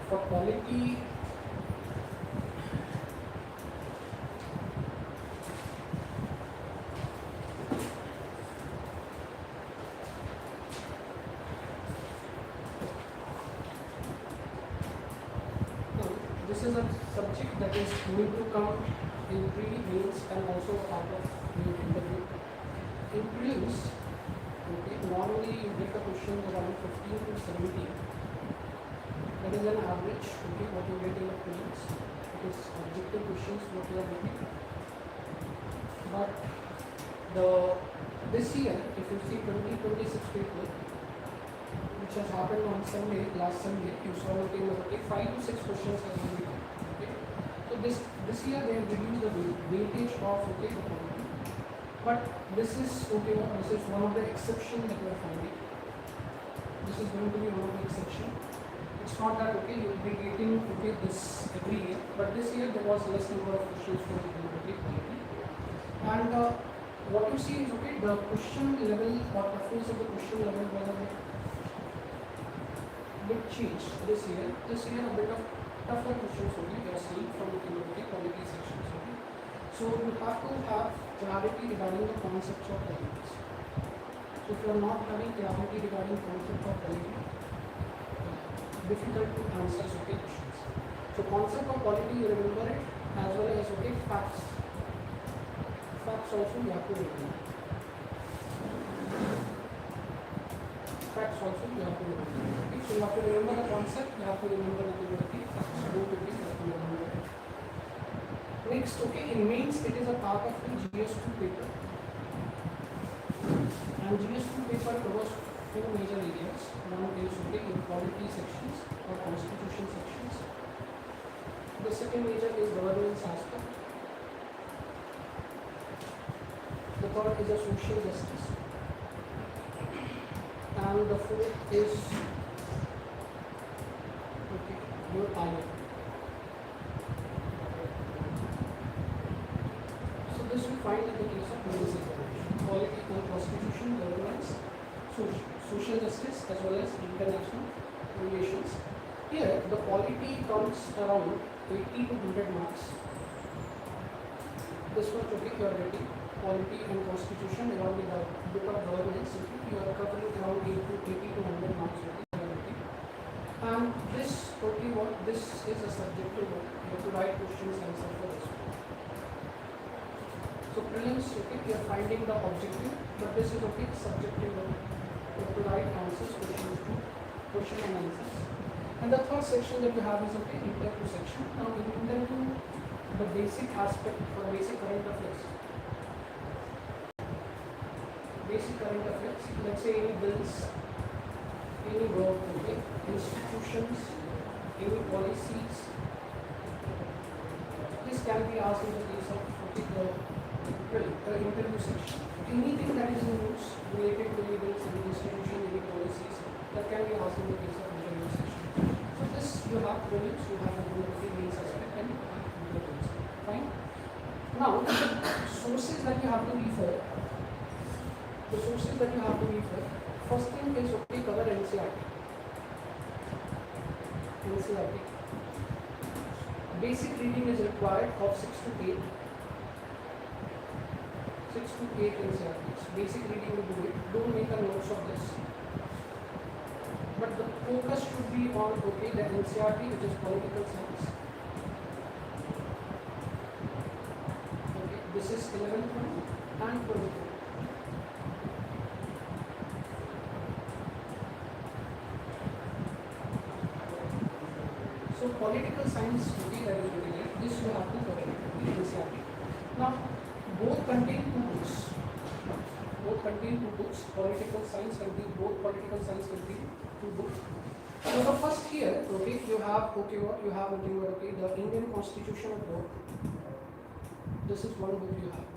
For polity, this is a subject that is going to come in pre, mains and also out of the interview. In prelims, okay, normally you get a question around 15 to 17. That is an average, okay, what you get in the prelims. It is objective questions what you are getting. But this year, if you see 2026 paper, which has happened on Sunday, last Sunday, you saw that it was okay, 5 to 6 questions have been given. Okay. So this year they have reduced the weightage of okay the polity. But this is okay, this is one of the exceptions that we are finding. This is going to be one of the exceptions. It's not that okay you will be getting okay this every year, but this year there was less number of questions for the polity. And what you see is okay the question level or preference of the question level was a bit changed this year. This year a bit of tougher questions only we are seeing from the polity sections. Okay. So you have to have clarity regarding the concepts of polities. So if you are not having clarity regarding concept of polity, difficult to answer okay questions. So concept of polity you remember it as well as okay facts. Facts also you have to remember. Facts also you have to remember. Okay. So you have to remember the concept, you have to remember the theory, facts, both of these you have to remember it. Next, okay, in mains it is a part of the GS2 paper. And GS2 paper covers 4 major areas. One is okay, in polity sections or constitution sections. The second major is governance aspect. The third is a social justice. And the fourth is okay, your IAS. So this we find in the case of basic polity and constitution, governance, social justice as well as international relations. Here the polity comes around 80 to 100 marks. This much okay you are getting. Polity and constitution along with the bit of governance, you are covering around 80 to 100 marks. And this okay, what this is a subjective one. You have to write questions answer for this. So prelims okay, you are finding the objective, but this is okay subjective one. You have to write answers, questions to question and answers. And the third section that you have is okay interview section. Now in interview, the basic aspect for basic current affairs. Basic current affairs, let's say any bills, any work, okay, institutions, any policies. This can be asked in the case of okay, the interview section. Anything that is in news related to any bills, any institution, any policies, that can be asked in the case of interview section. So this you have prelims, you have a mains aspect and interviews. Fine. Now sources that you have to refer. The sources that you have to refer, first thing is okay, cover NCERT. Basic reading is required of 6 to 8. 6 to 8 NCERTs. Basic reading will do it. Don't make a notes of this. But the focus should be on okay, the NCERT, which is political science. Okay, this is 11th one and 12th one. Political science okay, that is really this you have to cover it. Now Both contain two books. Both contain two books. Political science contain both political science contain two books. So the first here, okay, you have what you have the Indian Constitution book. This is one book you have,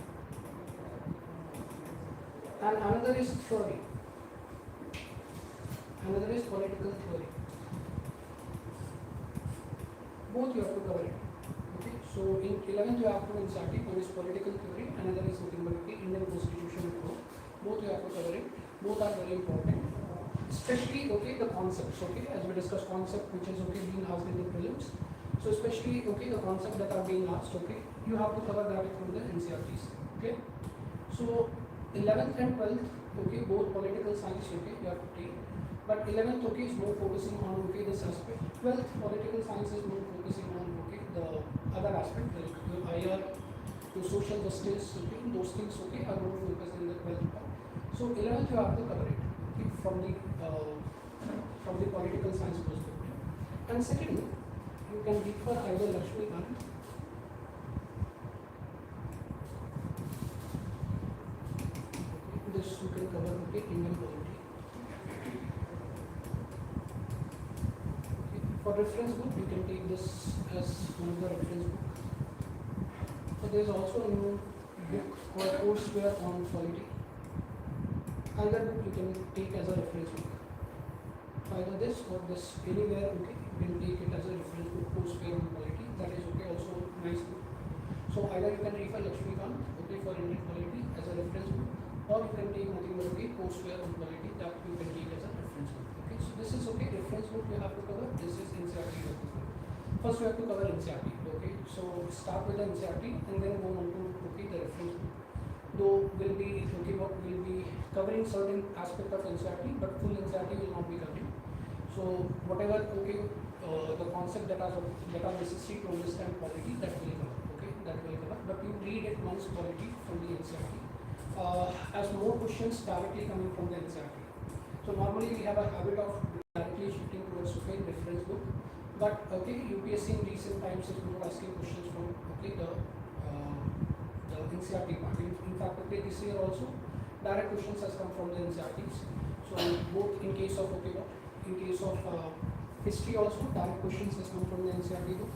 and another is theory. Another is political theory. Both you have to cover it. Okay, so in 11th you have to NCERT, one is political theory, another is Indian Constitution book. Both you have to cover it. Both are very important. Especially the concepts, as we discussed concept which is being asked in the prelims. So especially the concept that are being asked, you have to cover that from the NCERTs. Okay, so 11th and 12th, both political science, you have to take. But 11th is more focusing on this aspect. 12th political science is more focusing on the other aspect like your IR, your social justice, those things are more focused in the 12th part. So 11th you have to cover it from the political science perspective. And second, you can refer either Lakshmikant this you can cover Indian polity. For reference book, you can take this as one of the reference book. But there is also a new book called Courseware on Polity. Either book you can take as a reference book. Either this or this, anywhere you can take it as a reference book. Courseware on Polity. That is also nice book. So either you can refer Lakshmikant for Indian polity as a reference book, or you can take nothing but Courseware on Polity that you can take as a reference book. So this is reference book you have to cover. This is NCERT you have to cover. First you have to cover NCERT. So start with the NCERT and then go on to the reference book. Though will be will be covering certain aspect of NCERT, but full NCERT will not be covering. So whatever the concept that are necessary to understand polity, that will cover. That will cover. But you read it once polity from the NCERT. As more questions directly coming from the NCERT. So normally we have a habit of directly shifting towards reference book, but UPSC in recent times is more asking questions from the NCERT part. In fact, this year also direct questions has come from the NCERTs. So both in case of history also direct questions has come from the NCERT book.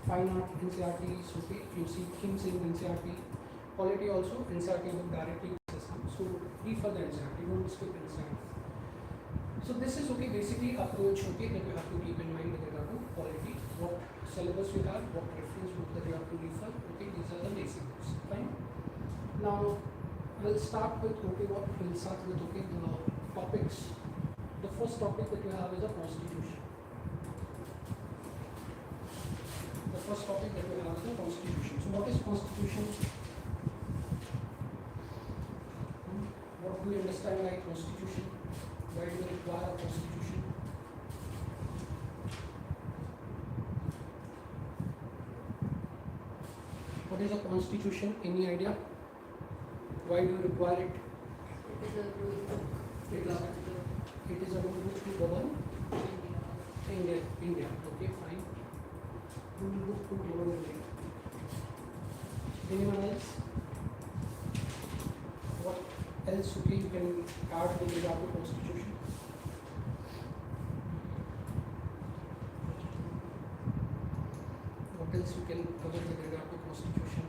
Fine art NCERTs, you see themes in NCERT. Polity also NCERT book directly has come. So refer the NCERT, don't skip NCERT. So this is basically approach that you have to keep in mind with regard to polity. What syllabus you have, what reference book that you have to refer. These are the basic books. Fine. Now we'll start with the topics. The first topic that you have is a constitution. The first topic that we have is the constitution. So what is constitution? What do we understand by constitution? Why do we require a constitution? What is a constitution? Any idea? Why do you require it? It is a rule book to govern India. Okay, fine. Rule book to govern India. Anyone else? What else you can add with regard to constitution? What else you can cover with regard to constitution?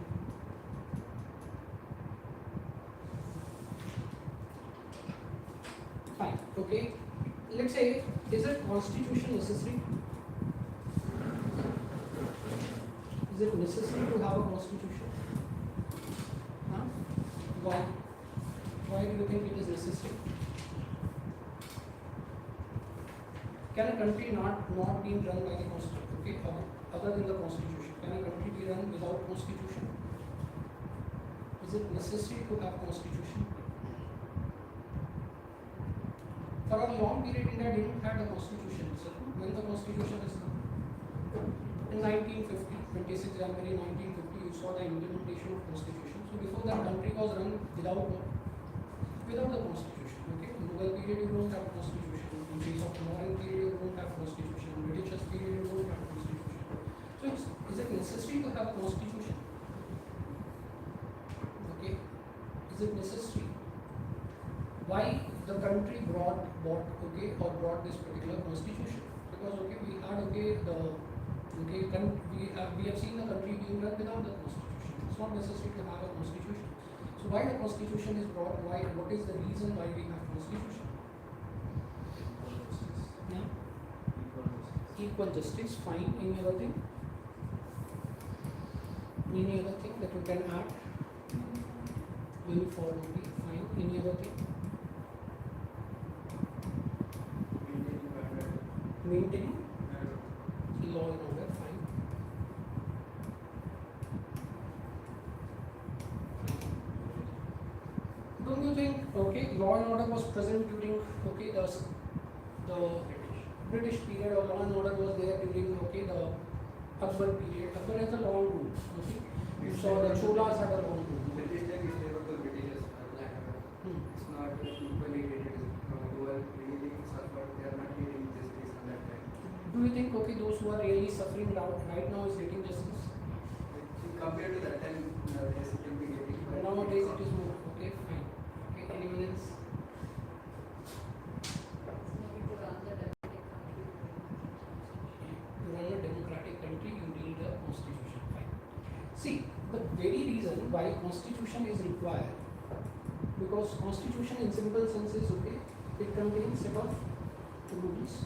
Fine. Okay. Let's say, is a constitution necessary? Is it necessary to have a constitution? Huh? Why? Why do you think it is necessary? Can a country not be run by the constitution? Other than the constitution, can a country be run without constitution? Is it necessary to have constitution? For a long period, India didn't have a constitution. So when the constitution is in 1950, 26 January 1950, you saw the implementation of constitution. So before that, country was run without the constitution. Okay, Mughal period you don't have constitution. In case of modern period you don't have constitution. British period you don't have constitution. So is it necessary to have a constitution? Okay, Is it necessary? Why the country brought this particular constitution? Because we had we have seen the country being run without the constitution. It's not necessary to have a constitution. So why the constitution is brought? Why? What is the reason why we have constitution? Yeah. Equal justice. Fine. Any other thing? Any other thing that you can add? Uniformity. Fine. Any other thing? Maintaining law and order. Fine. Don't you think law and order was present during the British period, or law and order was there during the Akbar period? Akbar has a long rule. You saw the Cholas had a long rule. British time is there for Britishers. It's not equally rated. Who are really suffered, they are not getting justice on that time. Do you think those who are really suffering right now is getting justice? Compared to that time, nowadays it will be getting. Nowadays it is more. Okay, fine. Okay, anyone else? To run a democratic country, you need a constitution. Fine. See, the very reason why constitution is required, because constitution in simple sense is it contains set of rules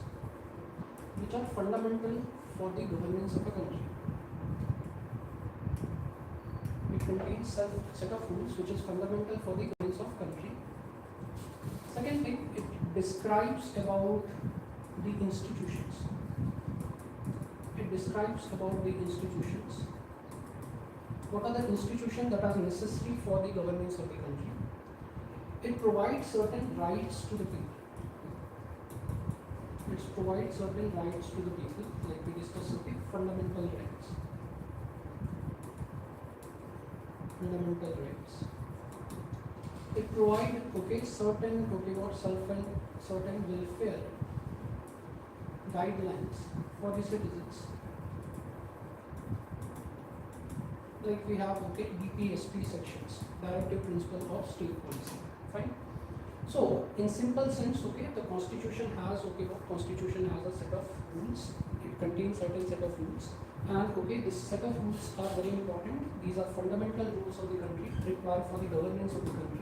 which are fundamental for the governance of a country. It contains a set of rules which is fundamental for the governance of country. Second thing, it describes about the institutions. It describes about the institutions. What are the institutions that are necessary for the governance of the country? It provides certain rights to the people. It provides certain rights to the people, like we discussed, fundamental rights. Fundamental rights. It provides certain certain welfare guidelines for the citizens. Like we have DPSP sections, Directive Principle of State Policy. Fine. So in simple sense, the constitution has constitution has a set of rules. It contains certain set of rules, and this set of rules are very important. These are fundamental rules of the country required for the governance of the country.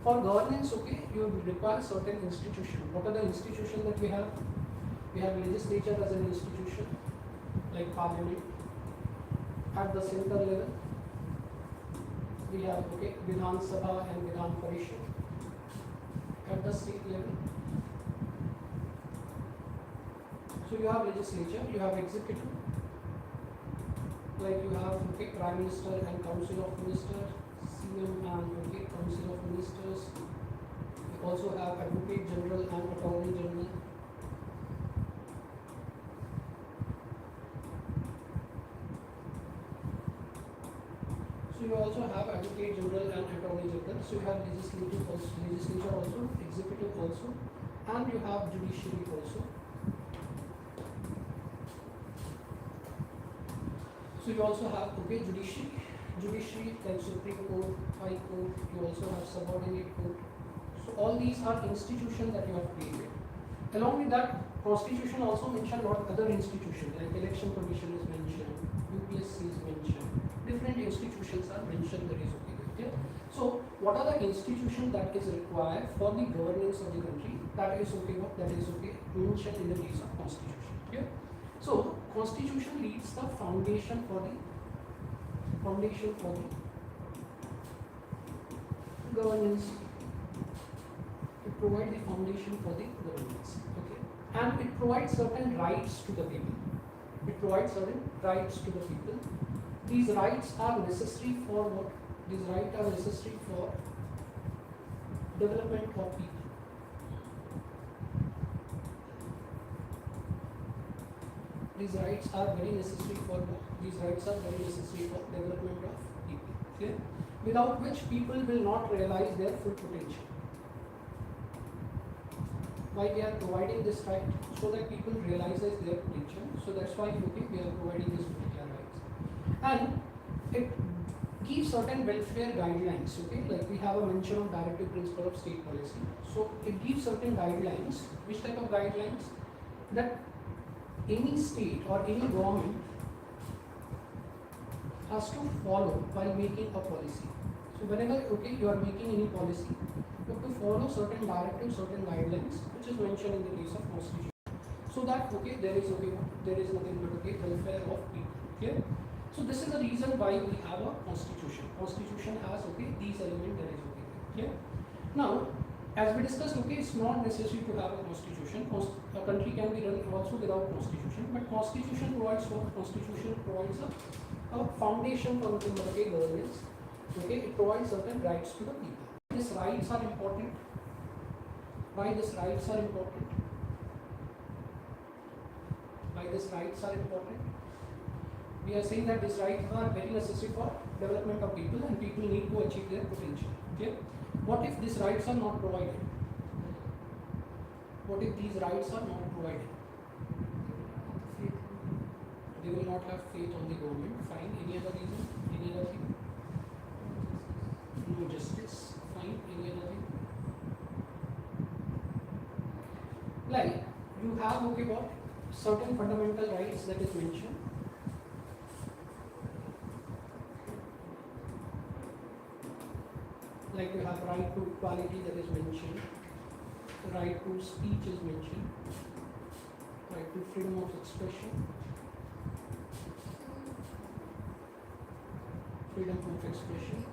For governance, you require certain institution. What are the institutions that we have? We have legislature as an institution, like parliament. At the central level, we have Vidhan Sabha and Vidhan Parishad. At the state level, so you have legislature, you have executive, like you have Prime Minister and Council of Ministers, CM and Council of Ministers. You also have Advocate General and Attorney General. So you also have Advocate General and Attorney General. So you have legislature also, executive also, and you have judiciary also. So you also have judiciary like Supreme Court, High Court. You also have subordinate court. So all these are institutions that you have created. Along with that, Constitution also mentioned what other institutions like Election Commission is mentioned, UPSC is mentioned. Different institutions are mentioned. That is okay. So what are the institutions that is required for the governance of the country? That is mentioned in the case of constitution. Okay. So constitution leads the foundation for the governance. It provides the foundation for the governance. Okay. And it provides certain rights to the people. These rights are necessary for what? These rights are necessary for development of people. These rights are very necessary for development of people. Okay? Without which people will not realize their full potential. Why we are providing this right? So that people realizes their potential. So that's why we are providing this particular rights. And it give certain welfare guidelines, okay, like we have a mention of directive principle of state policy. So it gives certain guidelines. Which type of guidelines? That any state or any government has to follow while making a policy. So whenever, okay, you are making any policy, you have to follow certain directives, certain guidelines, which is mentioned in the case of constitution. So that, okay, there is nothing but, okay, welfare of people. Clear? So this is the reason why we have a constitution. Constitution has, okay, these elements that is, okay. Clear? Now, as we discussed, okay, it's not necessary to have a constitution. A country can be run also without constitution, but constitution provides what? Constitution provides a foundation for the, okay, governance. Okay, it provides certain rights to the people. These rights are important. Why these rights are important? Why these rights are important? We are saying that these rights are very necessary for development of people, and people need to achieve their potential. Okay? What if these rights are not provided? What if these rights are not provided? They will not have faith on the government. Fine. Any other reason? Any other thing? No justice. Fine. Any other thing? Like you have, okay, what? Certain fundamental rights that is mentioned. Like you have right to equality that is mentioned, right to speech is mentioned, right to freedom of expression, freedom of expression.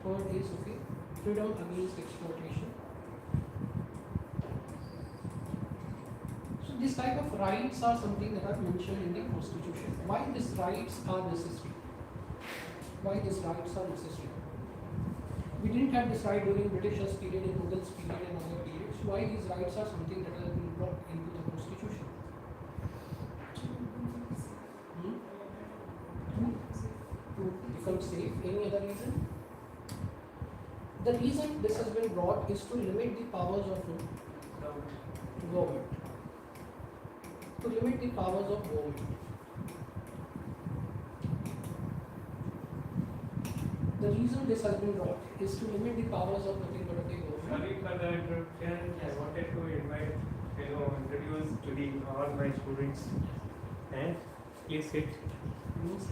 Third is, okay, freedom against exploitation. So this type of rights are something that are mentioned in the constitution. Why these rights are necessary? Why these rights are necessary? We didn't have this right during Britishers period, in Mughals period and other periods. Why these rights are something that has been brought into the constitution? To become safe. Any other reason? The reason this has been brought is to limit the powers of government. To limit the powers of government. The reason this has been brought is to limit the powers of nothing but the government. Sorry for the interruption. I wanted to invite, introduce to all my students. And please sit.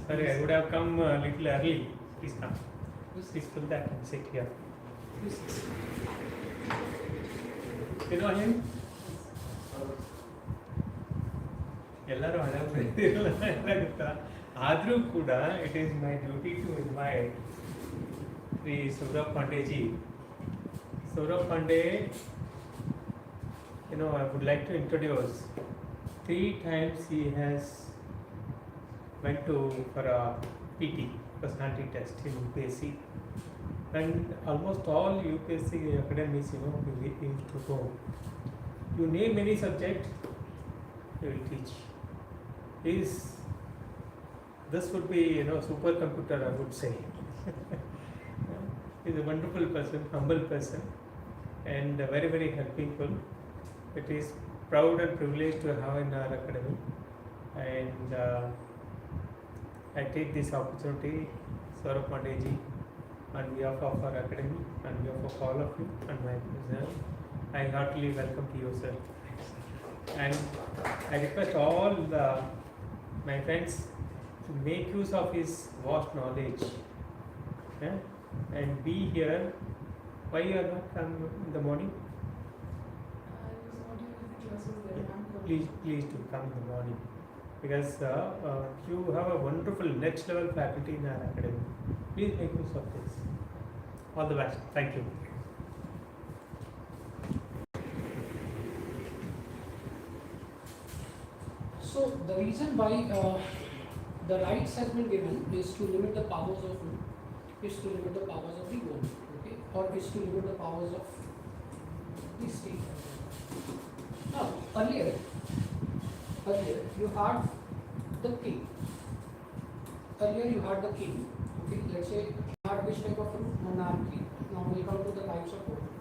Sorry, I would have come a little early. Please come. Please pull that and sit here. You know him? ಎಲ್ಲರೂ ಹಣ ಗೊತ್ತಾ ಆದರೂ ಕೂಡ it is my duty to invite Sri Saurabh Pandey ji. Saurabh Pandey, I would like to introduce. 3 times he has went for a PT, personality test in UPSC, and almost all UPSC academies, we used to go. You name any subject, he will teach. This would be, supercomputer, I would say. He's a wonderful person, humble person, and very, very helpful. It is proud and privileged to have in our academy, and I take this opportunity, Saurabh Pandey ji, on behalf of our academy, on behalf of all of you, and my president, I heartily welcome to you, sir. And I request all my friends to make use of his vast knowledge, and be here. Why you are not come in the morning? Please do come in the morning, because you have a wonderful next level faculty in our academy. Please make use of this. All the best. Thank you. So the reason why the rights has been given is to limit the powers of the government, okay, or is to limit the powers of the state. Now earlier you had the king. Okay, let's say you had which type of monarchy. Now we'll come to the types of government.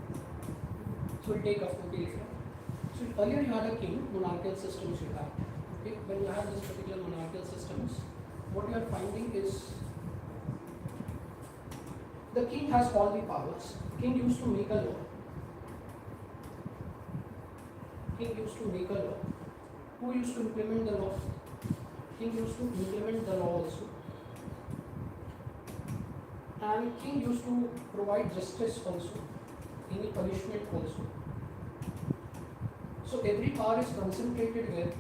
So we'll take up, okay, later. So earlier you had a king, monarchical systems you had. Okay, when you have this particular monarchical systems, what you are finding is the king has all the powers. King used to make a law. King used to make a law. Who used to implement the law? King used to implement the law also. And king used to provide justice also, any punishment also. So every power is concentrated where?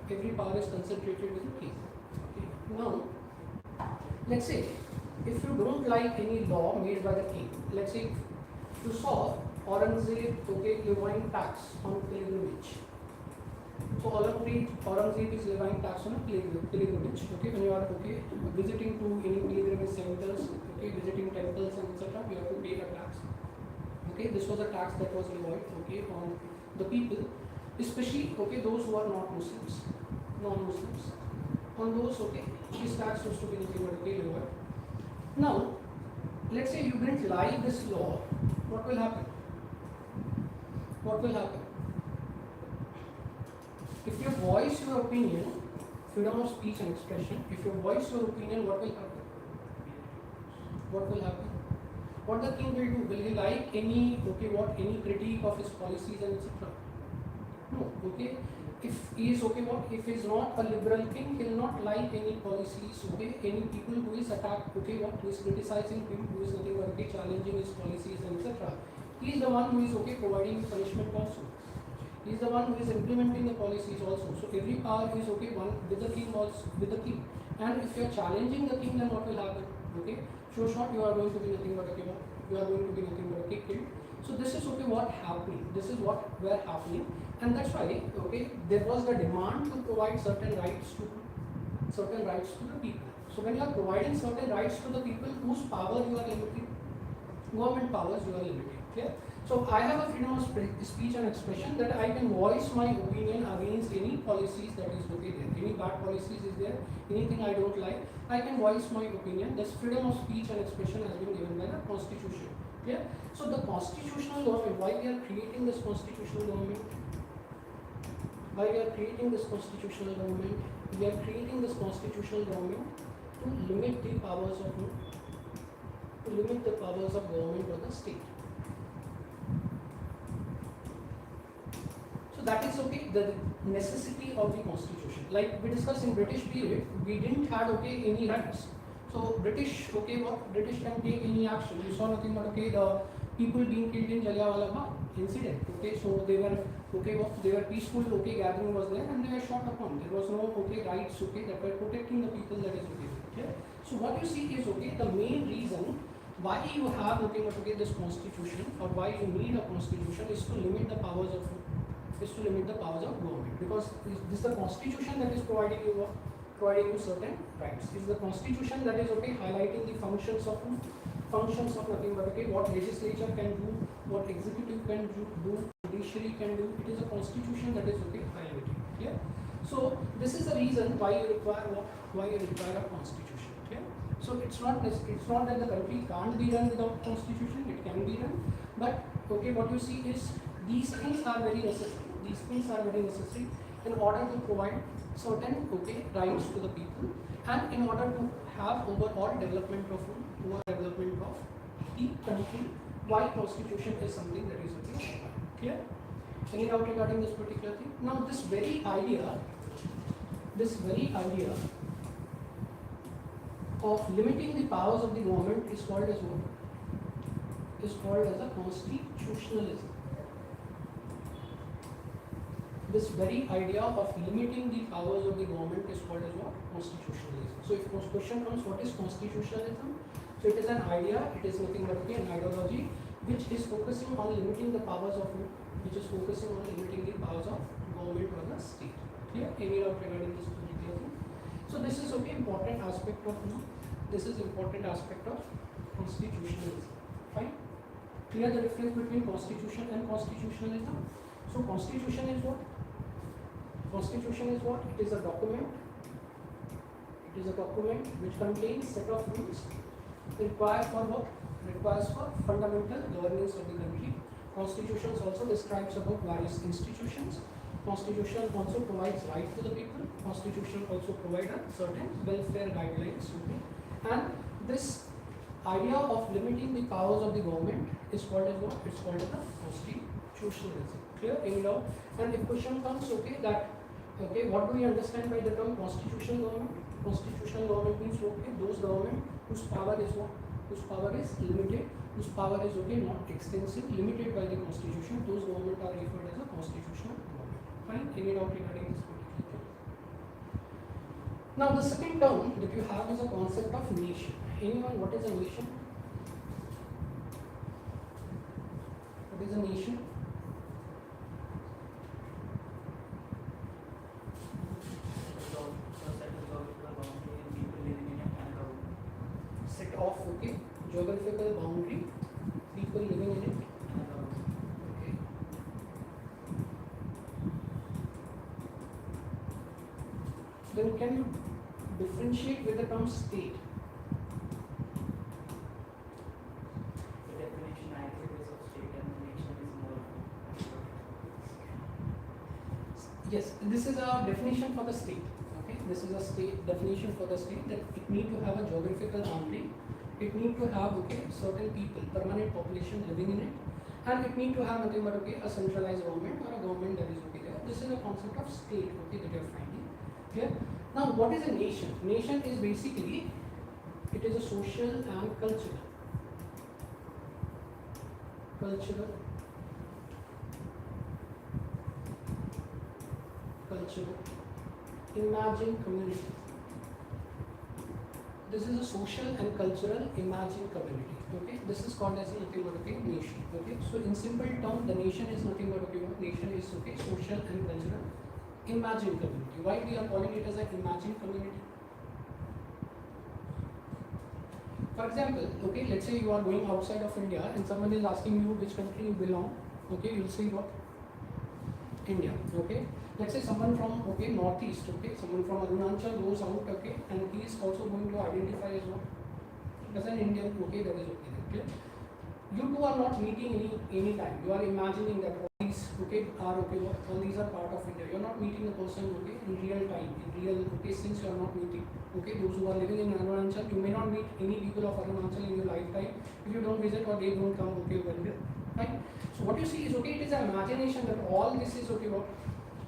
Every power is concentrated with the king. Okay. Now, let's say if you don't like any law made by the king, let's say you saw Aurangzeb levying tax on pilgrimage. So Aurangzeb is levying tax on a pilgrimage. Okay, when you are visiting to any pilgrimage centers, visiting temples and etc., you have to pay a tax. Okay, this was a tax that was levied on the people, especially those who are not Muslims, non-Muslims. On those this tax used to be levied. Now, let's say you didn't like this law, what will happen? What will happen? If you voice your opinion, freedom of speech and expression, if you voice your opinion, what will happen? What will happen? What the king will do? Will he like any any critique of his policies and etc.? No. Okay. If he is if he is not a liberal king, he will not like any policies. Any people who is attacked. Who is criticizing him, who is nothing but challenging his policies and etc. He is the one who is providing punishment also. He is the one who is implementing the policies also. So every power is one with the king also, with the king. And if you are challenging the king, then what will happen? Sure shot, you are going to be nothing but a killed. So this is what happening. This is what were happening, and that's why there was the demand to provide certain rights to the people. So when you are providing certain rights to the people, whose power you are limiting? Government powers you are limiting. Clear? So I have a freedom of speech and expression that I can voice my opinion against any policies that is there. Any bad policies is there, anything I don't like, I can voice my opinion. This freedom of speech and expression has been given by the constitution. Clear? So the constitutional government, why we are creating this constitutional government? Why we are creating this constitutional government? We are creating this constitutional government to limit the powers of government or the state. So that is the necessity of the constitution. Like we discussed in British period, we didn't have any rights. So British British can take any action. You saw nothing but the people being killed in Jallianwala Bagh incident. So they were peaceful. Gathering was there and they were shot upon. There was no rights that were protecting the people. That is okay. So what you see is the main reason why you have this constitution or why you need a constitution is to limit the powers of government, because this is the constitution that is providing you certain rights. It is the constitution that is highlighting the functions of nothing but what legislature can do, what executive can do, judiciary can do. It is a constitution that is highlighting. Clear? So this is the reason why you require a constitution. Clear? So it's not that the country can't be run without constitution. It can be run, but what you see is these things are very necessary. These things are very necessary in order to provide certain rights to the people, and in order to have overall development of the country. Why constitution is something that is clear? Any doubt regarding this particular thing? Now this very idea of limiting the powers of the government is called as what? Is called as a constitutionalism. This very idea of limiting the powers of the government is called as what? Constitutionalism. So if question comes, what is constitutionalism? So it is an idea, it is nothing but an ideology which is focusing on limiting the powers of government or the state. Clear? Any doubt regarding this particular thing? So this is important aspect of constitutionalism. Fine? Clear the difference between constitution and constitutionalism? So constitution is what? Constitution is what? It is a document. It is a document which contains set of rules required for what? Requires for fundamental governance of the country. Constitutions also describes about various institutions. Constitution also provides right to the people. Constitution also provides certain welfare guidelines. Okay? And this idea of limiting the powers of the government is called as what? It's called as the constitutionalism. Clear? Any doubt? And if question comes, okay, that okay, what do we understand by the term constitutional government? Constitutional government means okay, those government whose power is what? Whose power is limited, whose power is okay, not extensive, limited by the constitution. Those government are referred as a constitutional government. Fine? Any doubt regarding this particular term? Now the second term that you have is a concept of nation. Anyone, what is a nation? What is a nation? Set of okay, geographical boundary, people living in it. Okay. Then can you differentiate with the term state? The definition I give is of state and nation is more. Yes, this is a definition for the state. Okay, this is a state definition for the state that it need to have a geographical boundary. It need to have okay certain people, permanent population living in it, and it need to have nothing but okay a centralized government or a government that is okay there. This is a concept of state okay that you are finding here. Now, what is a nation? Nation is basically it is a social and cultural imagined community. This is a social and cultural imagined community. Okay, this is called as nothing but okay nation. Okay, so in simple term, the nation is nothing but okay. Nation is okay social and cultural imagined community. Why we are calling it as an imagined community? For example, okay, let's say you are going outside of India and someone is asking you which country you belong. Okay, you'll say what? India. Okay. Let's say someone from okay northeast, okay, someone from Arunachal goes out, okay, and he is also going to identify as what? As an Indian, okay, that is okay. Clear? You two are not meeting any time. You are imagining that all these okay are okay, what all these are part of India. You are not meeting the person okay in real time, in real okay since you are not meeting. Okay, those who are living in Arunachal, you may not meet any people of Arunachal in your lifetime if you don't visit or they don't come okay over here. Right? So what you see is okay, it is an imagination that all this is okay, what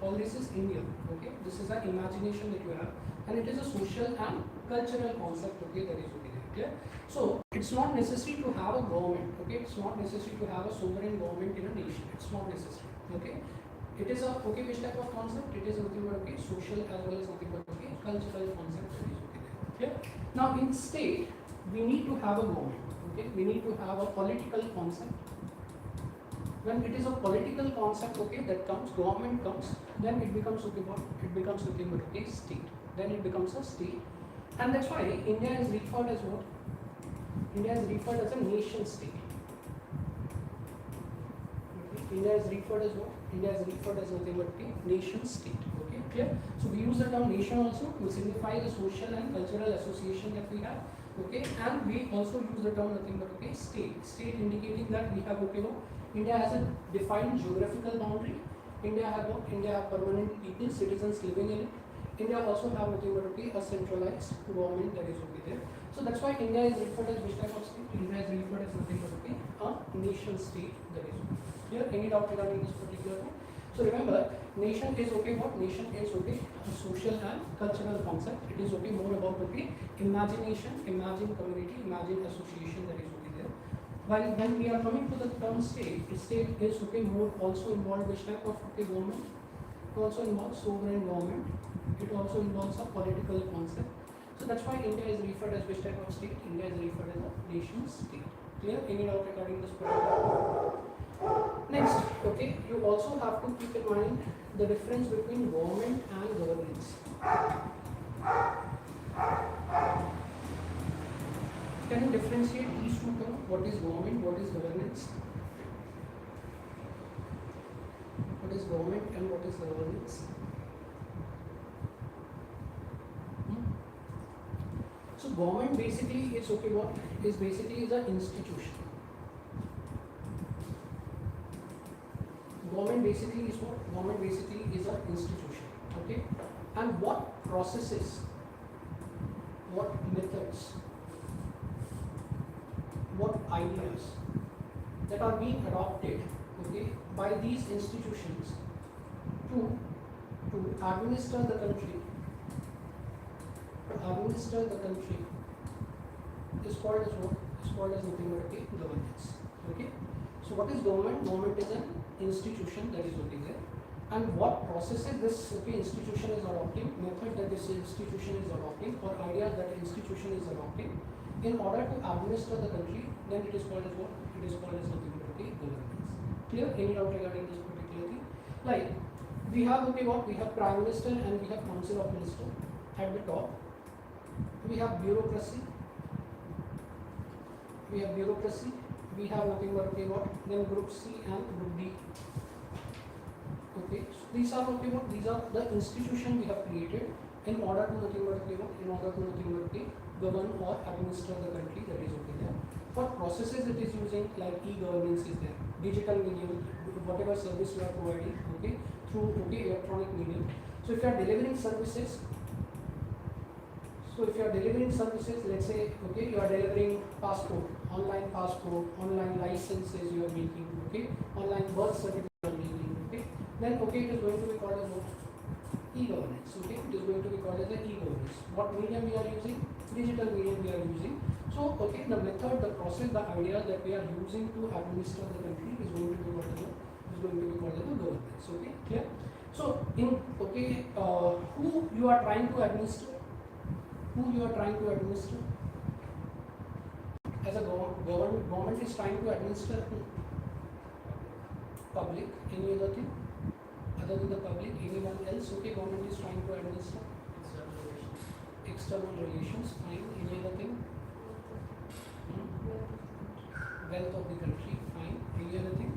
all this is India. Okay, this is an imagination that you have, and it is a social and cultural concept. Okay, that is okay. Clear? So it's not necessary to have a government. Okay, it's not necessary to have a sovereign government in a nation. It's not necessary. Okay, it is a okay which type of concept? It is nothing but okay social as well as nothing but okay cultural concept that is okay. Clear? Now in state we need to have a government. Okay, we need to have a political concept. When it is a political concept, okay, that comes, government comes, then it becomes okay, what? It becomes nothing but okay, state. Then it becomes a state, and that's why India is referred as what? India is referred as a nation state. Okay. India is referred as what? India is referred as nothing but okay, nation state. Okay, clear? So we use the term nation also to signify the social and cultural association that we have. Okay, and we also use the term nothing but okay, state. State indicating that we have okay, what? India has a defined geographical boundary. India have what? India have permanent people, citizens living in it. India also have nothing but okay, a centralized government that is okay there. So that's why India is referred as which type of state? India is referred as nothing but okay, a nation state that is okay. Clear? Any doubt regarding this particular thing? So remember, nation is okay, what? Nation is okay, a social and cultural concept. It is okay more about okay, imagination, imagine community, imagine association that is okay there. While when we are coming to the term state is okay more also involved which type of okay government? It also involves sovereign government. It also involves a political concept. So that's why India is referred as which type of state? India is referred as a nation state. Clear? Any doubt regarding this particular? Next, okay, you also have to keep in mind the difference between government and governance. Can you differentiate these two terms? What is government? What is governance? What is government and what is governance? So government basically is okay. What is basically is an institution. government basically is what? Government basically is an institution. Okay, and what processes, what methods, what ideas that are being adopted, okay, by these institutions to administer the country, is called as what? Is called as nothing but okay, governance. Okay, so what is government? Government is an institution that is okay there, and what processes this okay institution is adopting, method that this institution is adopting, or ideas that institution is adopting in order to administer the country, then it is called as what? It is called as nothing but okay, governance. Clear? Any doubt regarding this particular thing? Like we have okay what? We have Prime Minister and we have Council of Ministers at the top. We have bureaucracy. We have nothing but okay what? Then Group C and Group D. Okay, so these are okay what? These are the institution we have created in order to nothing but okay what? In order to nothing but okay, govern or administer the country, that is okay there. What processes it is using, like e-governance is there, digital medium, whatever service you are providing, okay, through okay electronic medium. So if you are delivering services, let's say okay, you are delivering passport, online licenses you are making, okay, online birth certificate you are making, okay, then okay, it is going to be called as what? E-governance. Okay, it is going to be called as e-governance. What medium we are using? Digital medium we are using. So okay, the method, the process, the idea that we are using to administer the country is going to be called as governance. Okay, clear? So in okay, who you are trying to administer? As a government is trying to administer public. Any other thing other than the public? Anyone else? Okay, government is trying to administer external relations. Fine. Any other thing? Wealth of the country. Fine. Any other thing?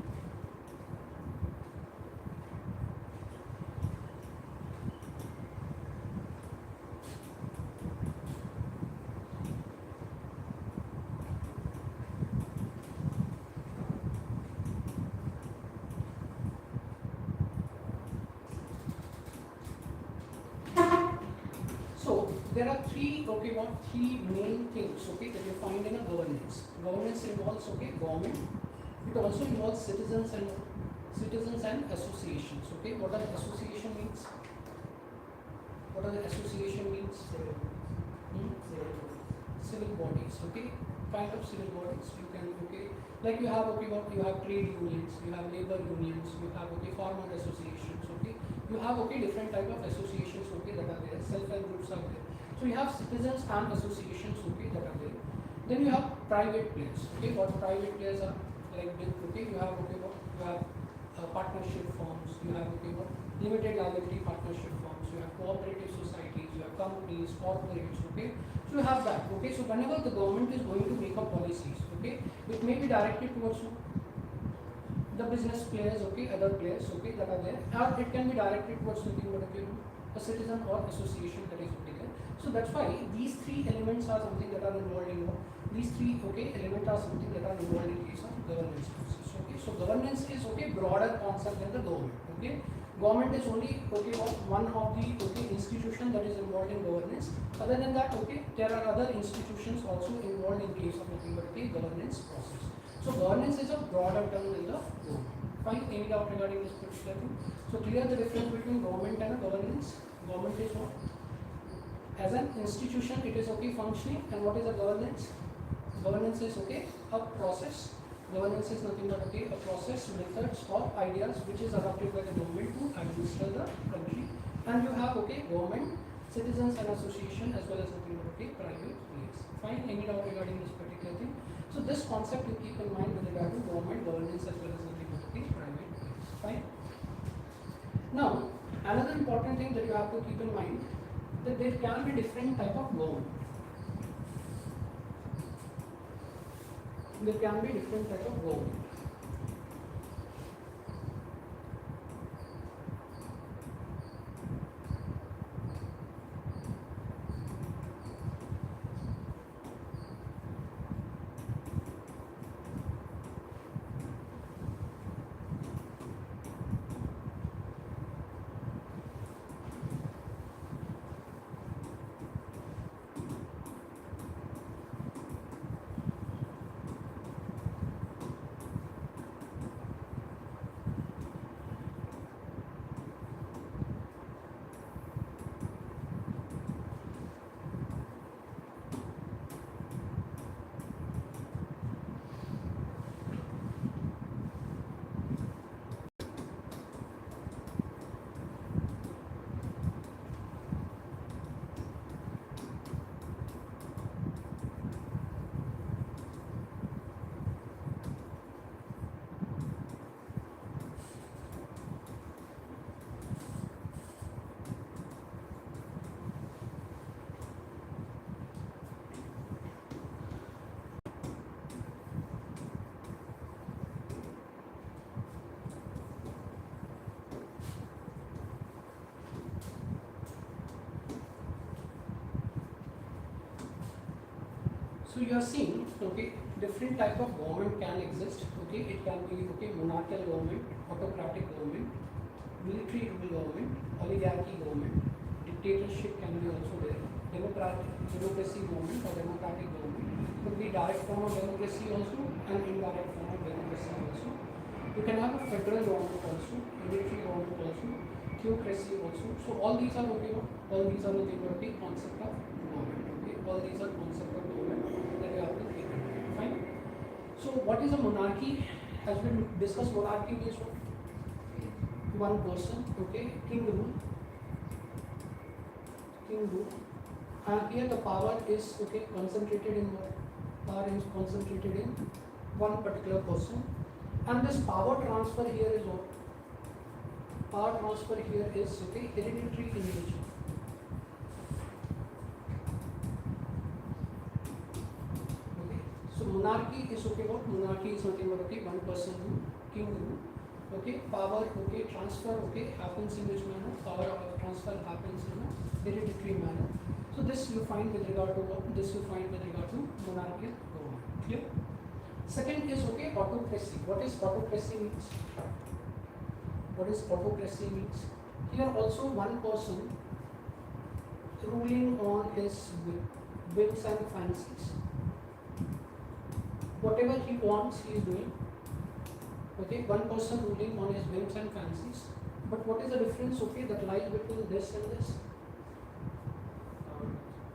So there are three main things okay that you find in a governance. Governance involves okay government. It also involves citizens and associations. Okay, what are the association means? Civil bodies. Okay, kind of civil bodies. You can okay like you have okay what you have trade unions, you have labor unions, you have okay farmer associations. Okay, you have okay different type of associations okay that are there. Self-help groups are there. So you have citizens and associations okay that are there. Then you have private players. Okay, what private players are like okay you have okay what you have partnership firms, you have okay what limited liability partnership firms, you have cooperative societies, you have companies, corporates. Okay, so you have that. Okay, so whenever the government is going to make up policies, okay, it may be directed towards the business players, okay, other players, okay, that are there, or it can be directed towards something but okay, a citizen or association that is okay there. So that's why these three elements are something that are involved in these three okay elements are something that are involved in case of governance process. Okay, so governance is okay broader concept than the government. Okay, government is only okay one of the okay institution that is involved in governance. Other than that, okay, there are other institutions also involved in case of nothing but okay governance process. So governance is a broader term than the government. Fine. Any doubt regarding this particular thing? So clear the difference between government and a governance. Government is what? As an institution, it is okay functioning, and what is a governance? Governance is okay a process. Governance is nothing but okay a process, methods, or ideas which is adopted by the government to administer the country. And you have okay government, citizens and association, as well as nothing but okay private players. Fine. Any doubt regarding this particular thing? So this concept you keep in mind with regard to government, governance, as well as nothing but okay private players. Fine. Now another important thing that you have to keep in mind, that there can be different type of government. There can be different type of government. So you are seeing, okay, different type of government can exist. Okay, it can be okay monarchical government, autocratic government, military rule government, oligarchy government, dictatorship can be also there, democracy government or democratic government. Could be direct form of democracy also and indirect form of democracy also. You can have a federal government also, military government also, theocracy also. So all these are okay. All these are nothing but the concept of government. Okay, all these are concept of government that you have to keep in mind. Fine. So what is a monarchy? As we discussed, monarchy is one person. Okay, king rule. King rule. And here the power is okay concentrated in what? Power is concentrated in one particular person. And this power transfer here is what? Power transfer here is okay hereditary in nature. Okay. So monarchy is okay what? Monarchy is nothing but okay one person rule, king rule. Okay, power okay transfer okay happens in which manner? Power of transfer happens in a hereditary manner. So this you find with regard to what? This you find with regard to monarchical government. Clear? Second is okay autocracy. What is autocracy means? What is autocracy means? Here also one person ruling on his whims and fancies. Whatever he wants, he is doing. Okay, one person ruling on his whims and fancies. But what is the difference? Okay, that lies between this and this?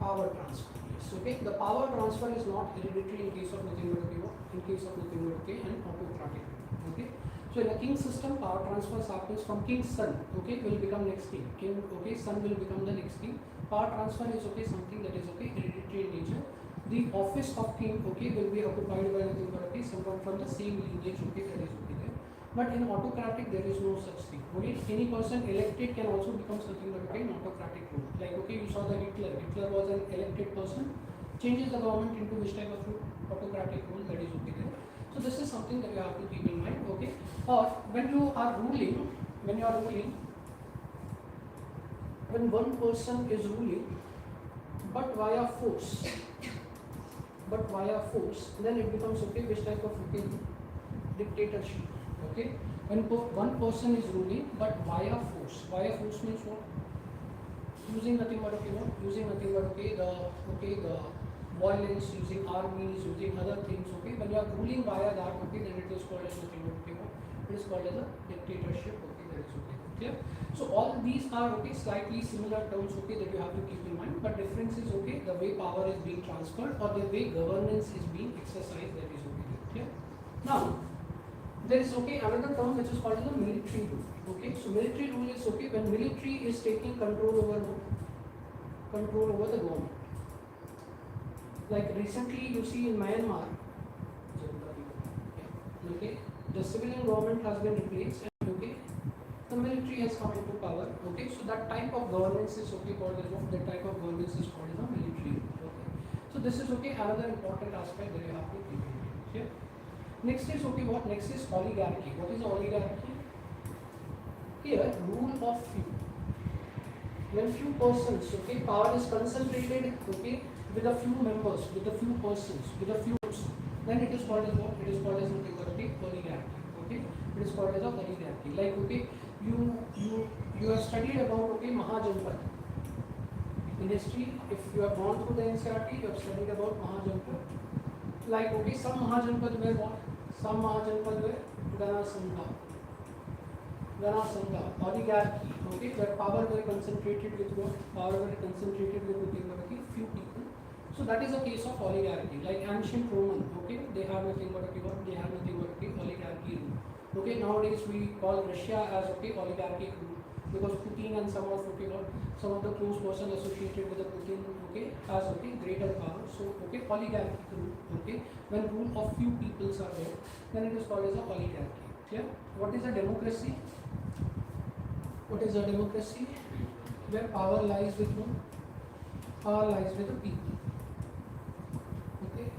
Power transfer. Yes. Okay, the power transfer is not hereditary in case of nothing but okay, in case of nothing but okay, and autocratic. Okay. So in a king system, power transfer happens from king's son. Okay, will become next king. King, okay, son will become the next king. Power transfer is okay something that is okay hereditary in nature. The office of king okay will be occupied by nothing but okay someone from the same lineage okay that is okay there. But in autocratic there is no such thing. Okay, any person elected can also become something but okay in autocratic rule. Like okay, you saw the Hitler. Hitler was an elected person, changes the government into which type of rule? Autocratic rule that is okay there. So this is something that you have to keep in mind. Okay, or when you are ruling, when one person is ruling, but via force, then it becomes okay which type of okay dictatorship. Okay, when one person is ruling but via force means what? Using nothing but okay what? Using nothing but okay the violence, using armies, using other things. Okay, when you are ruling via that okay then it is called as nothing but okay what? It is called as a dictatorship. Okay, that is okay. Clear? So all these are okay slightly similar terms okay that you have to keep in mind, but difference is okay the way power is being transferred or the way governance is being exercised, that is okay. Clear? Now there is okay another term which is called as the military rule. Okay, so military rule is okay when military is taking control over the government. Like recently you see in Myanmar, okay, the civilian government has been replaced and okay, the military has come into power. Okay, so that type of governance is okay called as what? That type of governance is called as a military rule. Okay, so this is okay another important aspect that you have to keep in mind. Okay. Next is okay what? Next is oligarchy. What is oligarchy? Here, rule of few. When few persons, okay, power is concentrated, okay, with a few members, with a few persons, with a few, then it is called as what? It is called as nothing but okay, oligarchy. Okay, it is called as a oligarchy. Like okay, you have studied about okay Mahajanpad. In history, if you have gone through the NCERT, you have studied about Mahajanpad. Like okay, some Mahajanpad were what? Some Mahajanpad were Gana Sangha, oligarchy. Okay, where power were concentrated with what? Power were concentrated with okay, few people. So that is a case of oligarchy. Like ancient Roman, okay, they have nothing but okay, what? They have nothing but okay, oligarchy rule. Okay, nowadays we call Russia as okay, oligarchic rule because Putin and some of okay, what? Some of the close person associated with the Putin, okay, has okay, greater power. So okay, oligarchic rule. Okay, when rule of few peoples are there, then it is called as a oligarchy. Clear? What is a democracy? What is a democracy? Where power lies with whom? Power lies with the people. Okay.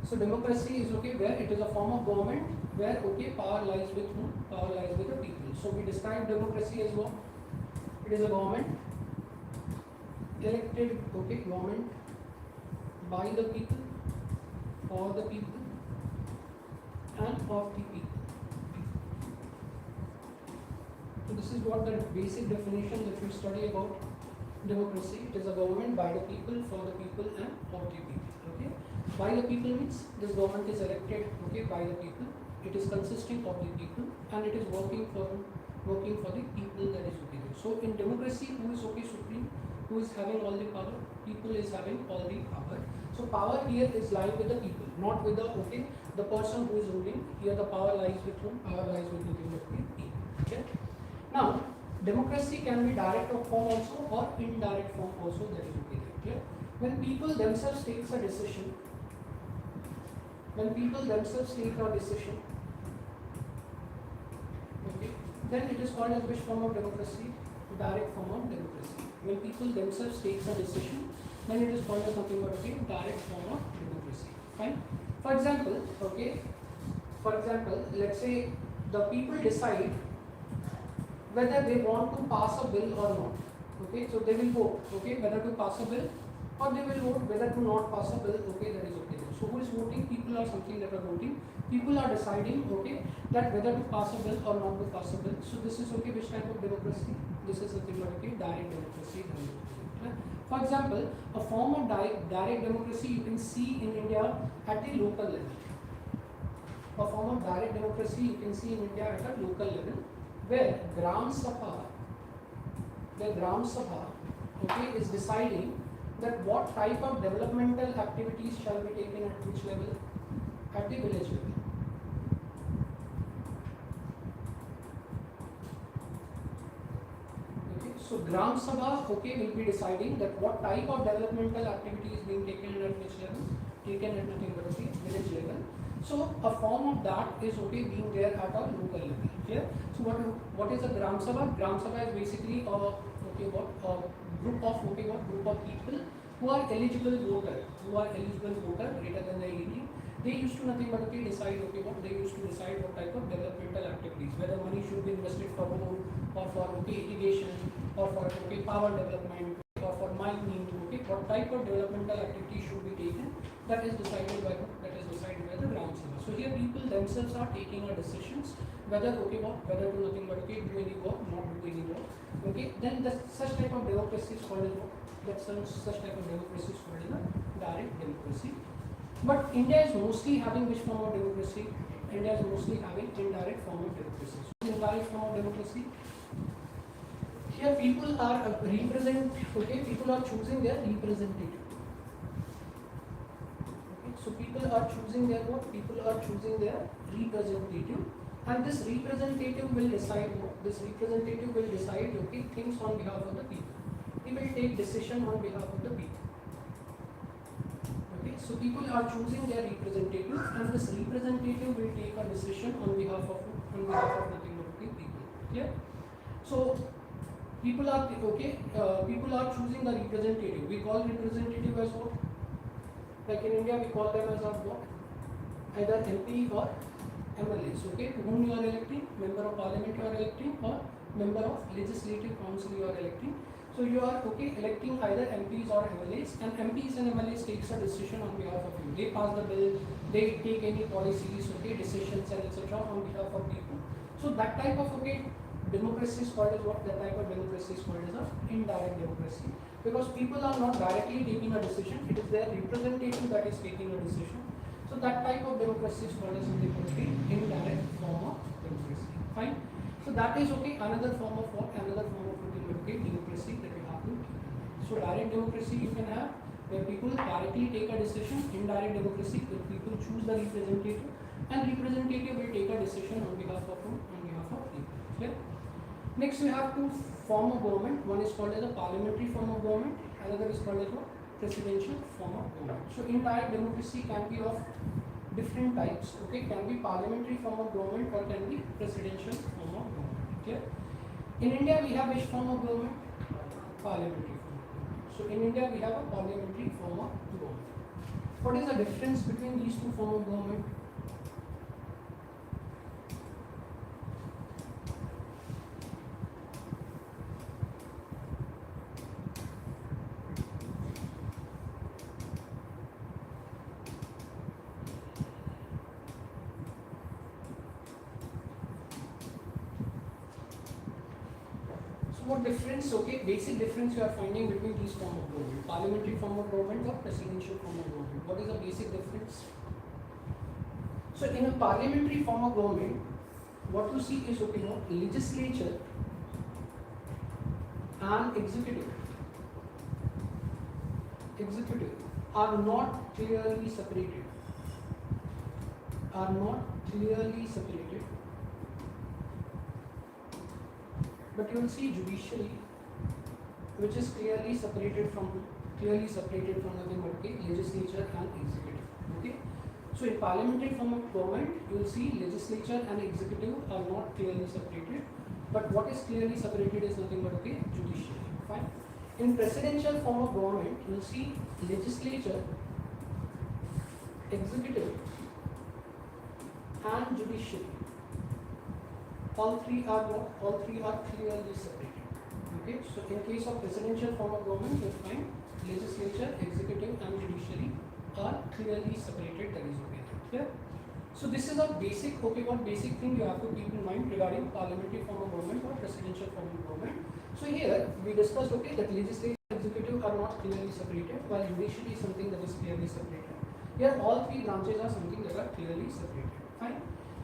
So democracy is okay where it is a form of government where okay power lies with whom? Power lies with the people. So we describe democracy as what? It is a government elected okay government by the people for the people and of the people. So this is what the basic definition that we study about democracy. It is a government by the people, for the people and of the people. Okay. By the people means this government is elected, okay, by the people. It is consisting of the people and it is working for the people, that is okay. So in democracy, who is okay supreme? Who is having all the power? People is having all the power. So power here is lying with the people, not with the the person who is ruling. Here the power lies with whom? Power lies with the people. Okay. Now democracy can be direct form also or indirect form also, that is okay. Clear? When people themselves take a decision, okay, then it is called as which form of democracy? Direct form of democracy. When people themselves take a decision, then it is called as something about direct form of democracy. Fine. For example, let's say the people decide whether they want to pass a bill or not. Okay, so they will vote, okay, whether to pass a bill, or they will vote whether to not pass a bill. Okay, that is okay. So who is voting? People are something that are voting. People are deciding, okay, that whether to pass a bill or not to pass a bill. So this is okay. Which type of democracy? This is something like direct democracy. For example, a form of direct democracy you can see in India at the local level. A form of direct democracy you can see in India at a local level, where Gram Sabha, okay, is deciding that what type of developmental activities shall be taken at which level? At the village level. Okay, so Gram Sabha, okay, will be deciding that what type of developmental activity is being taken at which level? Taken at nothing but the village level. So a form of that is okay being there at a local level. Clear? So what is a Gram Sabha? Gram Sabha is basically a group of people who are eligible voter greater than the 18. They used to nothing but decide what type of developmental activities, whether money should be invested for road or for irrigation or for power development or for mining. Okay, what type of developmental activity should be taken, that is decided by the Gram Sabha. So here people themselves are taking a decisions whether to nothing but do any work, not do any work. Okay, then such type of democracy is called as what? Such type of democracy is called as a direct democracy. But India is mostly having which form of democracy? India is mostly having indirect form of democracy. So indirect form of democracy, here people are people are choosing their representative. Okay, so people are choosing their what? People are choosing their representative, and this representative will decide what? This representative will decide things on behalf of the people. He will take decision on behalf of the people. Okay, so people are choosing their representative, and this representative will take a decision on behalf of nothing but people. Clear? So people are choosing the representative. We call representative as what? Like in India, we call them as what? Either MP or MLAs. Okay, to whom you are electing, member of parliament you are electing, or member of legislative council you are electing. So you are electing either MPs or MLAs, and MPs and MLAs takes a decision on behalf of you. They pass the bill, they take any policies, decisions and etc. on behalf of people. So that type of democracy is called as what? That type of democracy is called as a indirect democracy, because people are not directly taking a decision; it is their representative that is taking a decision. So that type of democracy is called as indirect form of democracy. Fine. So that is another form of what? Another form of democracy that we have to. So direct democracy you can have where people directly take a decision. Indirect democracy where people choose the representative, and representative will take a decision on behalf of whom? On behalf of people. Clear? Next we have two form of government. One is called as a parliamentary form of government. Another is called as what? Presidential form of government. So indirect democracy can be of different types. Okay, can be parliamentary form of government or can be presidential form of government. Clear? In India we have which form of government? Parliamentary form of government. So in India we have a parliamentary form of government. What is the difference between these two forms of government? what difference, okay, basic difference you are finding between these form of government, parliamentary form of government or presidential form of government? What is the basic difference? So in a parliamentary form of government, what you see is, okay, no, legislature and executive are not clearly separated. But you will see judiciary, which is clearly separated from nothing but, okay, legislature and executive. Okay. So in parliamentary form of government, you will see legislature and executive are not clearly separated. But what is clearly separated is nothing but, okay, judiciary. Fine. In presidential form of government, you will see legislature, executive, and judiciary. All three are clearly separated. Okay. So in case of presidential form of government, you will find legislature, executive, and judiciary are clearly separated. That is okay. Clear? So this is a basic, okay, one basic thing you have to keep in mind regarding parliamentary form of government or presidential form of government. So here we discussed, okay, that legislature and executive are not clearly separated, while judiciary is something that is clearly separated. Here all three branches are something that are clearly separated. Fine.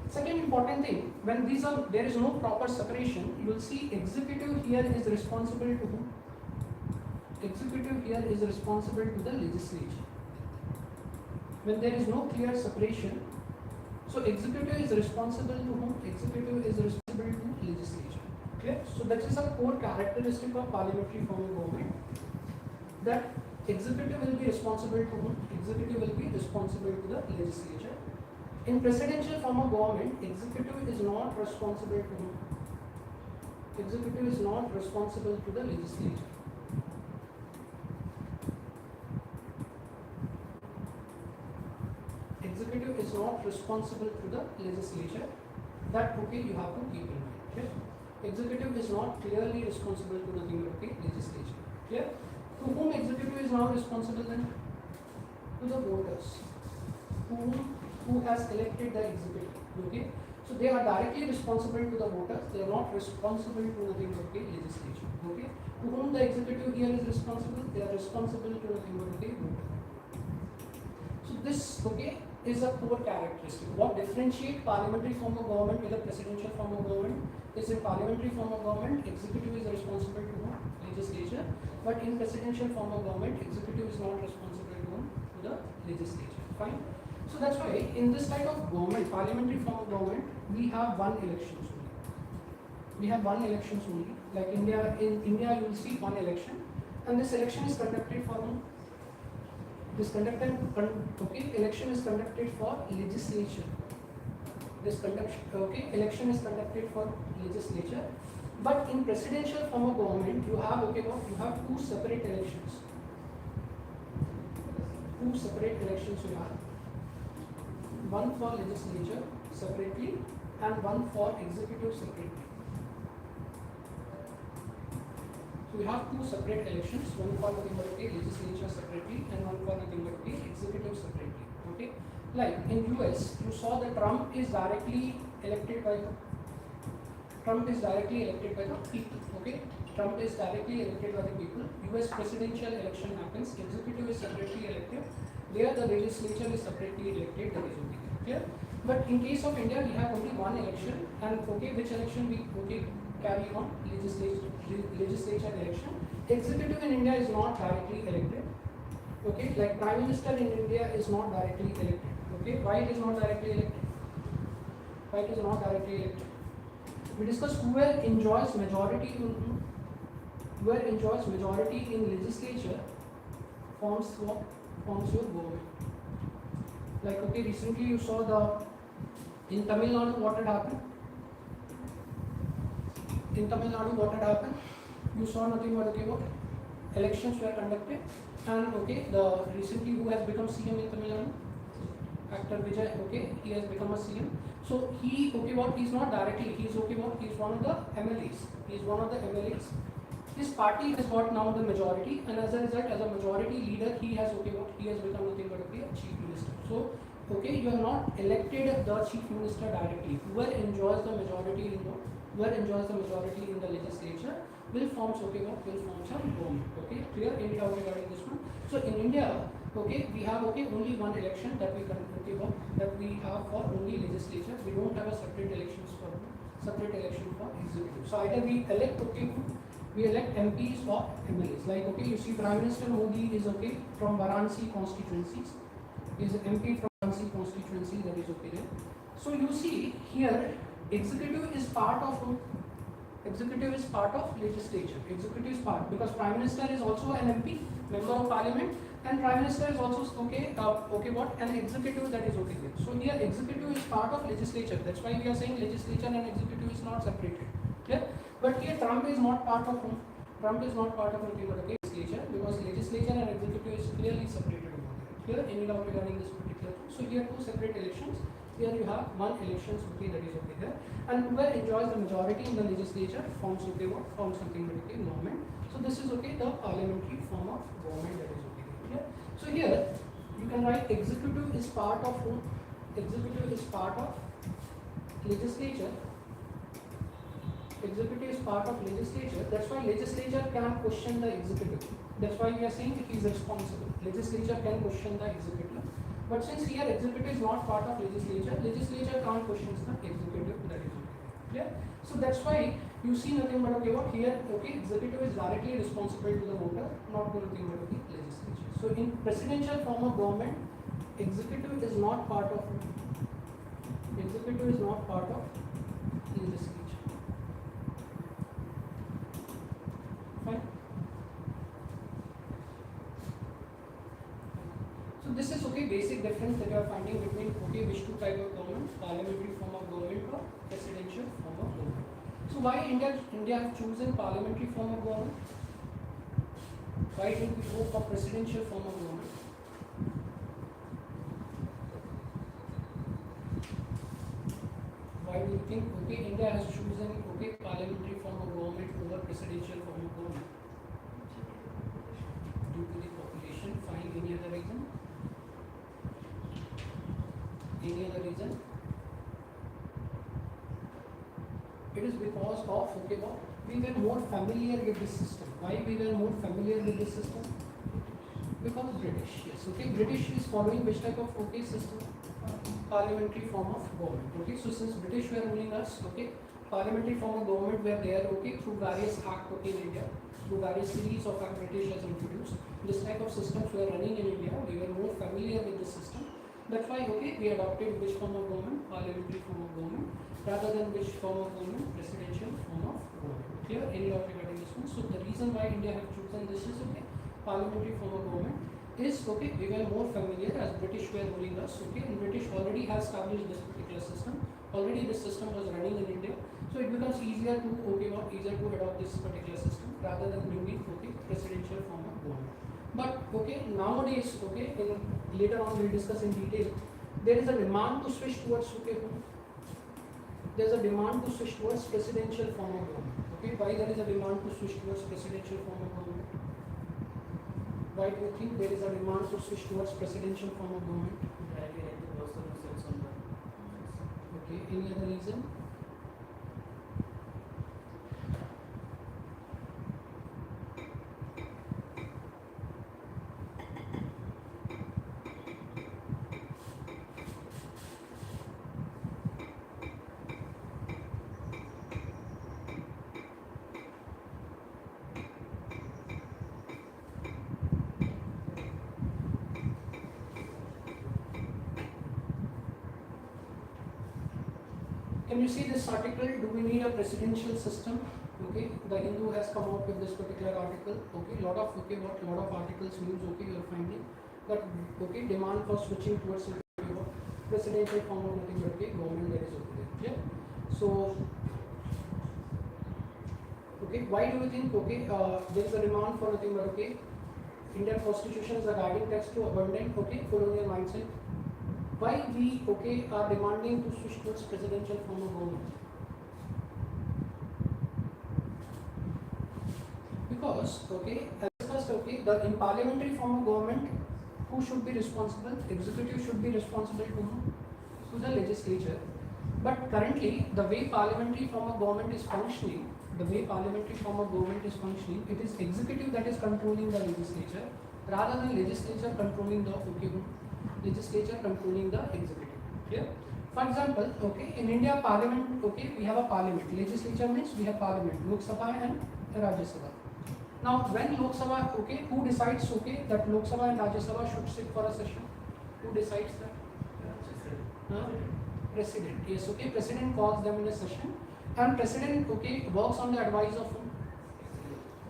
Second important thing, when there is no proper separation, you will see executive here is responsible to whom? Executive here is responsible to the legislature. When there is no clear separation, so executive is responsible to whom? Executive is responsible to legislature. Clear? So that is a core characteristic of parliamentary form of government, that executive will be responsible to whom? Executive will be responsible to the legislature. In presidential form of government, executive is not responsible to whom? Executive is not responsible to the legislature. Executive is not responsible to the legislature. That, okay, you have to keep in mind. Okay? Executive is not clearly responsible to nothing but, okay, legislature. Clear? To whom executive is now responsible then? To the voters. Who has elected the executive. Okay? So they are directly responsible to the voters. They are not responsible to nothing but, okay, legislature. Okay? To whom the executive here is responsible? They are responsible to nothing but, okay, voters. So this, okay, is a core characteristic. What differentiate parliamentary form of government with a presidential form of government is, in parliamentary form of government, executive is responsible to whom? Legislature. But in presidential form of government, executive is not responsible to whom? To the legislature. Fine. So that's why in this type of government, parliamentary form of government, we have one elections only. We have one elections only. Like in India you will see one election, and this election is conducted for whom? Election is conducted for legislature. Election is conducted for legislature. But in presidential form of government, you have, okay, you have two separate elections. Two separate elections you have. One for legislature separately and one for executive separately. So we have two separate elections, one for nothing but, okay, legislature separately and one for nothing but, okay, executive separately. Okay, like in US, you saw that Trump is directly elected by the people. Okay, Trump is directly elected by the people. US presidential election happens, executive is separately elected. There the legislature is separately elected. That is okay. Clear? But in case of India, we have only one election, and okay, which election we carry on? Legislature election. Executive in India is not directly elected. Okay, like Prime Minister in India is not directly elected. Okay, why it is not directly elected? Why it is not directly elected? We discussed who enjoys majority in legislature forms what? Forms your government. Like, okay, recently you saw in Tamil Nadu what had happened? In Tamil Nadu what had happened? You saw nothing but, okay, what? Elections were conducted, and okay, recently who has become CM in Tamil Nadu? Actor Vijay, okay, he has become a CM. So he, okay, what? He's not directly, he's okay, what? He's one of the MLAs. His party has got now the majority, and as a result, as a majority leader, he has, okay, what? He has become nothing but, okay, a chief minister. So okay, you are not elected the chief minister directly. Whoever enjoys the majority in the legislature will form okay what will form some government. Okay, clear? Any doubt regarding this one? So in India, okay, we have only one election that we can that we have for only legislature. We don't have a separate election for executive. So either we elect MPs or MLAs. Like okay, you see Prime Minister Modi is from Varanasi constituencies. Is MP from Varanasi constituency, that is okay there. So you see here, executive is part of legislature. Executive is part, because Prime Minister is also an MP, member of Parliament, and Prime Minister is also an executive, that is okay there. So here executive is part of legislature. That's why we are saying legislature and executive is not separated. Clear? But here Trump is not part of legislature, because legislature and executive is clearly separated over there. Clear? Any doubt regarding this particular thing? So here two separate elections. Here you have one elections that is okay there, and whoever enjoys the majority in the legislature forms forms something government. So this is the parliamentary form of government, that is okay there. Yeah? So here you can write executive is part of legislature. Executive is part of legislature. That's why legislature can question the executive. That's why we are saying he is responsible. Legislature can question the executive. But since here executive is not part of legislature can't question the executive, that is okay. Clear? So that's why you see nothing but here executive is directly responsible to the voter, not to nothing but legislature. So in presidential form of government, executive is not part of legislature. Fine. So this is basic difference that you are finding between which two type of government, parliamentary form of government or presidential form of government. So why India have chosen parliamentary form of government? Why did we go for presidential form of government? Why do you think India has chosen parliamentary form of government over presidential form of government? Due to the population. Find any other reason? Any other reason? It is because of we were more familiar with this system. Why we were more familiar with this system? Because British. Yes. British is following which type of system? Parliamentary form of government. So since British were ruling us, parliamentary form of government were there through various acts in India, through various series of acts British has introduced. This type of systems were running in India. We were more familiar with this system. That's why we adopted which form of government? Parliamentary form of government, rather than which form of government? Presidential form of government. Clear? Any doubt regarding this one? So the reason why India have chosen this is parliamentary form of government is we were more familiar as British were ruling us. And British already has established this particular system. Already this system was running in India. So it becomes easier to adopt this particular system rather than bringing presidential form of government. But nowadays later on we'll discuss in detail, there is a demand to switch towards there's a demand to switch towards presidential form of government. Why there is a demand to switch towards presidential form of government? Why do you think there is a demand to switch towards presidential form of government? Any other reason? Can you see this article? Do we need a presidential system? The Hindu has come out with this particular article. Lot of articles, news. You are finding that demand for switching towards presidential form of government, that is there. Yeah. So why do you think there is a demand for nothing but Indian Constitution is a guiding text to abandon colonial mindset? Why we are demanding to switch towards presidential form of government? Because as discussed, in parliamentary form of government, Who should be responsible? Executive should be responsible to whom? To the legislature. But currently, the way parliamentary form of government is functioning, it is executive that is controlling the legislature rather than legislature controlling the legislature controlling the executive. Clear? For example, okay, in India parliament, okay, we have a parliament. Legislature means we have parliament, Lok Sabha and Rajya Sabha. Now, when Lok Sabha, okay, who decides, okay, that Lok Sabha and Rajya Sabha should sit for a session? Who decides that? President. Yes, okay. President calls them in a session, and President, okay, works on the advice of whom?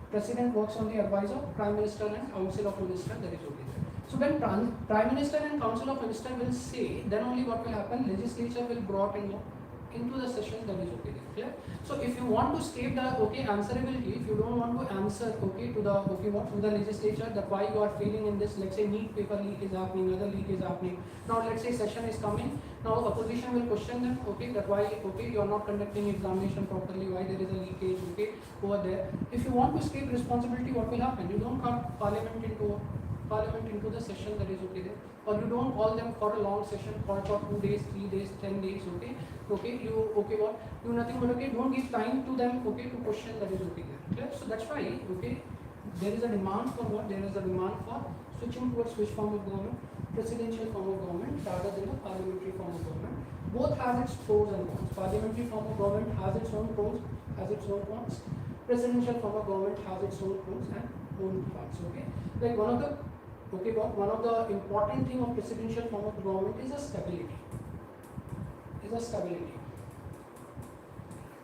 President works on the advice of Prime Minister and Council of Ministers. That is okay. So when Prime Minister and Council of Ministers will say, then only what will happen? Legislature will brought into the session. That is okay. Clear? So if you want to state the okay answerability, if you don't want to answer okay to the okay what to the legislature that why you are failing in this, let's say neat paper leak is happening, other leak is happening. Now let's say session is coming. Now opposition will question them, okay, that why okay you are not conducting examination properly, why there is a leakage, okay, over there. If you want to escape responsibility, what will happen? You don't call parliament into the session, that is okay there. Or you don't call them for a long session, for 2 days, 3 days, 10 days, okay. Okay, you okay what? Do nothing but okay, don't give time to them, okay, to question, that is okay there. Clear? So that's why, okay, there is a demand for what? There is a demand for switching towards which form of government? Presidential form of government rather than a parliamentary form of government. Both has its pros and cons. Parliamentary form of government has its own pros, has its own cons. Presidential form of government has its own pros and own cons. Okay, like one of the important thing of presidential form of government is a stability.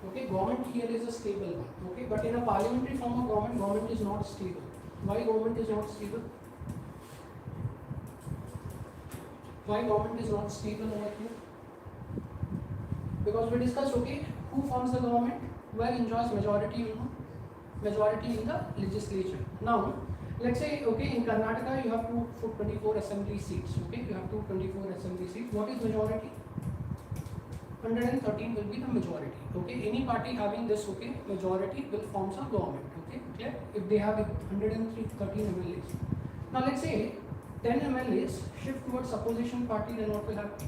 Okay, government here is a stable one. Okay, but in a parliamentary form of government is not stable. Why government is not stable? Why government is not stable over here? Because we discussed, okay, who forms the government? Where enjoys majority in the legislature. Now, let's say, okay, in Karnataka you have 224 assembly seats. Okay, you have 224 assembly seats. What is majority? 113 will be the majority. Okay, any party having this, okay, majority will form a government. Okay, clear? If they have 113 MLAs. Now let's say 10 MLAs shift towards opposition party, then what will happen?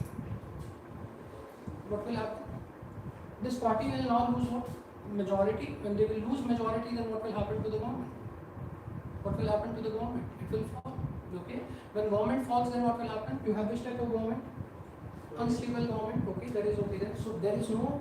This party will now lose what? Majority. When they will lose majority, then what will happen to the government? It will fall. Okay. When government falls, then what will happen? You have which type of government? Unstable government. Okay, that is okay then. So there is no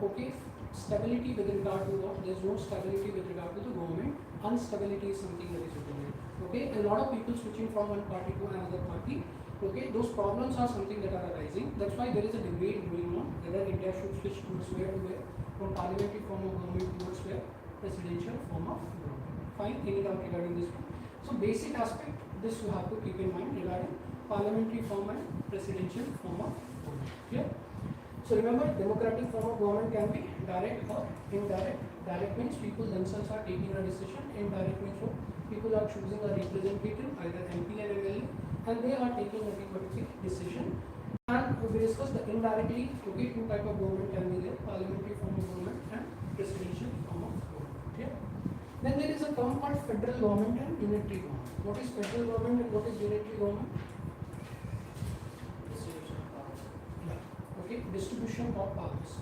stability with regard to what? There is no stability with regard to the government. Instability is something that is okay. Okay, a lot of people switching from one party to another party. Okay, those problems are something that are arising. That's why there is a debate going on whether India should switch towards where to where, from parliamentary form of government towards where presidential form of government. Fine, any doubt regarding this one? So basic aspect, this you have to keep in mind regarding parliamentary form and presidential form of government. Clear? So remember, democratic form of government can be direct or indirect. Direct means people themselves are taking a decision. Indirect means what? People are choosing a representative, either MP or MLA, and they are taking a particular decision. And we discussed the indirectly, okay, two type of government can be there: parliamentary form of government and presidential form of government. Okay? Then there is a term called federal government and unitary government. What is federal government and what is unitary government? Distribution of powers. Yeah. Okay, distribution of powers.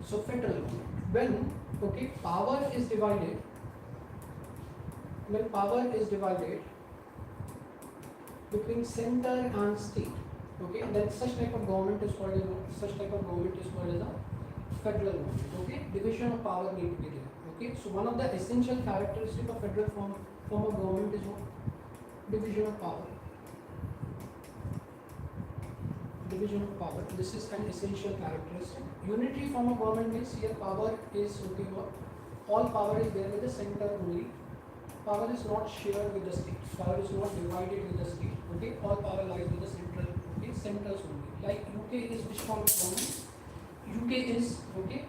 So federal government, when power is divided between center and state, okay, then such type of government is called as a federal government. Okay, division of power need to be there. Okay, so one of the essential characteristics of federal form of government is what? Division of power. Division of power. This is an essential characteristic. Unitary form of government means here power is all power is there with the center only. Power is not shared with the state. Power is not divided with the state. Okay, all power lies with the central. Okay, centers only. Like UK is which form of government? UK is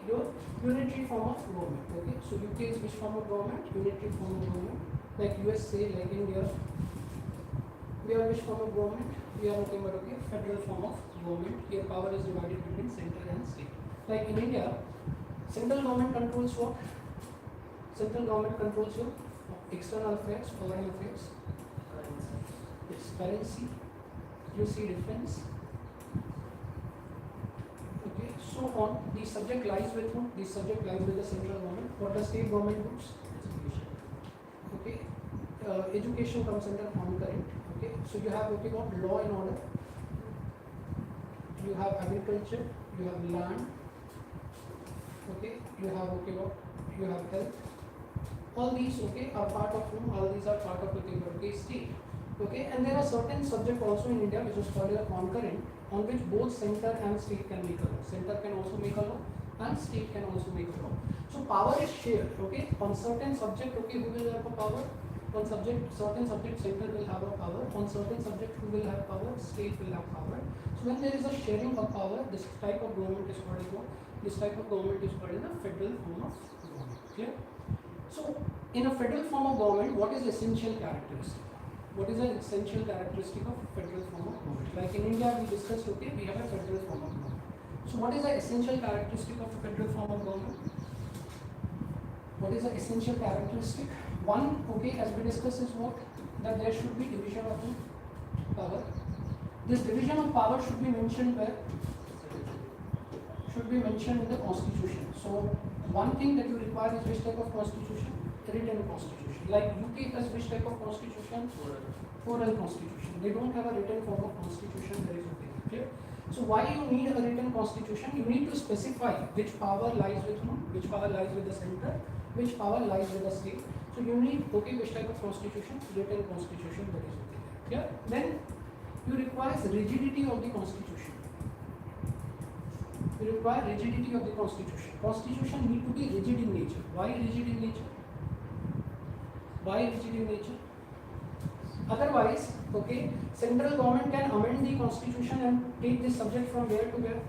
your unitary form of government. Okay, so UK is which form of government? Unitary form of government. Like USA, like India, UK is which form of government? Unitary form of government. Okay, so UK is which form of government? Unitary form of government. Okay, so UK is which form of government? Unitary form of government. Like USA, like India, UK is which form of government? Unitary form of government. Like USA, like India, We are which form of government? We are talking about okay, federal form of government. Here power is divided between center and state. Like in India, central government controls what? Central government controls your external affairs, foreign affairs. Yes, currency. You see defense. Okay, so on. The subject lies with whom? The subject lies with the central government. What does state government do? Okay, education comes under concurrent. Okay, so you have okay what law and order. You have agriculture. You have land. Okay, you have okay what? You have health. All these okay are part of whom? All these are part of okay state. Okay, and there are certain subjects also in India which is called a concurrent, on which both center and state can make a law. Center can also make a law and state can also make a law. So power is shared. Okay, on certain subject okay who will have a power? On certain subject center will have a power. On certain subject who will have power? State will have power. So when there is a sharing of power, this type of government is called what? This type of government is called a federal form of government. Clear? So in a federal form of government, what is essential characteristic? What is the essential characteristic of federal form of government? Like in India, we discussed, okay, we have a federal form of government. So what is the essential characteristic of a federal form of government? What is the essential characteristic? One, okay, as we discussed is what? That there should be division of power. This division of power should be mentioned where? Should be mentioned in the constitution. So one thing that you require is which type of constitution? Written constitution. Like UK has which type of constitution? Oral constitution. They don't have a written form of constitution. There is nothing. Clear? So why you need a written constitution? You need to specify which power lies with whom, which power lies with the center, which power lies with the state. So you need okay which type of constitution? Written constitution. There is nothing. Clear? Then you require rigidity of the constitution. You require rigidity of the constitution. Constitution need to be rigid in nature. Why rigid in nature? Why rigid in nature? Otherwise, okay, central government can amend the constitution and take this subject from where to where?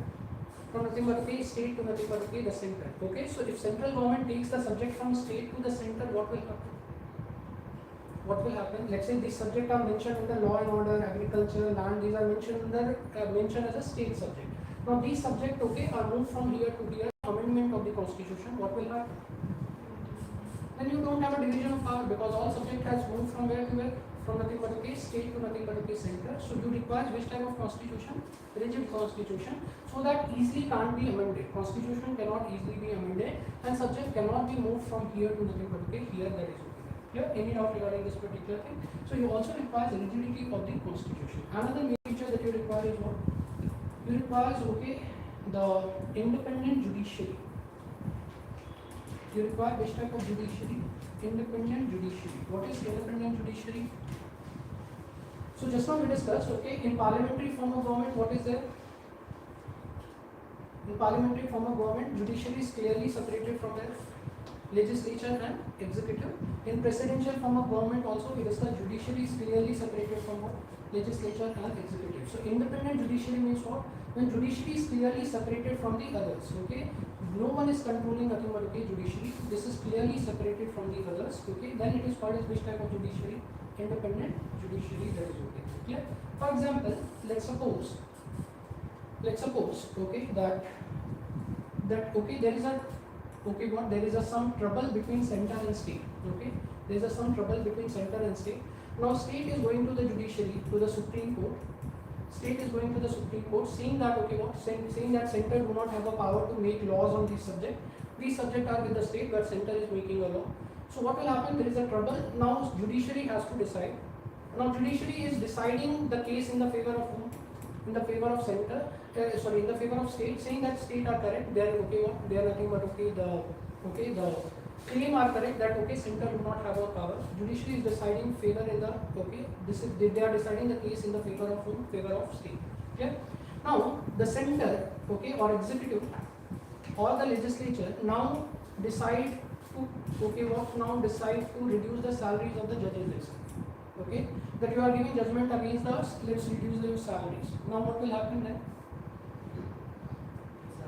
From nothing but okay, state to nothing but okay, the center. Okay, so if central government takes the subject from state to the center, what will happen? What will happen? Let's say these subjects are mentioned in the law and order, agriculture, land. These are mentioned as a state subject. Now these subjects okay are moved from here to here. Amendment of the constitution. What will happen? Then you don't have a division of power because all subject has moved from where to where? From nothing but okay, state to nothing but okay, center. So you require which type of constitution? Rigid constitution, so that easily can't be amended. Constitution cannot easily be amended, and subject cannot be moved from here to nothing but okay, here. That is okay. Here, any doubt regarding this particular thing? So you also require the rigidity of the constitution. Another main feature that you require is what? You require okay the independent judiciary. You require which type of judiciary? Independent judiciary. What is independent judiciary? So just now we discussed, okay, in parliamentary form of government, what is there? In parliamentary form of government, judiciary is clearly separated from the legislature and executive. In presidential form of government also we discussed judiciary is clearly separated from what? Legislature and executive. So independent judiciary means what? When judiciary is clearly separated from the others, okay? No one is controlling nothing but okay, judiciary. This is clearly separated from the others, okay? Then it is called as which type of judiciary? Independent judiciary, that is okay. Clear? For example, let's suppose okay that okay there is a okay what there is a some trouble between center and state, okay? There is a some trouble between center and state. Now state is going to the judiciary, to the Supreme Court. State is going to the Supreme Court, saying that okay what saying that center do not have a power to make laws on this subject. These subjects are with the state, but center is making a law. So what will happen? There is a trouble. Now judiciary has to decide. Now judiciary is deciding the case in the favor of whom? In the favor of center. In the favor of state, saying that state are correct. They are okay. They are nothing but okay. The claim are correct that okay center do not have a power. Judiciary is deciding favor in the okay. They are deciding the case in the favor of whom? Favor of state. Okay. Now the center okay or executive or the legislature now decide to decide to reduce the salaries of the judges. Okay, that you are giving judgment against us. Let's reduce their salaries. Now what will happen then?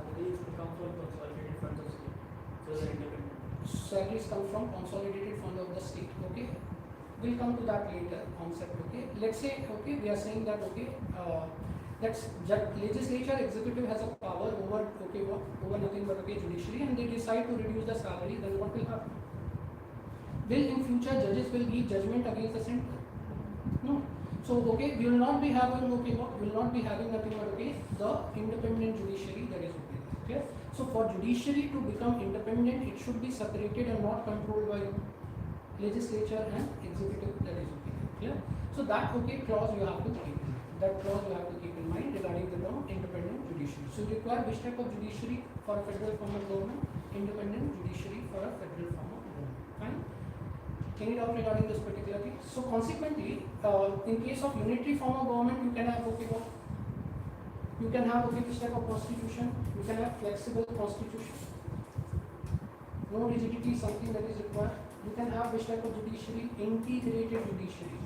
Salaries come from consolidated funds of state, so they are independent. Salaries come from consolidated fund of the state. Okay, we'll come to that later concept. Okay, let's say, okay, we are saying that, okay, legislature executive has a power over, okay, what, over nothing but, okay, judiciary, and they decide to reduce the salary. Then what will happen? Will in future judges will give judgment against the center? No. So, okay, we will not be having, okay, what, will not be having nothing but, okay, the independent judiciary that is, okay. Clear? So for judiciary to become independent, it should be separated and not controlled by legislature and executive, that is, okay. Clear? So that, okay, clause you have to keep in mind. That clause you have to keep in mind regarding the term independent judiciary. So you require which type of judiciary for a federal form of government? Independent judiciary for a federal form of government. Fine? Any doubt regarding this particular thing? So consequently, in case of unitary form of government, you can have, okay, what? You can have, okay, which type of constitution? You can have flexible constitution. No rigidity is something that is required. You can have which type of judiciary? Integrated judiciary.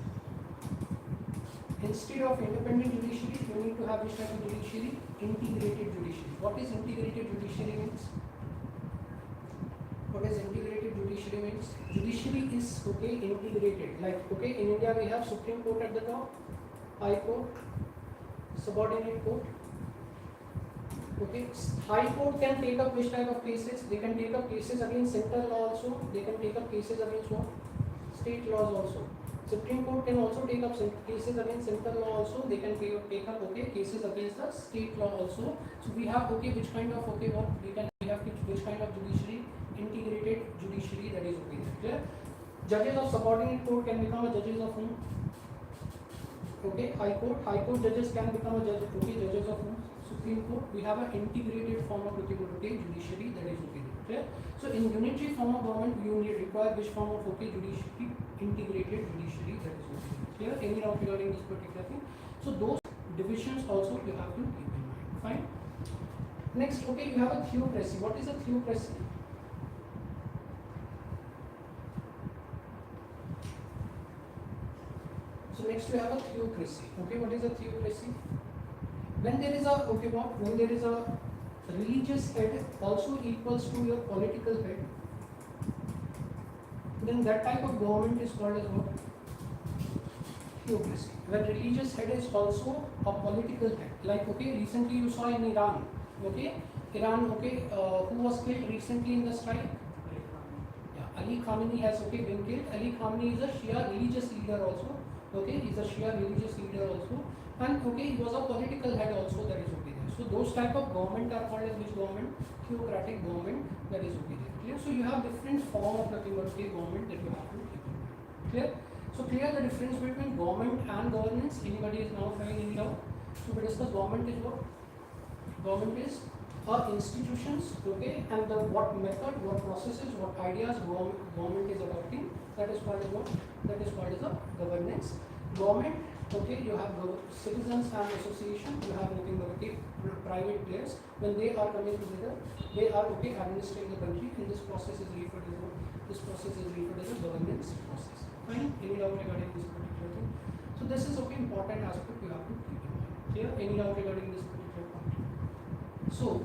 Instead of independent judiciary, you need to have which type of judiciary? Integrated judiciary. What is integrated judiciary means? What is integrated judiciary means? Judiciary is, okay, integrated. Like, okay, in India we have Supreme Court at the top, High Court, subordinate court. Okay, High Court can take up which type of cases? They can take up cases against central law also. They can take up cases against what? State laws also. Supreme Court can also take up cases against central law also. They can take up, okay, cases against the state law also. So we have, okay, which kind of, okay, what we have which kind of judiciary? Integrated judiciary, that is, okay. Clear? Judges of subordinate court can become a judges of whom? Okay, High Court judges can become a judge, okay, judges of whom? Supreme Court. We have an integrated form of, okay, judiciary, that is, okay. Clear? So in unitary form of government, you require which form of, okay, judiciary? Integrated judiciary, that is, okay. Clear? Any doubt regarding this particular thing? So those divisions also you have to keep in mind. Fine. Next, okay, you have a theocracy. What is a theocracy? So next we have a theocracy. Okay, what is a theocracy? When there is a, okay, what? When there is a religious head also equals to your political head, then that type of government is called as what? Theocracy. When religious head is also a political head. Like, okay, recently you saw in Iran, okay, okay, who was killed recently in the strike? Yeah, Ali Khamenei has, okay, been killed. Ali Khamenei is a Shia religious leader also. Okay, he is a Shia religious leader also, and okay, he was a political head also, that is, okay there. So those type of government are called as which government? Theocratic government, that is, okay there. Clear? So you have different form of government that you have to keep in mind. Clear? So clear the difference between government and governance. Anybody is now having any doubt? So we discuss government is what? Government is institutions, okay, and the what method, what processes, what ideas government is adopting. That is called as what? That is called as a governance. Government, okay, you have citizens and association. You have nothing but, okay, private players. When they are coming together, they are, okay, administering the country, and this process is referred as what? This process is referred as a governance process. Fine. Any doubt regarding this particular thing? So this is, okay, important aspect you have to keep in mind. Clear? Any doubt regarding this particular point? So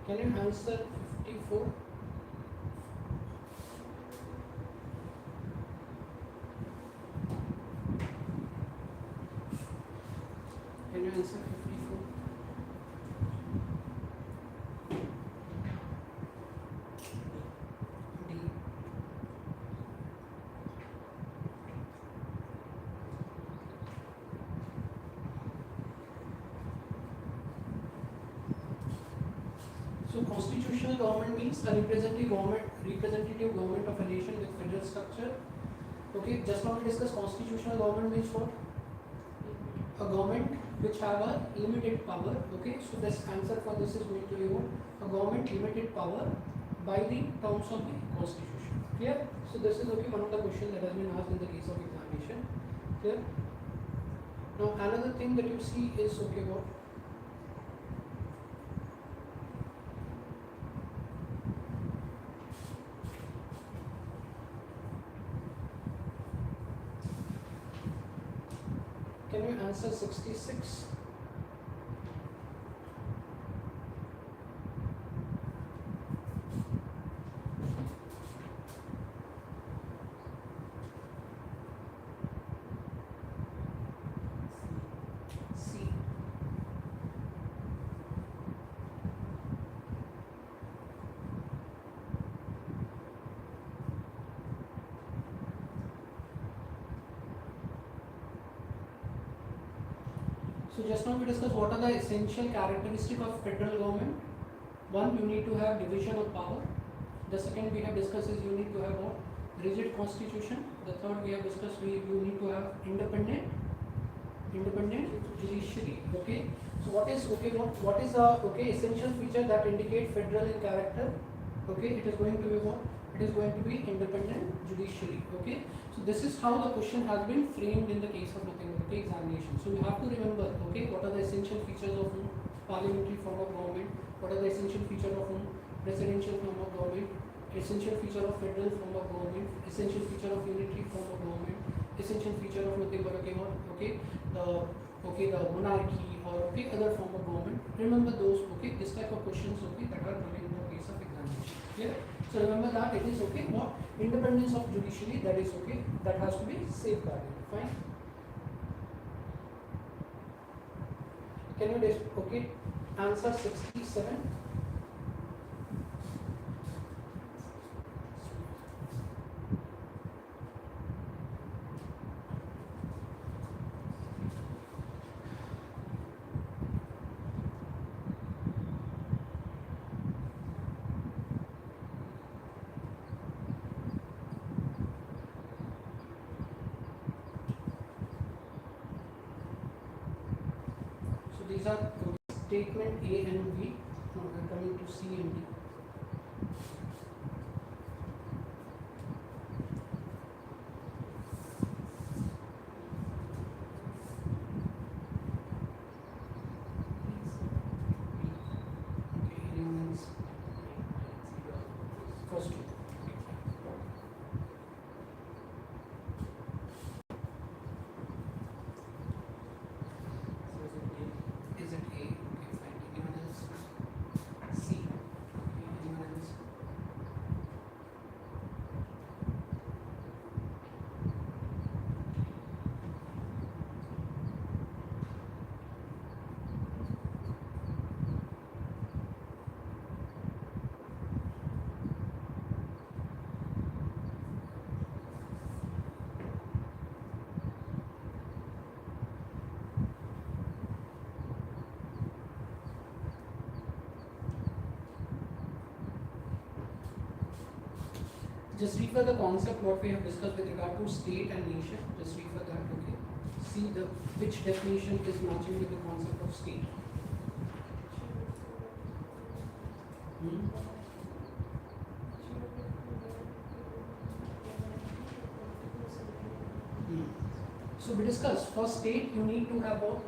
Can you answer 54? Can you answer 54? D. So constitutional government means a representative government of a nation with federal structure. Okay, just now we discussed constitutional government means what? A government which have a limited power. Okay, so this answer for this is going to be what? A government limited power by the terms of the constitution. Clear? So this is okay, one of the questions that has been asked in the case of examination. Clear? Now another thing that you see is okay what? Can you answer 66? C. So just now we discussed what are the essential characteristics of federal government. One, you need to have division of power. The second we have discussed is you need to have what? Rigid constitution. The third we have discussed you need to have independent judiciary. Okay. So what is okay? What is the okay essential feature that indicate federal in character? Okay, it is going to be what? It is going to be independent judiciary. Okay. So this is how the question has been framed in the case of nothing but okay, examination. So you have to remember okay what are the essential features of parliamentary form of government, what are the essential features of presidential form of government, essential feature of federal form of government, essential feature of unitary form of government, essential feature of nothing but okay what okay the monarchy or okay other form of government. Remember those okay this type of questions okay that are coming in the case of examination. Clear? So remember that it is okay what independence of judiciary that is okay that has to be safeguarded. Fine. Can you okay answer 67? These are statement A and B. Now we are coming to C and D. Okay, elements. First two. Is it A? Okay, fine. Anyone else? C. Okay, anyone else? Just refer the concept what we have discussed with regard to state and nation. Just refer that. Okay. See the which definition is matching with the concept of state. So we discussed for state you need to have what?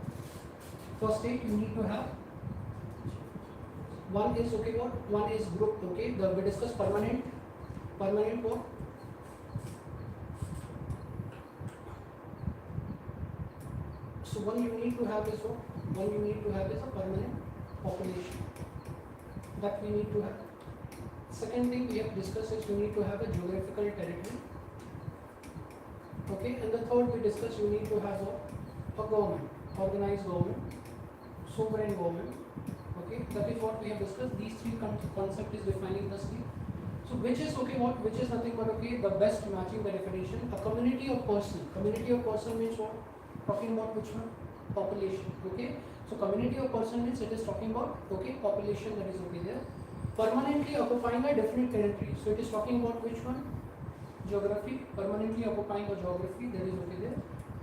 For state you need to have one is okay what? One is group. Okay. We discussed permanent what? So one you need to have is what? One you need to have is a permanent population. that we need to have. Second thing we have discussed is we need to have a geographical territory. Okay, and the third we discussed you need to have a government, organized government, sovereign government. Okay, that is what we have discussed. These three concept is defining the state. So which is okay, what which is nothing but okay, the best matching the definition. A community of person. Community of person means what? Talking about which one? Population. Okay. So community of person means it is talking about okay population that is okay there. Permanently occupying a definite territory. So it is talking about which one? Geography. Permanently occupying a geography that is okay there.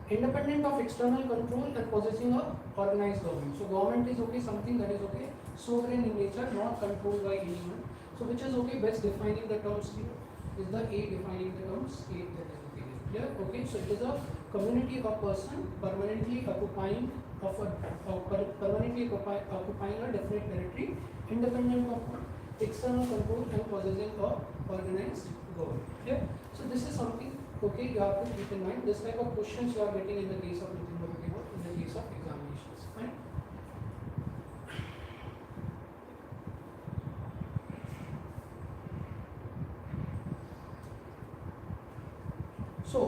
Independent of external control and possessing a organized government. So government is okay something that is okay sovereign in nature, not controlled by anyone. So which is okay best defining the terms here is the A defining the terms A that is okay clear. Okay, so it is a community of person permanently occupying occupying a definite territory, independent of external control and possessing a organized government. Clear. So this is something okay you have to keep in mind. This type of questions you are getting in the case of in the case of examinations. Fine. So,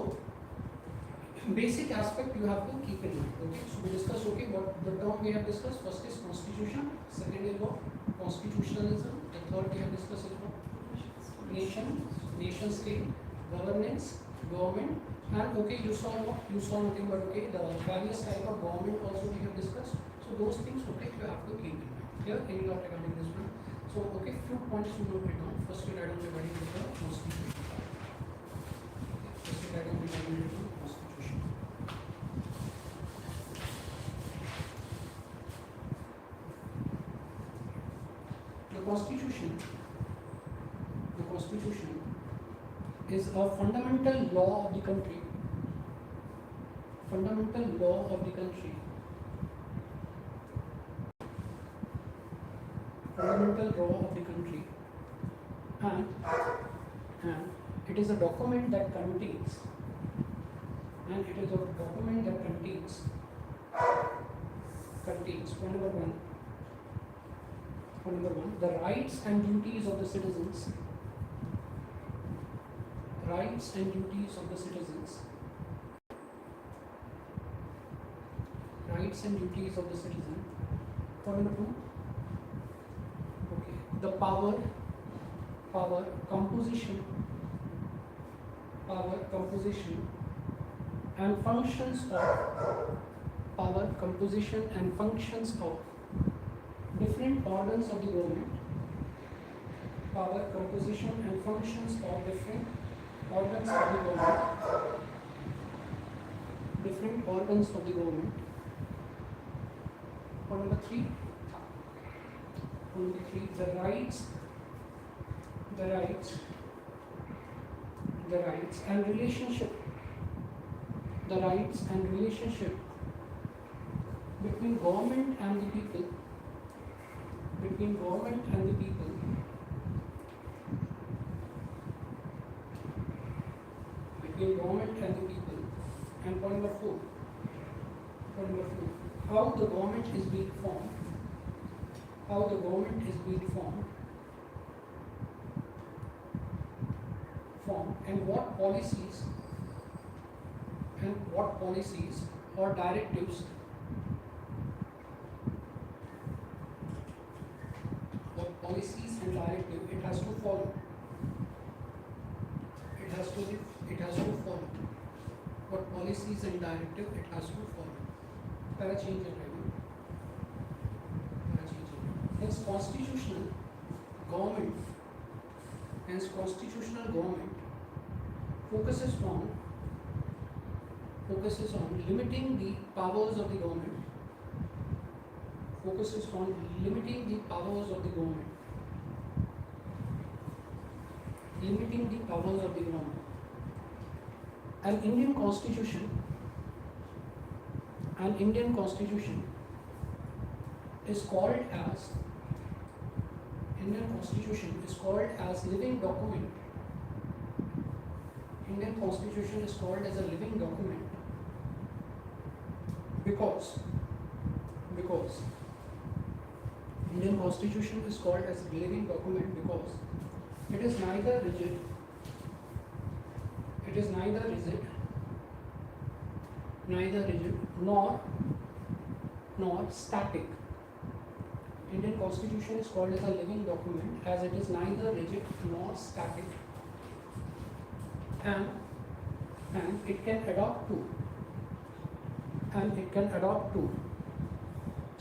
basic aspect you have to keep in mind. Okay, so we discuss okay what the term we have discussed. First is constitution. Second is what constitutionalism. The third we have discussed is what nation state, governance, government, and okay you saw nothing but okay the various type of government also we have discussed. So those things okay you have to keep in mind. Here any doubt regarding this one. So okay few points you note it down. First we write down regarding the constitution. First we write down regarding the constitution. The constitution is a fundamental law of the country. Fundamental law of the country. Fundamental law of the country. And it is a document that contains. Point number one, the rights and duties of the citizens. Rights and duties of the citizens. Rights and duties of the citizen. Point number two. Okay. The power, composition, and functions of different organs of the government. Power, composition, and functions of different organs of the government. Different organs of the government. Point number three. The rights and relationship. The rights and relationship between government and the people. Between government and the people. Between government and the people. And point number four. How the government is being formed. And what policies or directives it has to follow. It has to follow. What policies and directive it has to follow. Para change it right now. Hence constitutional government focuses on limiting the powers of the government. An Indian constitution is called as living document. Indian constitution is called as a living document because Indian Constitution is called as a living document because it is neither rigid, nor static. Indian Constitution is called as a living document as it is neither rigid nor static, and it can adapt to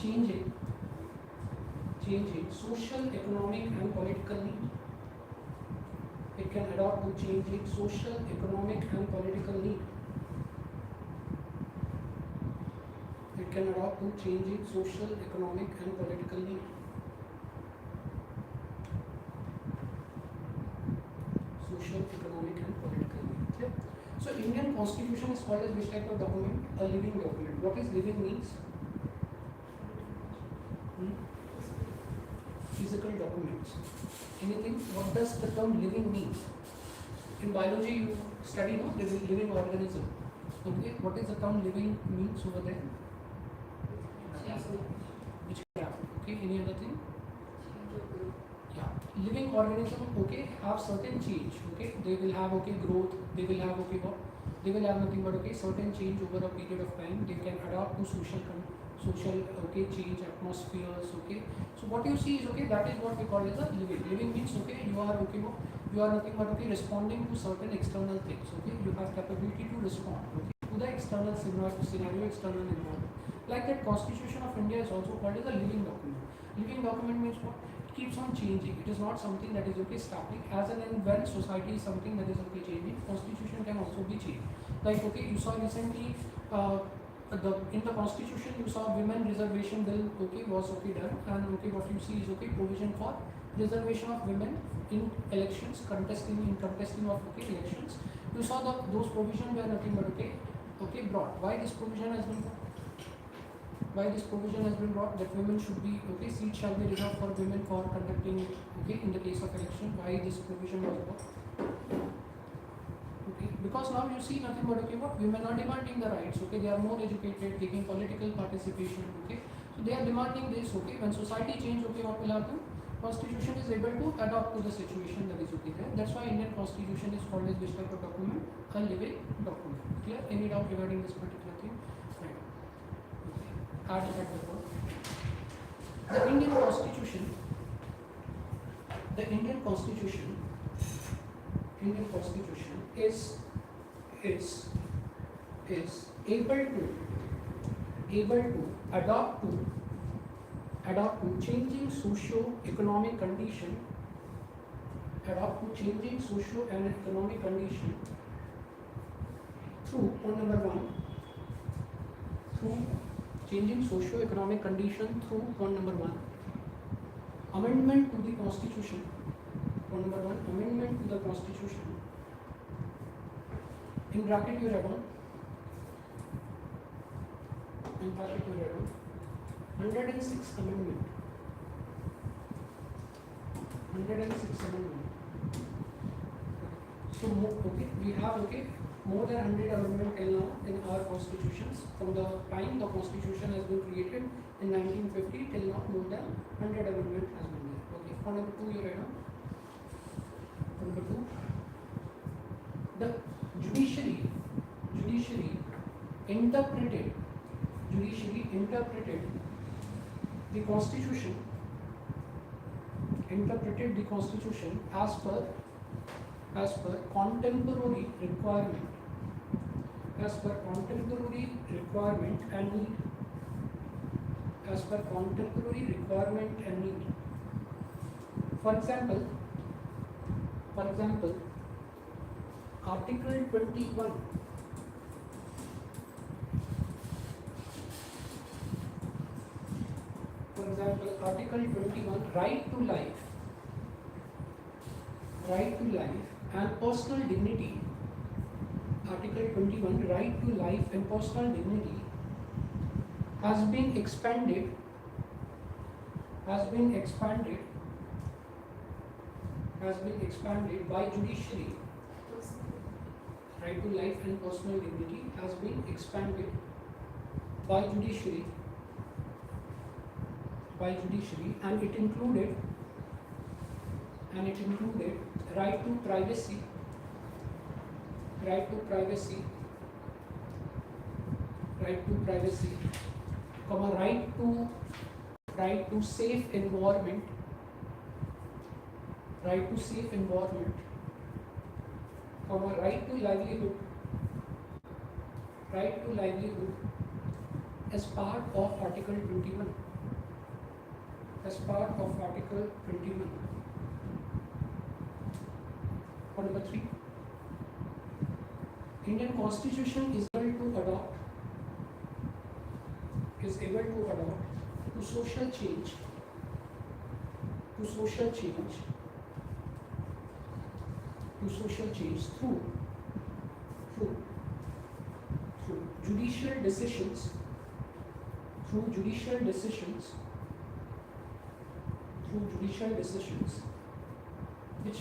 changing social, economic and political need. It can adapt to changing social, economic and political need. It can adapt to changing social, economic and political need. Social, economic and political need. Clear? So Indian Constitution is called as which type of document? A living document. What is living means? Physical documents. Anything? What does the term living mean? In biology you study living organism. Okay, what is the term living means over there? Which graph? Okay, any other thing? Yeah, living organism, okay, have certain change, okay, they will have, okay, growth, they will have, okay, what? They will have nothing but, okay, certain change over a period of time, they can adapt to social, okay, change, atmospheres, okay. So what you see is, okay, that is what we call as a living. Living means, okay, you are, okay, you are nothing but, okay, responding to certain external things, okay, you have capability to respond, okay, to the external scenario, external environment. Like that, Constitution of India is also called as a living document. Living document means what? It keeps on changing. It is not something that is, okay, static. As and when society is something that is, okay, changing, Constitution can also be changed. Like, okay, you saw recently in the Constitution you saw women reservation bill, okay, was, okay, done, and, okay, what you see is, okay, provision for reservation of women in elections, contesting of, okay, elections. You saw those provisions were nothing but, okay, brought. Why this provision has been brought? Why this provision has been brought? That women should be, okay, seats shall be reserved for women for conducting, okay, in the case of election. Why this provision was brought? Okay, because now you see nothing but, okay, what? Women are demanding the rights, okay, they are more educated, taking political participation, okay, so they are demanding this, okay. When society change, okay, what will happen? Constitution is able to adapt to the situation that is, okay, there. That's why Indian Constitution is called as which type of document? A living document. Clear? Any doubt regarding this particular thing? Right. Okay. Add at the word. The Indian Constitution is able to adapt to changing socio-economic condition, through point number one, through changing socio-economic condition through point number one, amendment to the Constitution. Point number one, amendment to the Constitution. In bracket you write down. In bracket you write down 106th Amendment. 106th Amendment. So, okay, we have, okay, more than 100 amendments till now in our constitutions. From the time the Constitution has been created in 1950 till now, more than 100 amendments has been there. Okay, point number 2 you write down. Number 2, the judiciary interpreted the Constitution as per contemporary requirement and need. For example, Article 21. For example, Article 21, right to life and personal dignity. Article 21, right to life and personal dignity has been expanded by judiciary. Right to life and personal dignity has been expanded by judiciary by judiciary, and it included right to privacy, right to privacy, comma, right to safe environment, comma, right to livelihood as part of Article 21. For number 3, Indian Constitution is able to adopt to social change through judicial decisions, which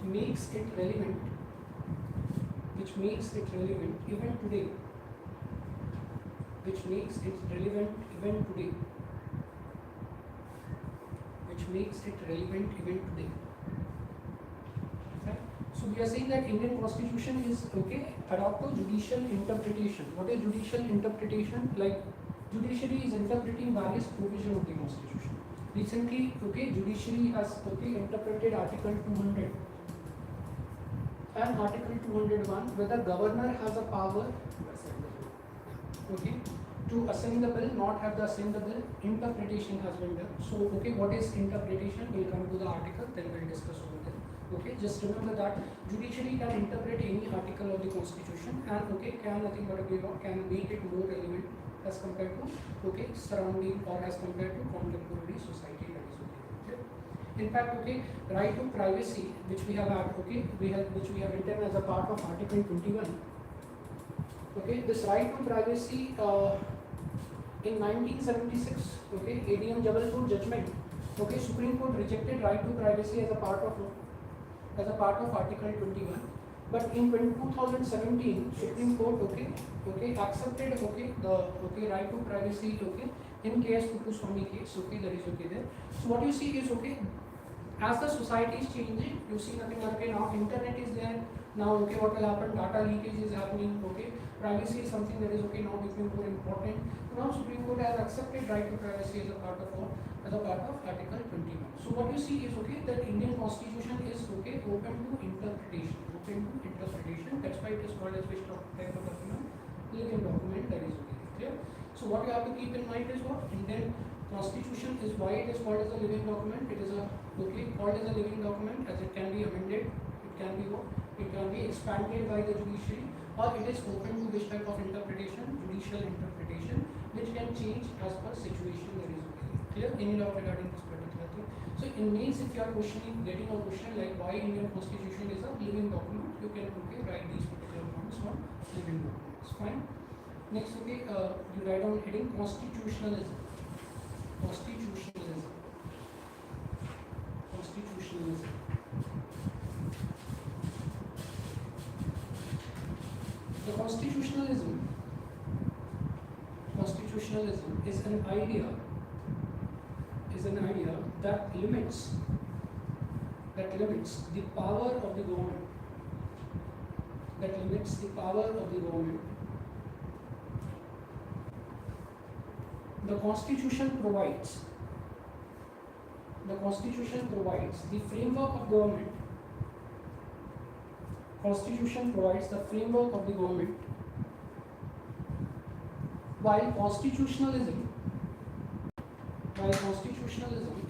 makes it relevant even today. Right? So we are saying that Indian Constitution is adopt to judicial interpretation. What is judicial interpretation? Like judiciary is interpreting various provisions of the Constitution. Recently, judiciary has interpreted Article 200 and Article 201, whether governor has a power to ascend the bill, not have the ascend the bill. Interpretation has been done. So what is interpretation? We'll come to the article, then we'll discuss over there. Just remember that judiciary can interpret any article of the Constitution and can nothing but can make it more relevant as compared to surrounding or as compared to contemporary society. That is okay. In fact, right to privacy, which we have written as a part of Article 21. This right to privacy in 1976, ADM Jabalpur judgment. Supreme Court rejected right to privacy as a part of Article 21. But in 2017, Supreme Court accepted the right to privacy in case Kutuswamy case. That is there. So what you see is as the society is changing, you see nothing now internet is there. Now what will happen? Data leakage is happening. Privacy is something that is now becoming more important. Now Supreme Court has accepted right to privacy as a part of Article 21. So what you see is that Indian Constitution is open to interpretation. That's why it is called as which type of document? Living document. That is clear. So what you have to keep in mind is what Indian Constitution is, why it is called as a living document. It is called as a living document as it can be amended. It can be expanded by the judiciary, or it is open to which type of interpretation? Judicial interpretation, which can change as per situation. That is clear. Any doubt regarding this particular thing? So in means if you are getting a question like why Indian Constitution is a living document, you can write these particular points on living documents. Fine. Next, you write down heading constitutionalism. The constitutionalism is an idea that limits the power of the government. The Constitution provides the framework of government. Constitution provides the framework of the government, while constitutionalism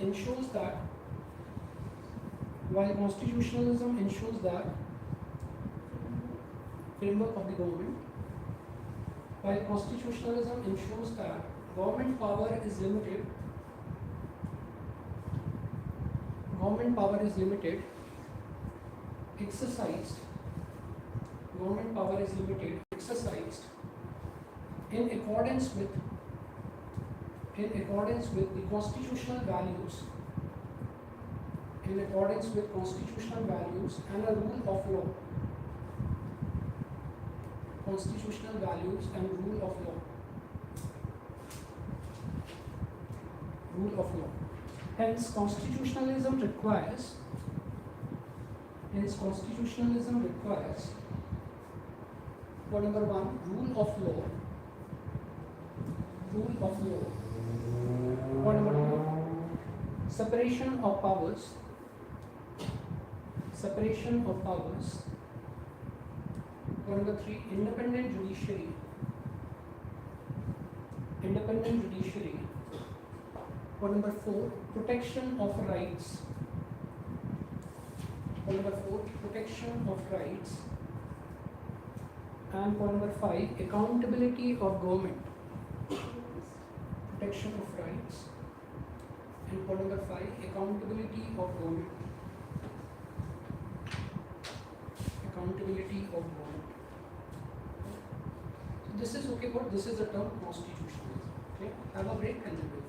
ensures that framework of the government, while constitutionalism ensures that government power is limited, exercised in accordance with the constitutional values and a rule of law. Rule of law. Hence, constitutionalism requires. Point number one, rule of law. Point number two, separation of powers. Point number three, independent judiciary. Point number four, protection of rights. And point number five, accountability of government. Protection of rights. And point number five, accountability of government. So this is okay, but this is the term constitutionalism. Okay, have a break and then we'll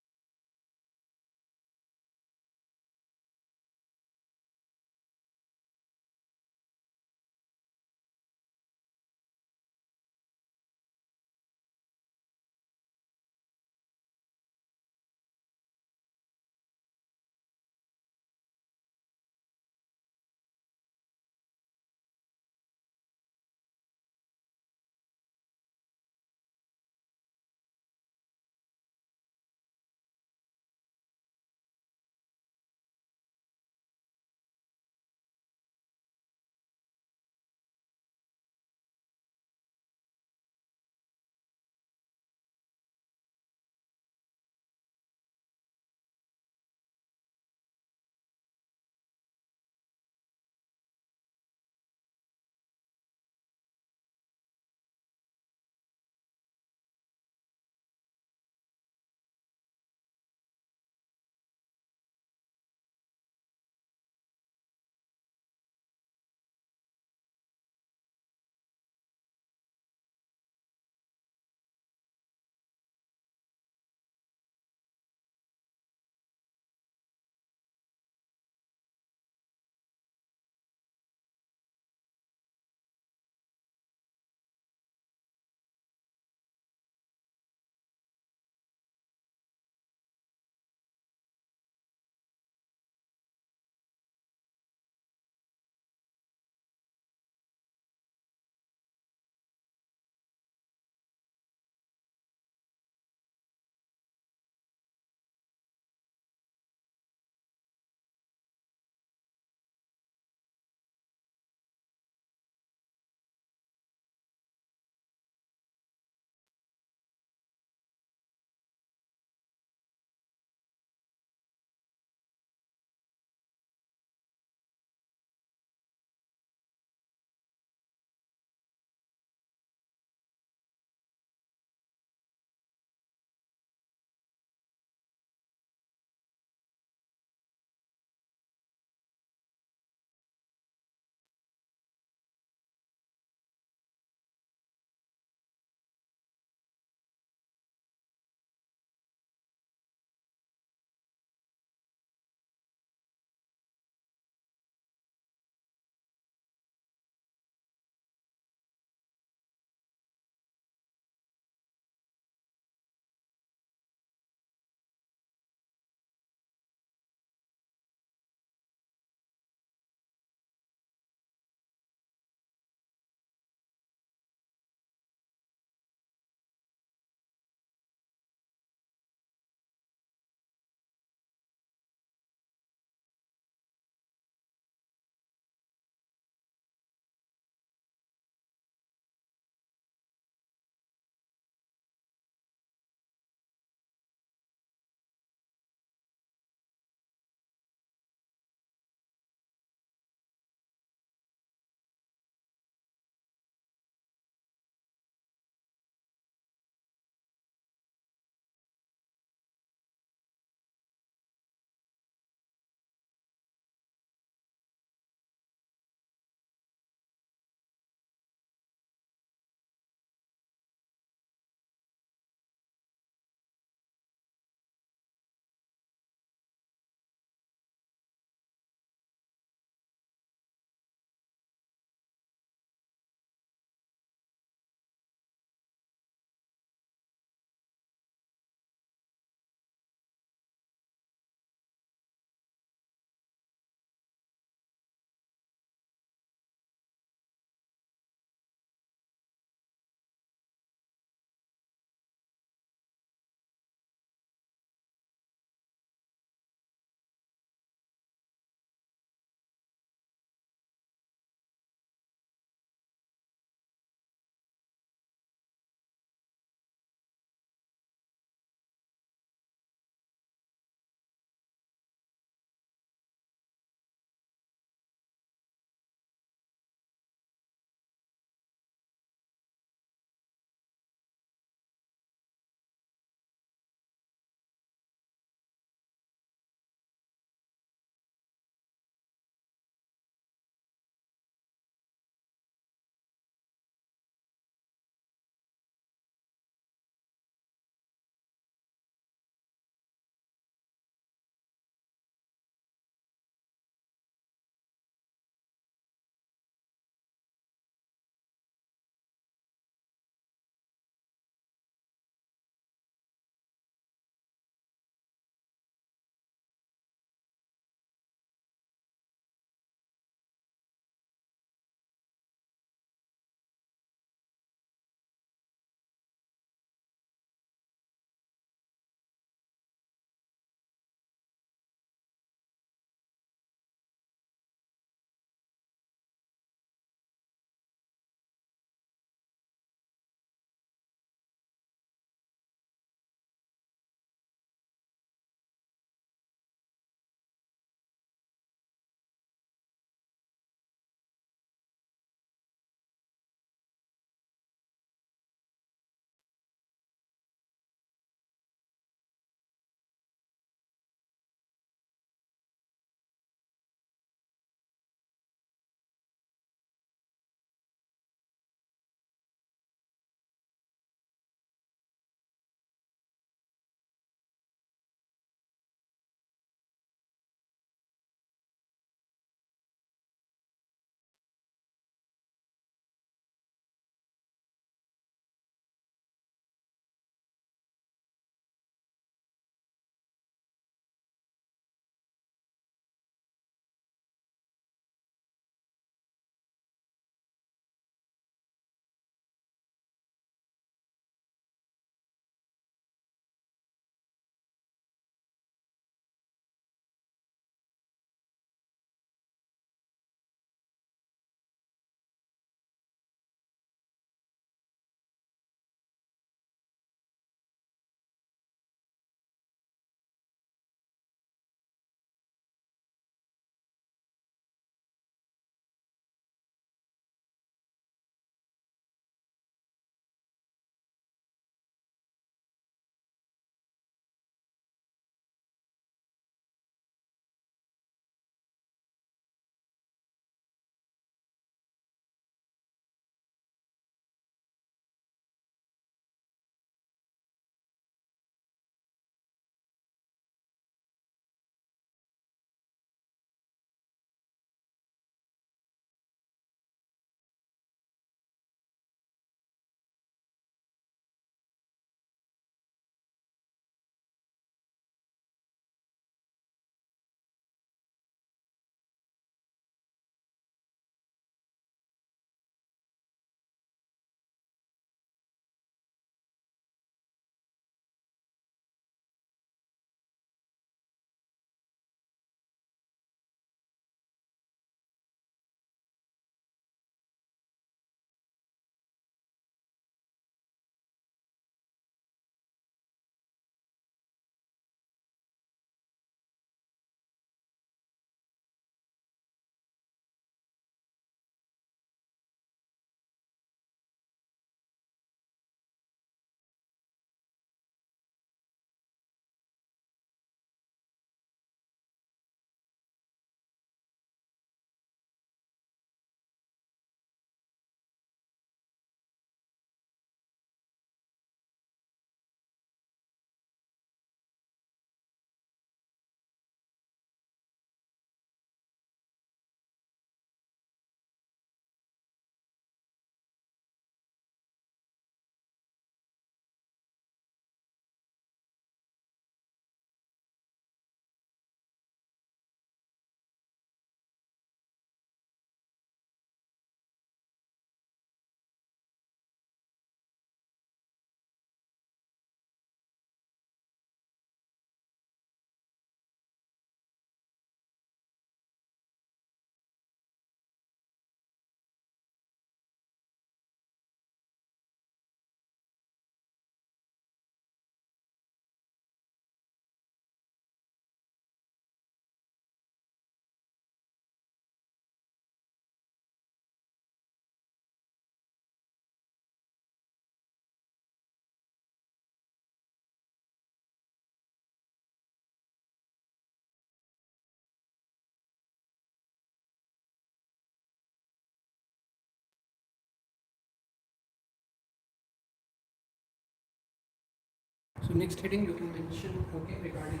So next heading you can mention, okay, regarding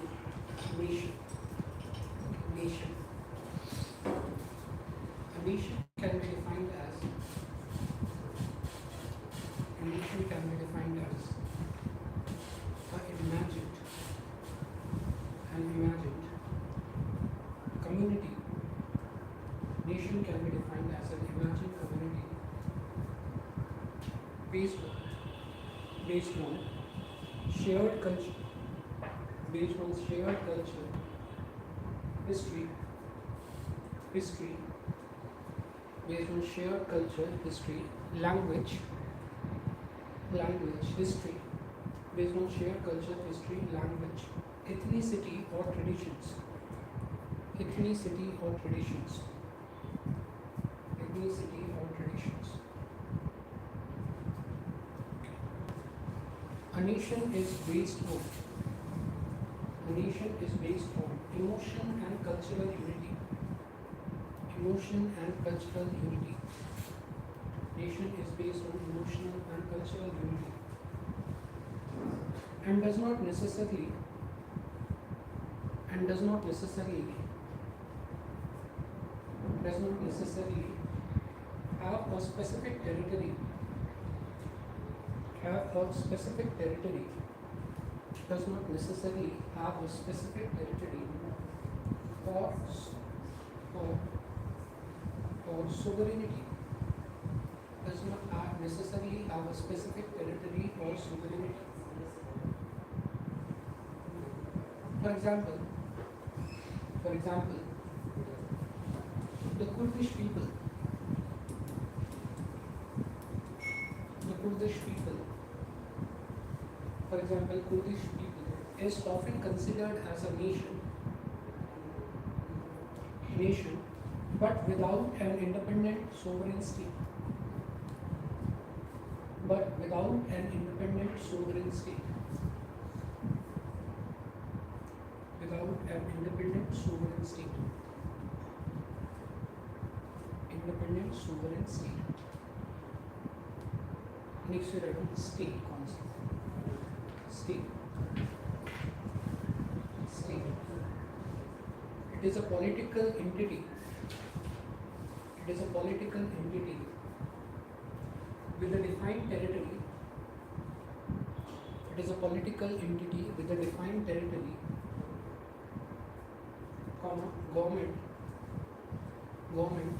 nation. Nation. A nation can be defined as a imagined community. Nation can be defined as an imagined community based on shared culture, history, based on shared culture, history, language, history, based on shared culture, history, language, ethnicity or traditions, ethnicity or traditions. A nation is based on emotion and cultural unity. Nation is based on emotional and cultural unity, and does not necessarily have a specific territory. Does not necessarily have a specific territory or sovereignty. Does not necessarily have a specific territory or sovereignty. For example, the Kurdish people, is often considered as a nation, but without an independent sovereign state. Next we write on state concept. State. It is a political entity. With a defined territory. Government,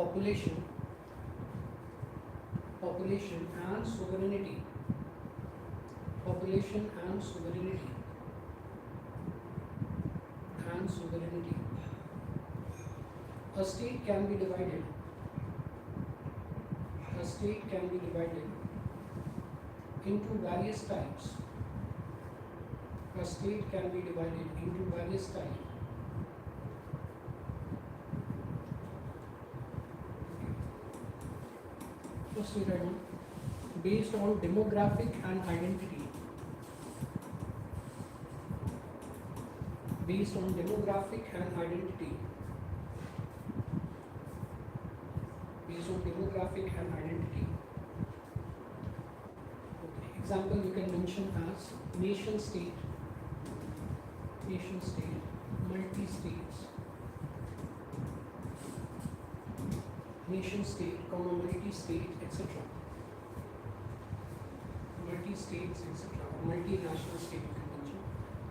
population and sovereignty. A state can be divided into various types. First we write down based on demographic and identity. Okay. Example you can mention as nation state, multi-states, multi-state, etc. Multinational state you can mention.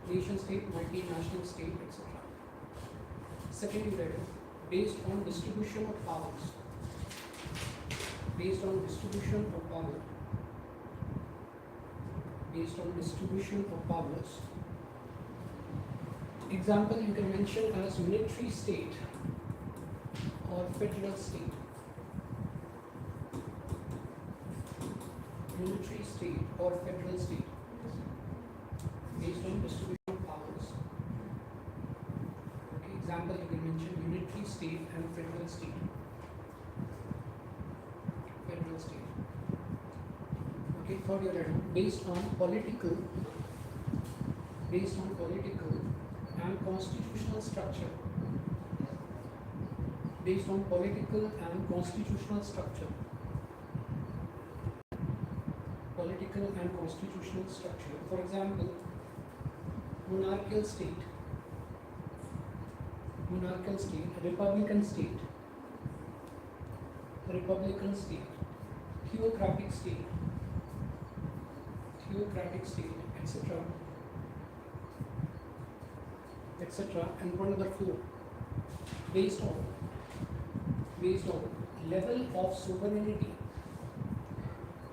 Nation state, multinational state, etc. Second you write based on distribution of powers. Example you can mention as unitary state or federal state. Based on distribution of powers. Okay, example you can mention unitary state and federal state. Okay, third you write based on political and constitutional structure. political and constitutional structure. For example, monarchical state, republican state, theocratic state, etc., etc. And one other four, based on level of sovereignty,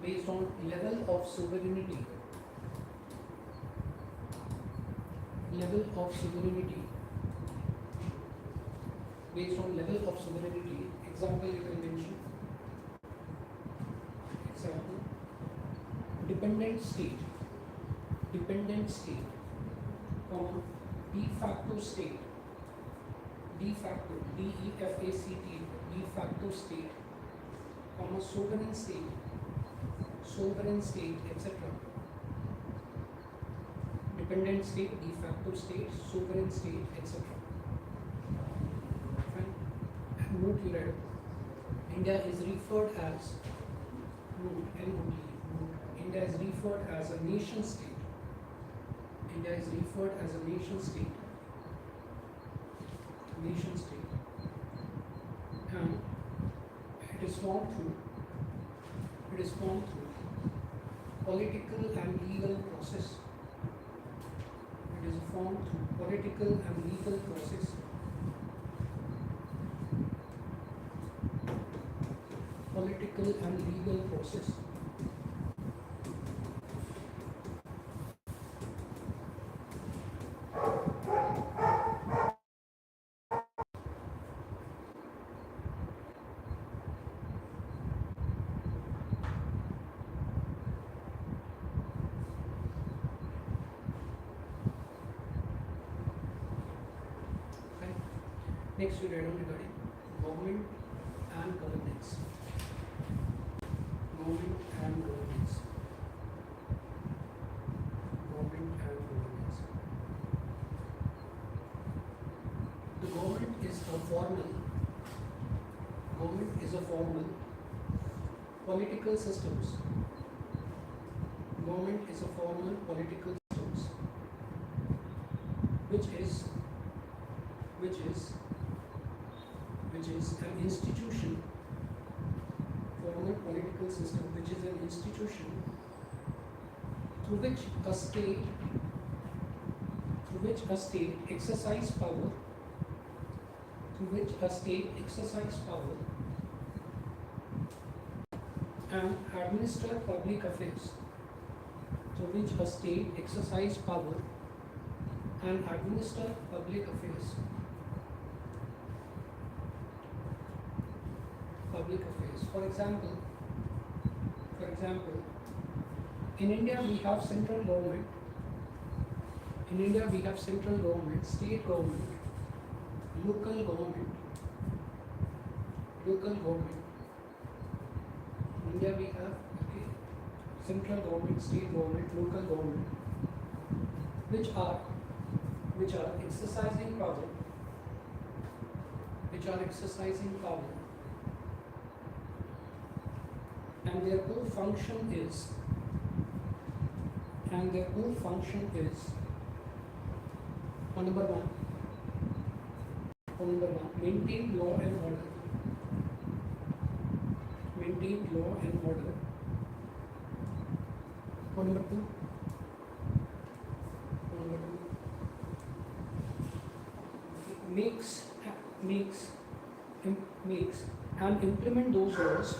based on level of sovereignty, based on level of sovereignty. Example you can mention. Example: dependent state, comma, de facto state, de facto, D-E-F-A-C-T, de facto state, comma, sovereign state, etc. Dependent state, de facto state, sovereign state, etc. Fine. And note you read, India is referred as, India is referred as a nation state. And it is formed through political and legal process. Next we read on regarding government and governance. The government is a formal political systems. Which is an institution, formal political system, which is an institution through which a state exercise power, and administer public affairs. For example, in India we have central government, state government, local government. In India we have central government, state government, local government, which are exercising power, and their whole function is point number one, maintain law and order. Point number two, makes and implement those laws.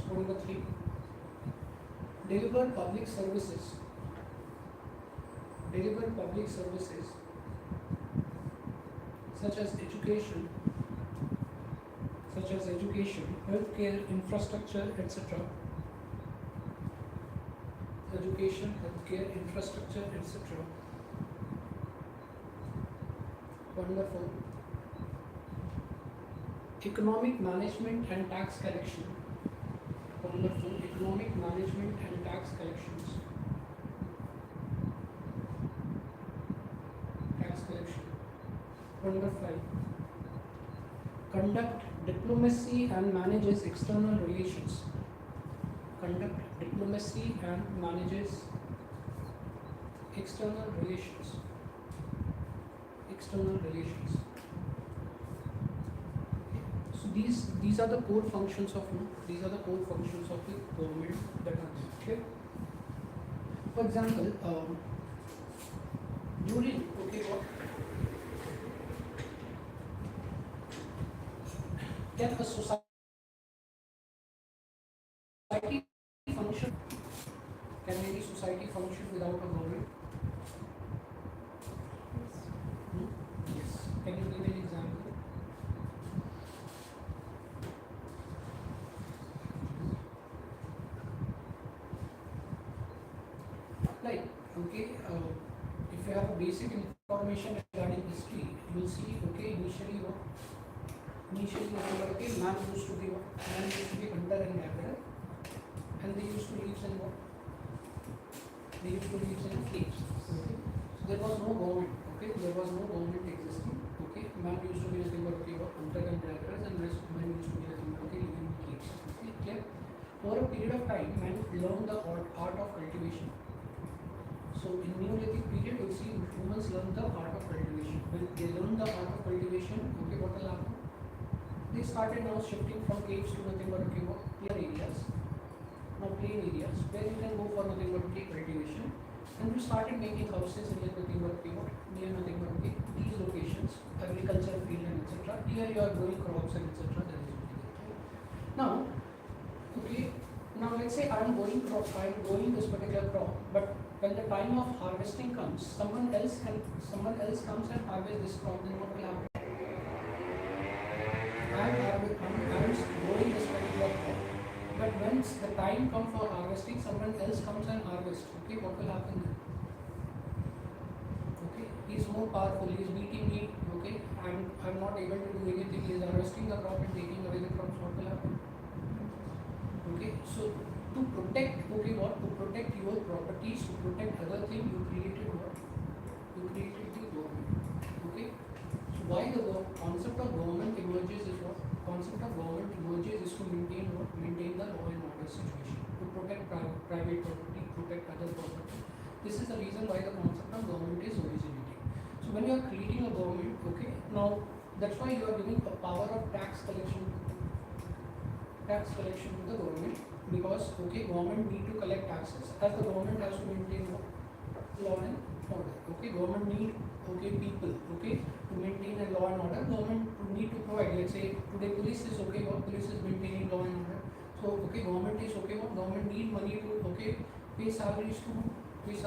Point number three, deliver public services, such as education, healthcare, infrastructure, etc. Point number four, economic management and tax collection. Economic management and tax collections. Point number five, conduct diplomacy and manages external relations. Conduct diplomacy and manages external relations. External relations. So these are the core functions of these are the core functions of the government that are there. Okay. For example, during what can a society function? Can any society function without a government? Yes. Can you give an example? Like, okay, if you have a basic information regarding history, you will see, okay, initially, man used to be hunter and gatherer, and they used to live in what? They used to live in caves. Okay, so there was no government. Okay, there was no government existing. Okay, man used to be nothing but hunter and gatherers, and rest man used to be nothing but living in caves. Okay, clear? Over a period of time, man learned the art of cultivation. So in Neolithic period, you see humans learn the art of cultivation. When they learn the art of cultivation, okay, what will happen? They started now shifting from caves to nothing but plain areas. Now plain areas where you can go for nothing but cultivation, and you started making houses near nothing but these locations, agriculture field and etc. Here you are growing crops and etc. That is okay. Now, okay. Now let's say I am growing this particular crop, but when the time of harvesting comes, someone else comes and harvests this crop, then what will happen? I am growing this particular crop, but once the time comes for harvesting, someone else comes and harvests. Okay, what will happen then? Okay, he is more powerful, he is beating me. Okay, I'm not able to do anything. He is harvesting the crop and taking away the crops. What will happen? Okay, so to protect, to protect your properties, to protect other things, you created what? You created the government. Okay, so why the concept of government emerges is what? Concept of government emerges is to maintain what? Maintain the law and order situation, to protect private property, protect other property. This is the reason why the concept of government is originating. So when you are creating a government, okay, now that's why you are giving a power of tax collection to the government, because government need to collect taxes, as the government has to maintain what? Law and order. Okay, government need people to maintain a law and order. Government need to provide, let's say today police is police is maintaining law and order. So government is government need money to pay salaries to the police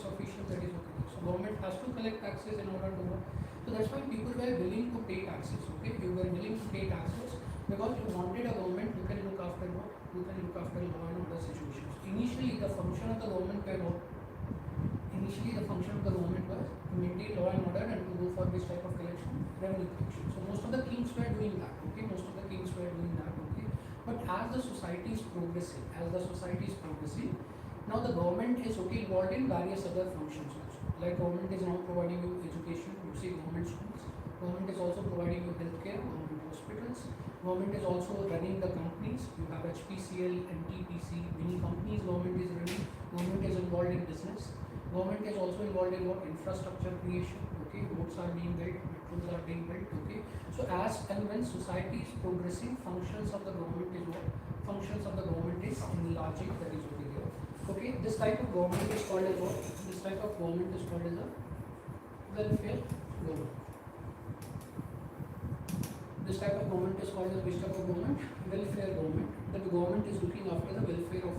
officials. That is okay. So government has to collect taxes in order to work. So that's why people were willing to pay taxes. Okay, you were willing to pay taxes because you wanted a government who can look after what? Who can look after law and order situations. Initially, the function of the government were what? Initially, the function of the government was to maintain law and order and to go for this type of collection, revenue collection. So most of the kings were doing that. Okay, most of the kings were doing that. Okay, but as the society is progressing, now the government is involved in various other functions also. Like government is now providing you education. You see government schools. Government is also providing you healthcare, government hospitals. Government is also running the companies. You have HPCL, NTPC, many companies government is running. Government is involved in business. Government is also involved in what? Infrastructure creation. Okay, roads are being built, metros are being built. Okay, so as and when society is progressing, functions of the government is what? Functions of the government is enlarging. That is over here. Okay, this type of government is called as what? This type of government is called as a welfare government. This type of government is called as which type of government? Welfare government. That the government is looking after the welfare of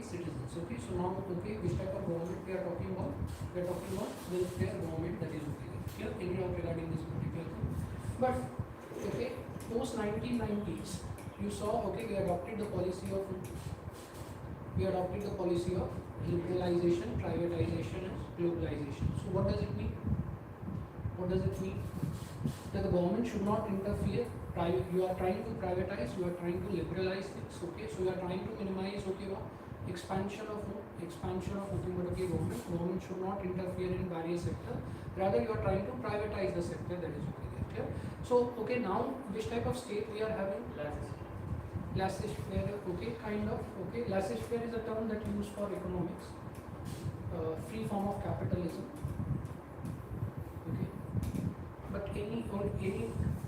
citizens. Okay, so now which type of government we are talking about? We are talking about welfare government. That is clear. Any doubt regarding this particular thing? But post 1990s, you saw we adopted the policy of liberalization, privatization, and globalization. So what does it mean? What does it mean? That the government should not interfere. You are trying to privatize, you are trying to liberalize things. Okay, so you are trying to minimize expansion of government. Government should not interfere in various sectors. Rather, you are trying to privatize the sector. That is okay. Clear? So okay, now which type of state we are having? Laissez-faire, okay, kind of, okay. Laissez-faire is a term that used for economics, free form of capitalism, okay. But any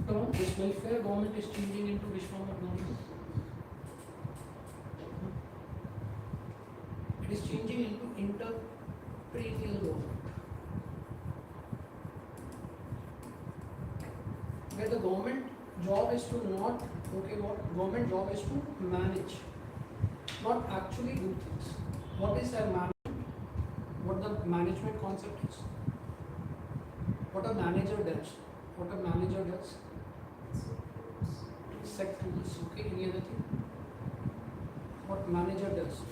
term, this welfare government is changing into which form of government? It is changing into interperennial government, where the government job is to not, okay, what government job is to manage, not actually do things. What is their management? What the management concept is? What a manager does? What a manager does? Set rules, okay, any other thing? What manager does?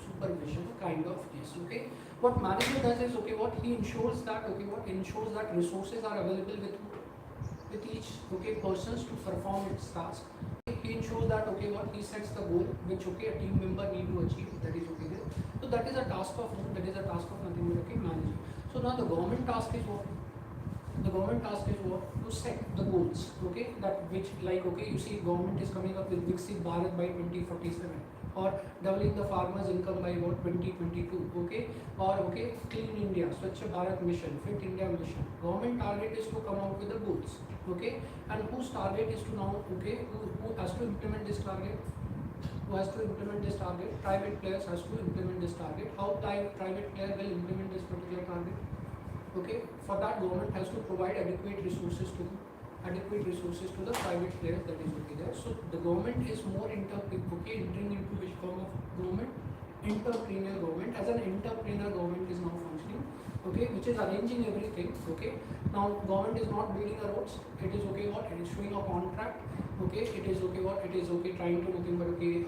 Supervision, kind of, yes, okay. What manager does is, okay, what he ensures that, okay, what ensures that resources are available with each, okay, persons to perform its task. He ensures that, okay, what he sets the goal which, okay, a team member need to achieve, that is okay there. So that is a task of whom? That is a task of nothing but, okay, managing. So now the government task is what? The government task is what? To set the goals, okay, that which, like, okay, you see government is coming up with Viksit Bharat by 2047, or doubling the farmers income by what, 2022, okay, or okay, Clean India, Swachh Bharat mission, Fit India mission. Government target is to come out with the goals, okay, and whose target is to now, okay, who has to implement this target? Who has to implement this target? Private players has to implement this target. How private player will implement this particular target? Okay, for that government has to provide adequate resources to the private players, that is okay there. So the government is more entering into which form of government? Entrepreneurial government. As an entrepreneur government is now functioning, okay, which is arranging everything, okay. Now government is not building the roads, it is okay what? It is showing a contract, okay, it is okay what? It is okay trying to nothing but okay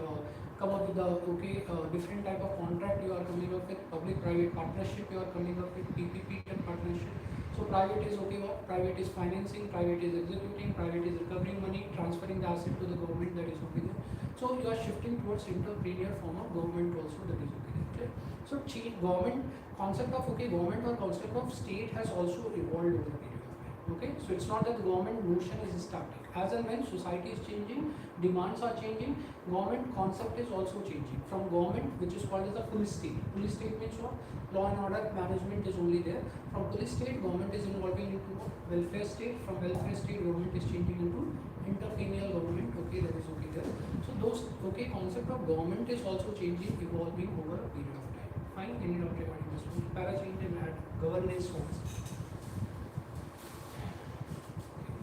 come up with the okay different type of contract you are coming up with, public-private partnership you are coming up with, PPP type partnership. So private is okay what? Private is financing, private is executing, private is recovering money, transferring the asset to the government, that is okay there. So you are shifting towards entrepreneurial form of government also, that is okay there. So government concept of okay government or concept of state has also evolved over a period of time. Okay, so it's not that the government notion is static. As and when society is changing, demands are changing, government concept is also changing. From government, which is called as the police state. Police state means what? Law and order management is only there. From police state, government is involving into what? Welfare state. From welfare state, government is changing into interperennial government. Okay, that is okay there. So those okay concept of government is also changing, evolving over a period of time. Fine, any doubt regarding this one? Para change and add governance forms.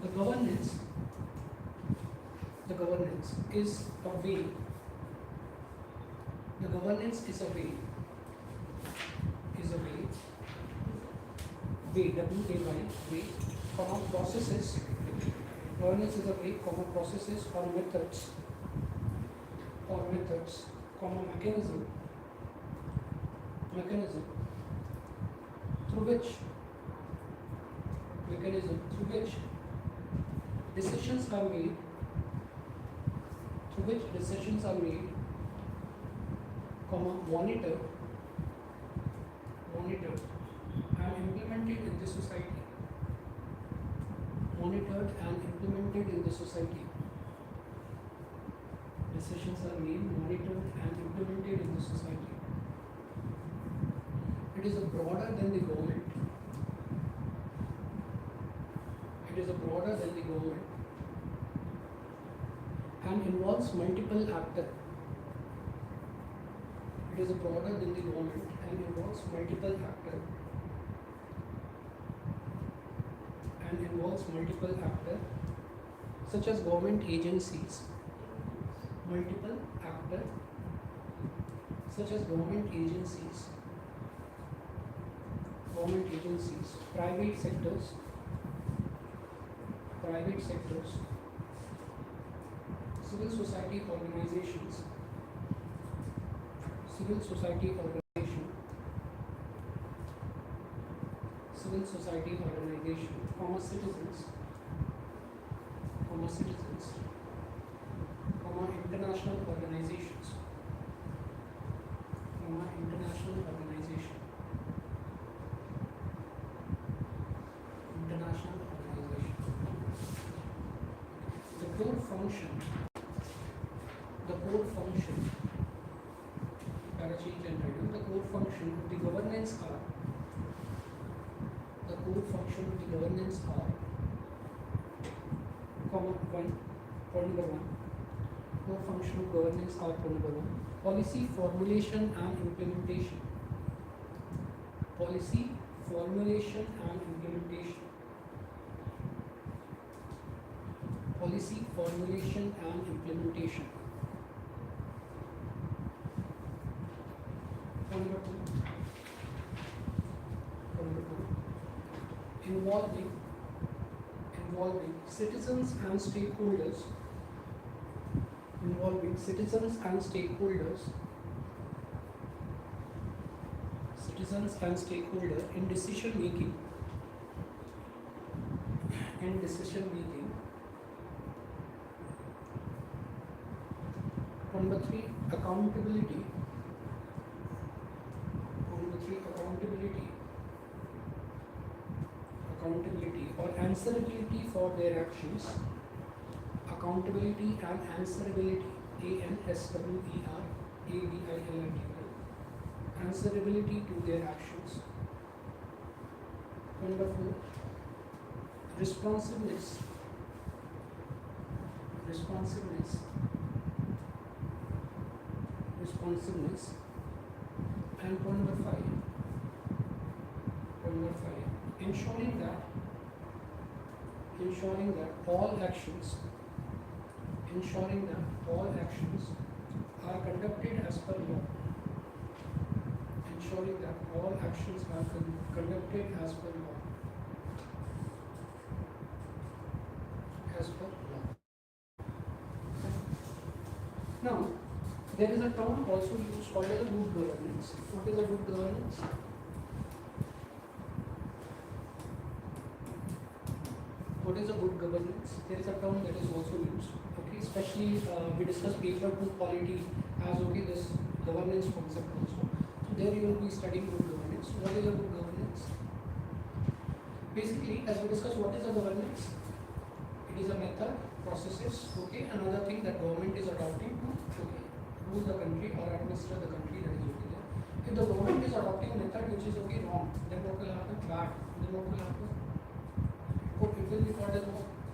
The governance is a way. The governance is a way. W-A-Y, way, comma processes. Governance is a way, comma processes or methods, comma mechanism through which decisions are made, comma monitored and implemented in the society. Decisions are made, monitored and implemented in the society. It is broader than the government. And involves multiple actors. It is broader than the government and involves multiple actors. Such as government agencies. Private sectors, civil society organizations, comma citizens, comma international organizations, core function, gotta change and title, the core function of the governance are, comma one, point number one, core function of governance are, point number one, policy formulation and implementation, policy formulation and implementation, policy formulation and implementation. Number two, involving citizens and stakeholders, in decision making, Number three, accountability or answerability for their actions, accountability and answerability, ANSWERABILITY, answerability to their actions. Number four, responsiveness, and point number five, ensuring that all actions are conducted as per law. Now, there is a term also used called as a good governance. What is a good governance? There is a term that is also used. Okay, especially we discussed paper 2 polity as this governance concept also. So there you will be studying good governance. What is a good governance? Basically, as we discussed, what is a governance? It is a method, processes, another thing that government is adopting to rule the country or administer the country, that is there. If the government is adopting a method which is wrong, then what will happen? Bad. Then what will happen? It will be called as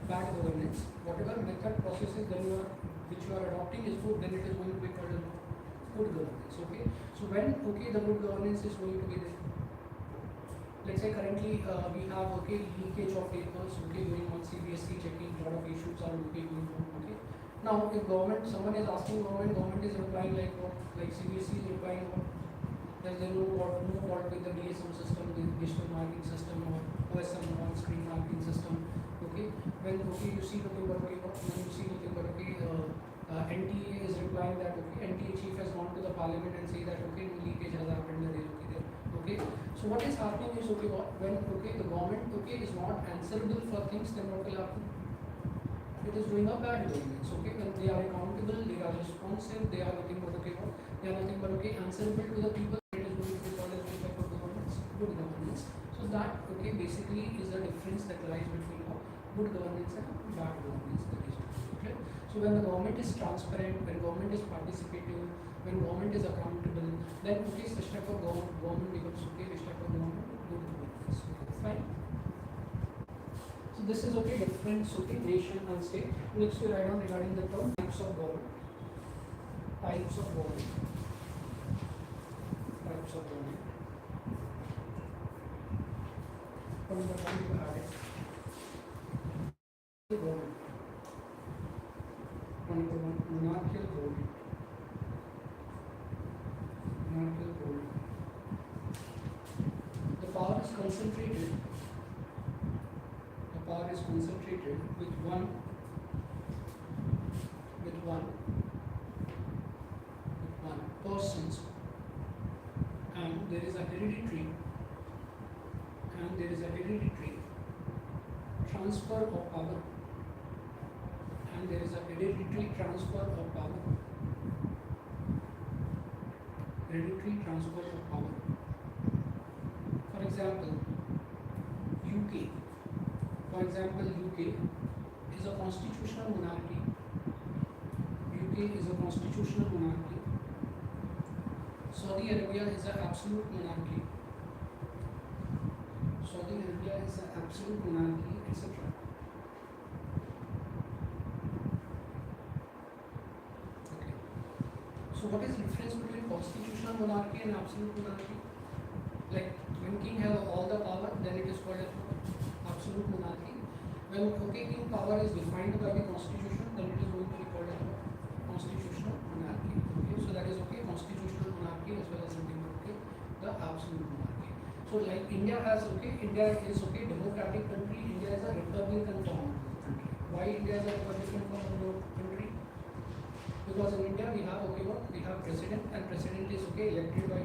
bad governance. Whatever method, processes which you are adopting is good, then it is going to be called as good governance. So when the good governance is going to be there. Let's say currently we have leakage of papers going on, CBSE checking, a lot of issues are going on. Now if someone is asking government is replying like what? Like CBSE is replying what? There is no fault with the DSM system, the digital marking system, or OSM, on-screen marking system. When you see nothing but NTA is replying that NTA chief has gone to the parliament and say that no leakage has happened there. So what is happening is when the government is not answerable for things, then what will happen? It is doing a bad governance. When they are accountable, they are responsive, they are nothing but answerable to the people, it is going to be called as good governance. So that basically is the difference that lies between good governance and bad governance. So when the government is transparent, when government is participative, when government is accountable, then such type of government becomes this type of government good governance. Fine. So this is difference nation and state. Next we write down regarding the term types of government. From the time you add it. Government. Number one, monarchical government. The power is concentrated with one persons, and there is a hereditary transfer of power. Hereditary transfer of power. For example, UK is is a constitutional monarchy. UK is a constitutional monarchy. Saudi Arabia is an absolute monarchy. Saudi Arabia is an absolute monarchy, etc. Okay. So what is the difference between constitutional monarchy and absolute monarchy? Like when king has all the power, then it is called as absolute monarchy. When king power is defined by the constitution, then it is going to be called as constitutional monarchy. Okay, so that is okay, constitutional monarchy as well as the absolute monarchy. So like India has India is democratic country. India is a republican form of country. Why India is a republican form of country? Because in India we have we have president, and president is elected by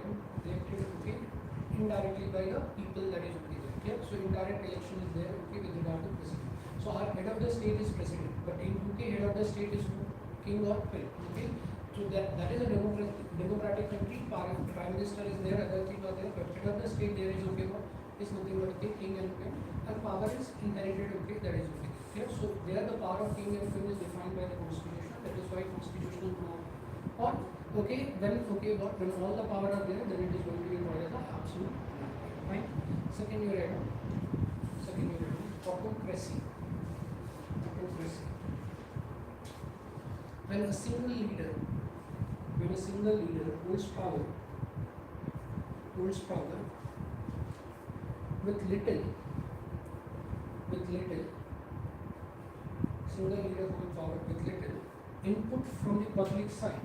indirectly by the people, that is there. Yeah? So indirect election is there with regard to president. So our head of the state is president, but in UK head of the state is king or queen. Okay, so that is a democratic country. Prime minister is there, other things are there, but head of the state there is is nothing but king and queen, and power is inherited. That is okay. Yeah? So there the power of king and queen is defined by the constitution. That is why constitutional monarchy. Or when all the power are there, then it is going to be called as the absolute monarchy. Fine. Second you read autocracy. Autocracy. When a single leader holds power with little single leader holds power with little input from the public side,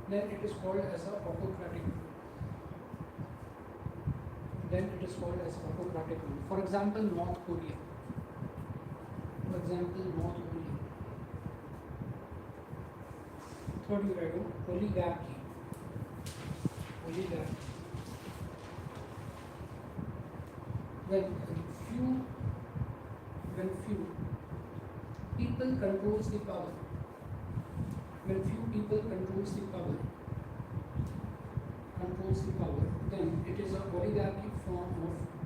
then it is called as a autocratic rule. For example, North Korea. Third you read oligarchy. When few people controls the power, then it is a oligarchic form of government.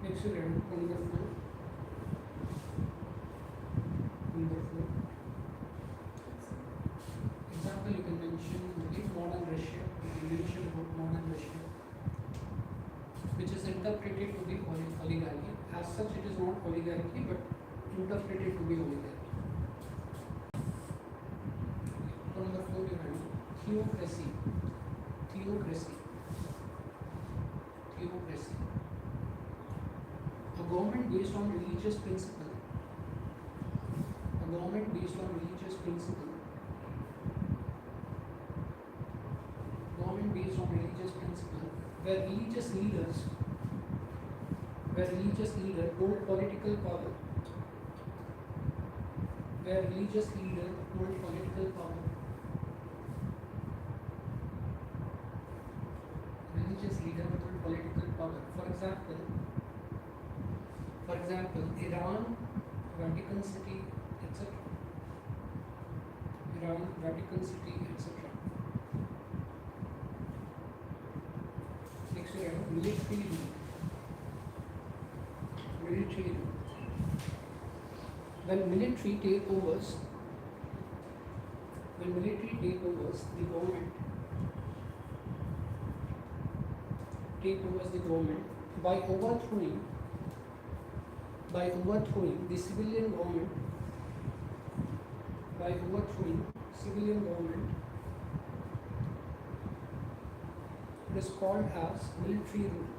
Next you read number 4. Example you can mention modern Russia. Which is interpreted to be oligarchy. As such, it is not oligarchy, but interpreted to be oligarchy. Number 4 you have theocracy. A government based on religious principle. Where religious leader hold political power. For example, Iran, Vatican City, etc. Next we have military rule. When military takeovers the government by overthrowing the civilian government, it is called as military rule.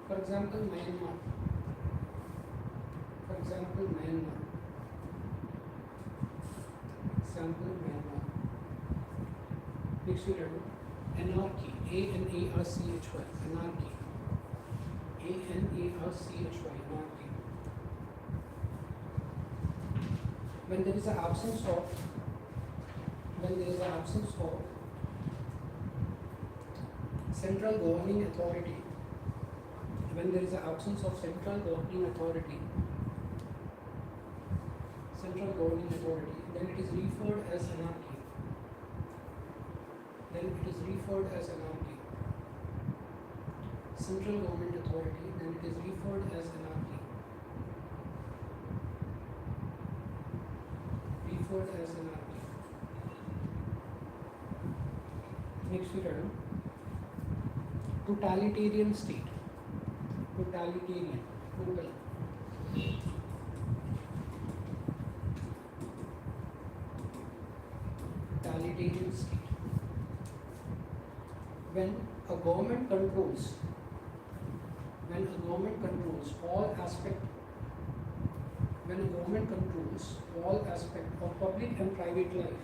For example, Myanmar. Next we have anarchy. Anarchy. When there is an absence of central governing authority when there is an absence of central governing authority, then it is referred as anarchy. Central government authority, then it is referred as anarchy. Next we learn totalitarian state. Totalitarian state. When a government controls all aspect of public and private life,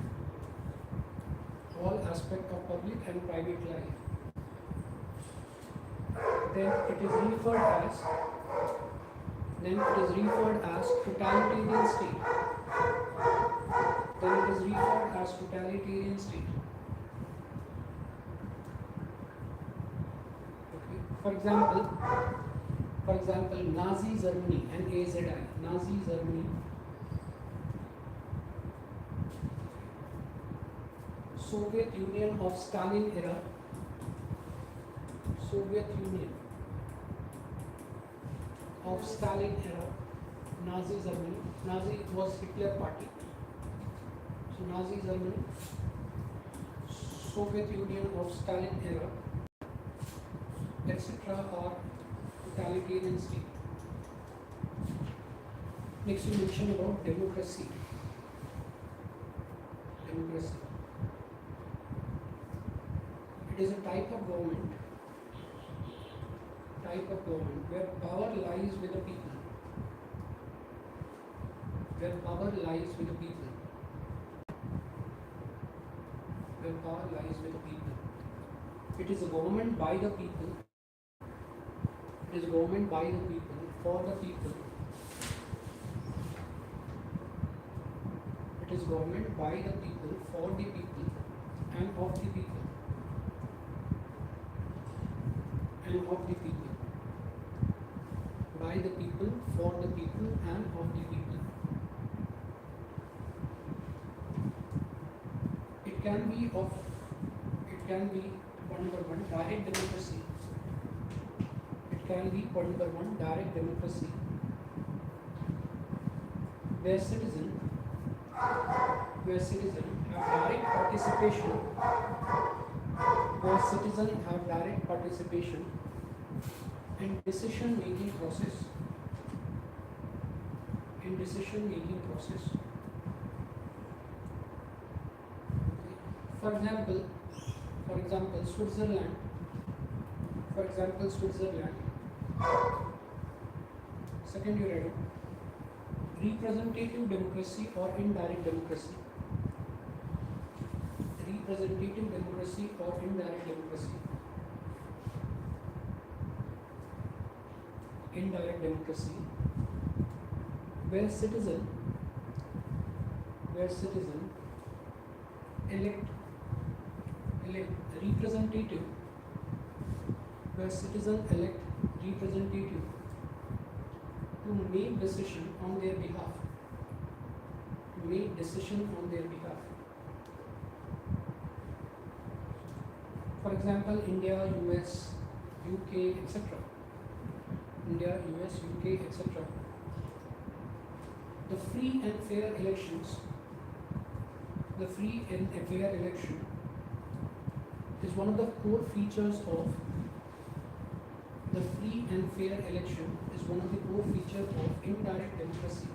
then it is referred as totalitarian state. Okay. For example, Nazi Germany, NAZI, Nazi Germany, Soviet Union of Stalin era, Nazi Germany. Nazi was Hitler party. So Nazi Germany, Soviet Union of Stalin era, etc. are totalitarian state. Next we mention about democracy. It is a type of government where power lies with the people. It is a government by the people. For the people. It is government by the people, for the people, and of the people. By the people, for the people, and of the people. It can be one number one direct democracy. Where citizens have direct participation in decision making process. For example, Switzerland. Second you read representative democracy or indirect democracy. Indirect democracy, where citizen elect representative, to make decision on their behalf. For example, India, US, UK, etc. The free and fair election is one of the core features of indirect democracy.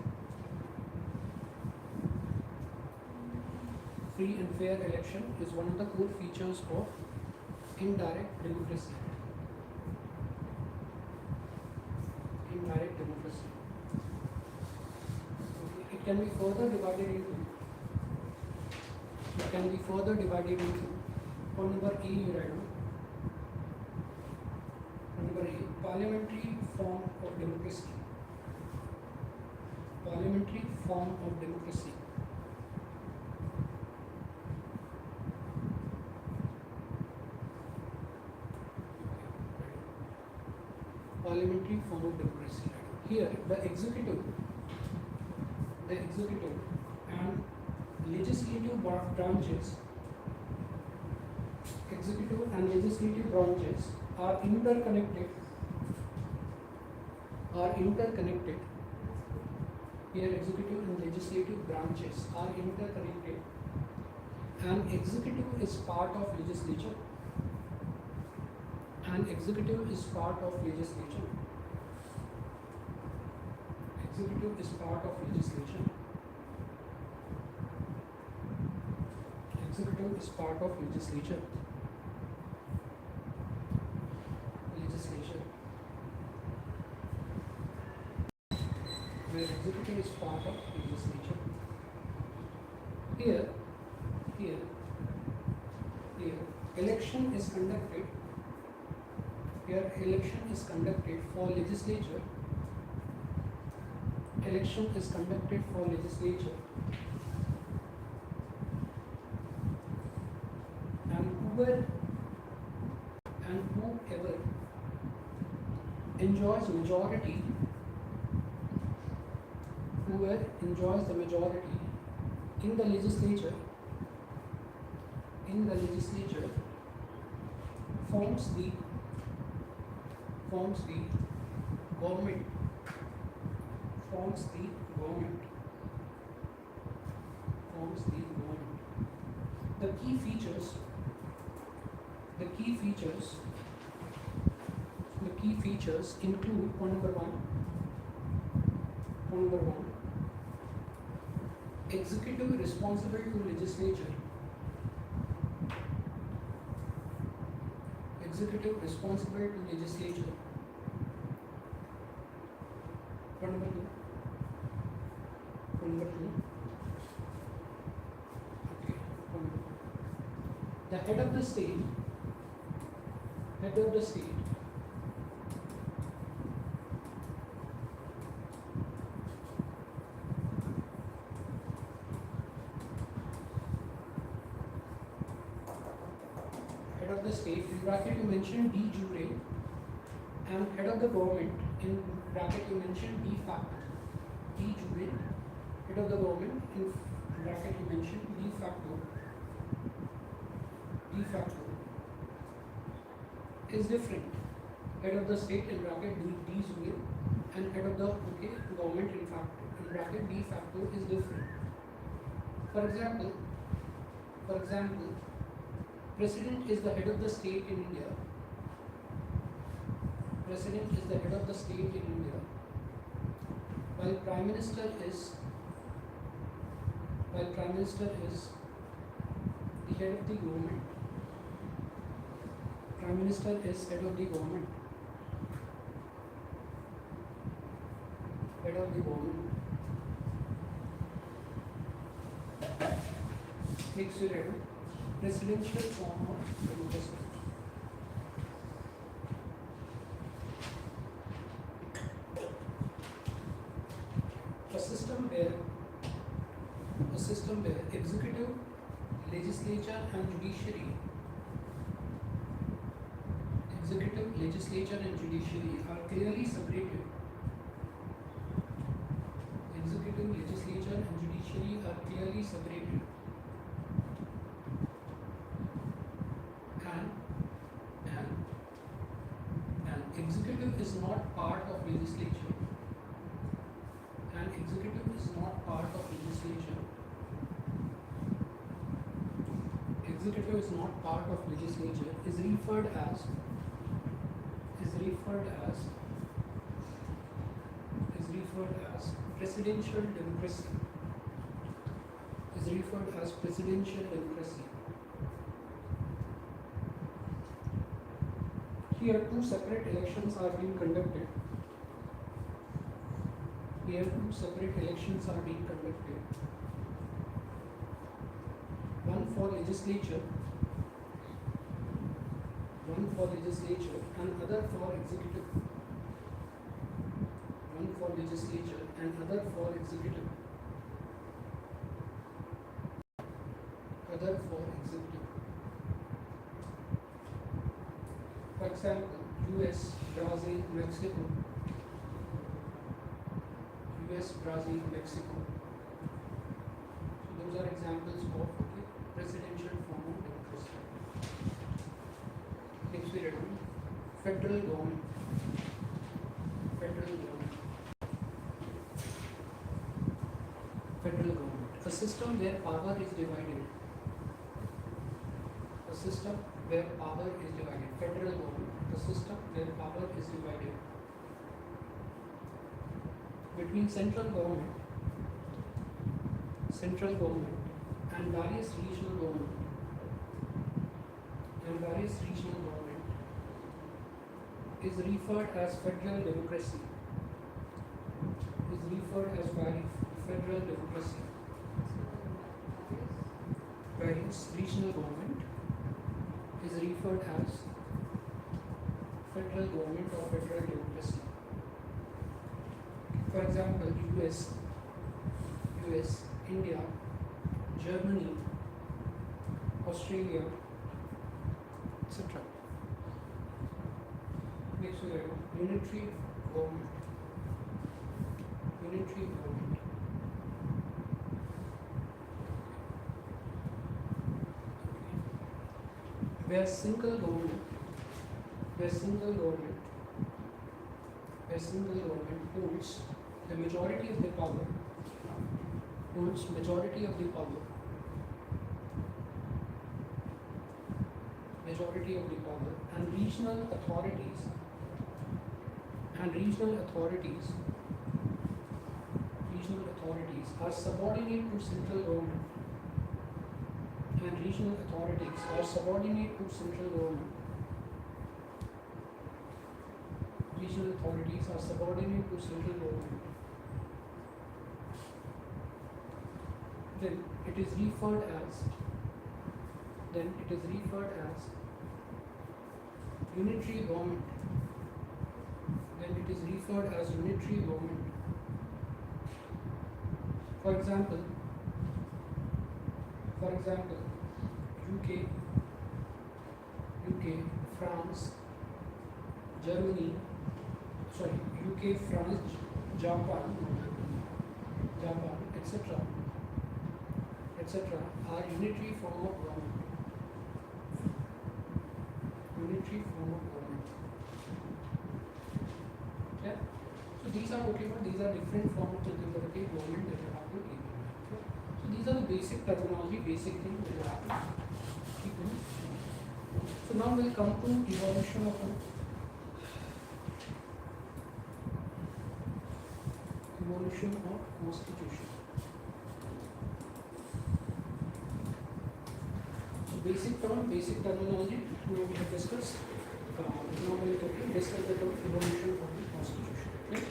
Free and fair election is one of the core features of indirect democracy. Okay. It can be further divided into point number A you write down. Point number A, parliamentary form of democracy. parliamentary form of democracy. Here, the executive and legislative branches are interconnected. Here, executive and legislative branches are interconnected, and executive is part of legislature. Executive is part of legislature. Where executive is part of legislature. Here, election is conducted. Here, election is conducted for legislature. And whoever enjoys majority, the majority in the legislature, forms the government. The key features include point number one, executive responsible to legislature. Point number two. Okay. The head of the state. In bracket you mention de jure, and head of the government in bracket you mention de facto. De jure, head of the government in bracket you mention de facto. Is different. Head of the state in bracket de jure and head of the government in bracket de facto is different. For example, President is the head of the state in India. While Prime Minister is the head of the government. Makes you ready. Presidential form of democracy. A system where executive, legislature and judiciary are clearly separated. And executive is not part of legislature. Is referred as presidential democracy. Here two separate elections are being conducted. One for legislature and other for executive. For example, US, Brazil, Mexico. US, Brazil, Mexico. So those are examples of presidential form of democracy. Next we read federal government. Federal government. Federal government. A system where power is divided. A system where power is divided. Federal government. A system where power is divided between central government and various regional government is referred as federal democracy. Federal democracy. Various regional government is referred as federal government or federal democracy. For example, US, India, Germany, Australia, etc. Next we have unitary government. Where single government holds the majority of the power, and regional authorities are subordinate to central government. Regional authorities are subordinate to central government. Then it is referred as unitary government. For example, UK, France, Germany, Japan, etc. are unitary form of government. Okay? So these are different forms of government that you have to keep in mind. Okay? So these are the basic terminology, basic things that you have to keep in mind. So now we'll come to evolution of constitution. So basic terminology we have discussed. Now we'll discuss the term evolution of the constitution. Okay?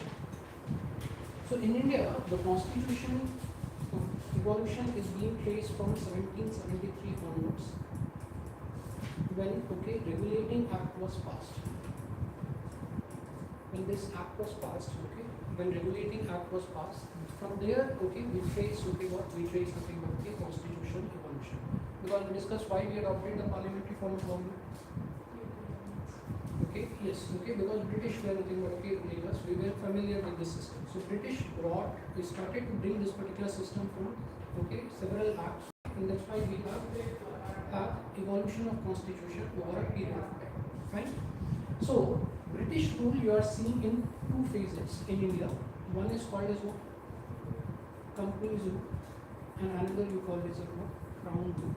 So in India, the constitution evolution is being traced from 1773 onwards, when regulating act was passed. When this act was passed, when regulating act was passed, from there we trace constitution evolution, because we discussed why we adopted the parliamentary form of government. Because British were nothing but rulers, we were familiar with this system. So British started to bring this particular system from several acts, and that's why we have evolution of constitution over a period of time. Fine. So British rule you are seeing in two phases in India. One is called as what? Company's rule, and another you call it as what? Crown rule.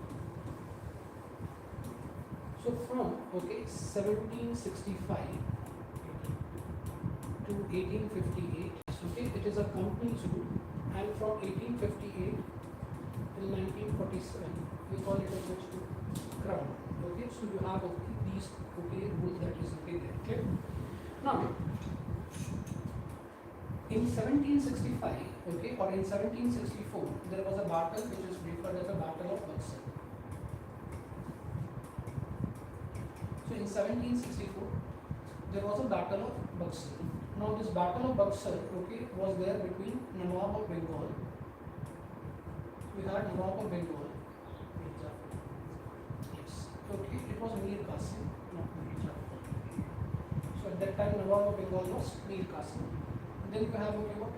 So from 1765 to 1858, it is a company's rule, and from 1858 till 1947 we call it as crown. So you have these rules that is there. Okay. Now in 1765 or in 1764 there was a battle which is referred as the Battle of Buxar. So in 1764 there was a Battle of Buxar. Now this Battle of Buxar was there between Nawab of Bengal. We had Nawab of Bengal. Yes. It was Mir Qasim, not Mir Jafar. So At that time, Nawab of Bengal was Mir Qasim. Then you have okay, what?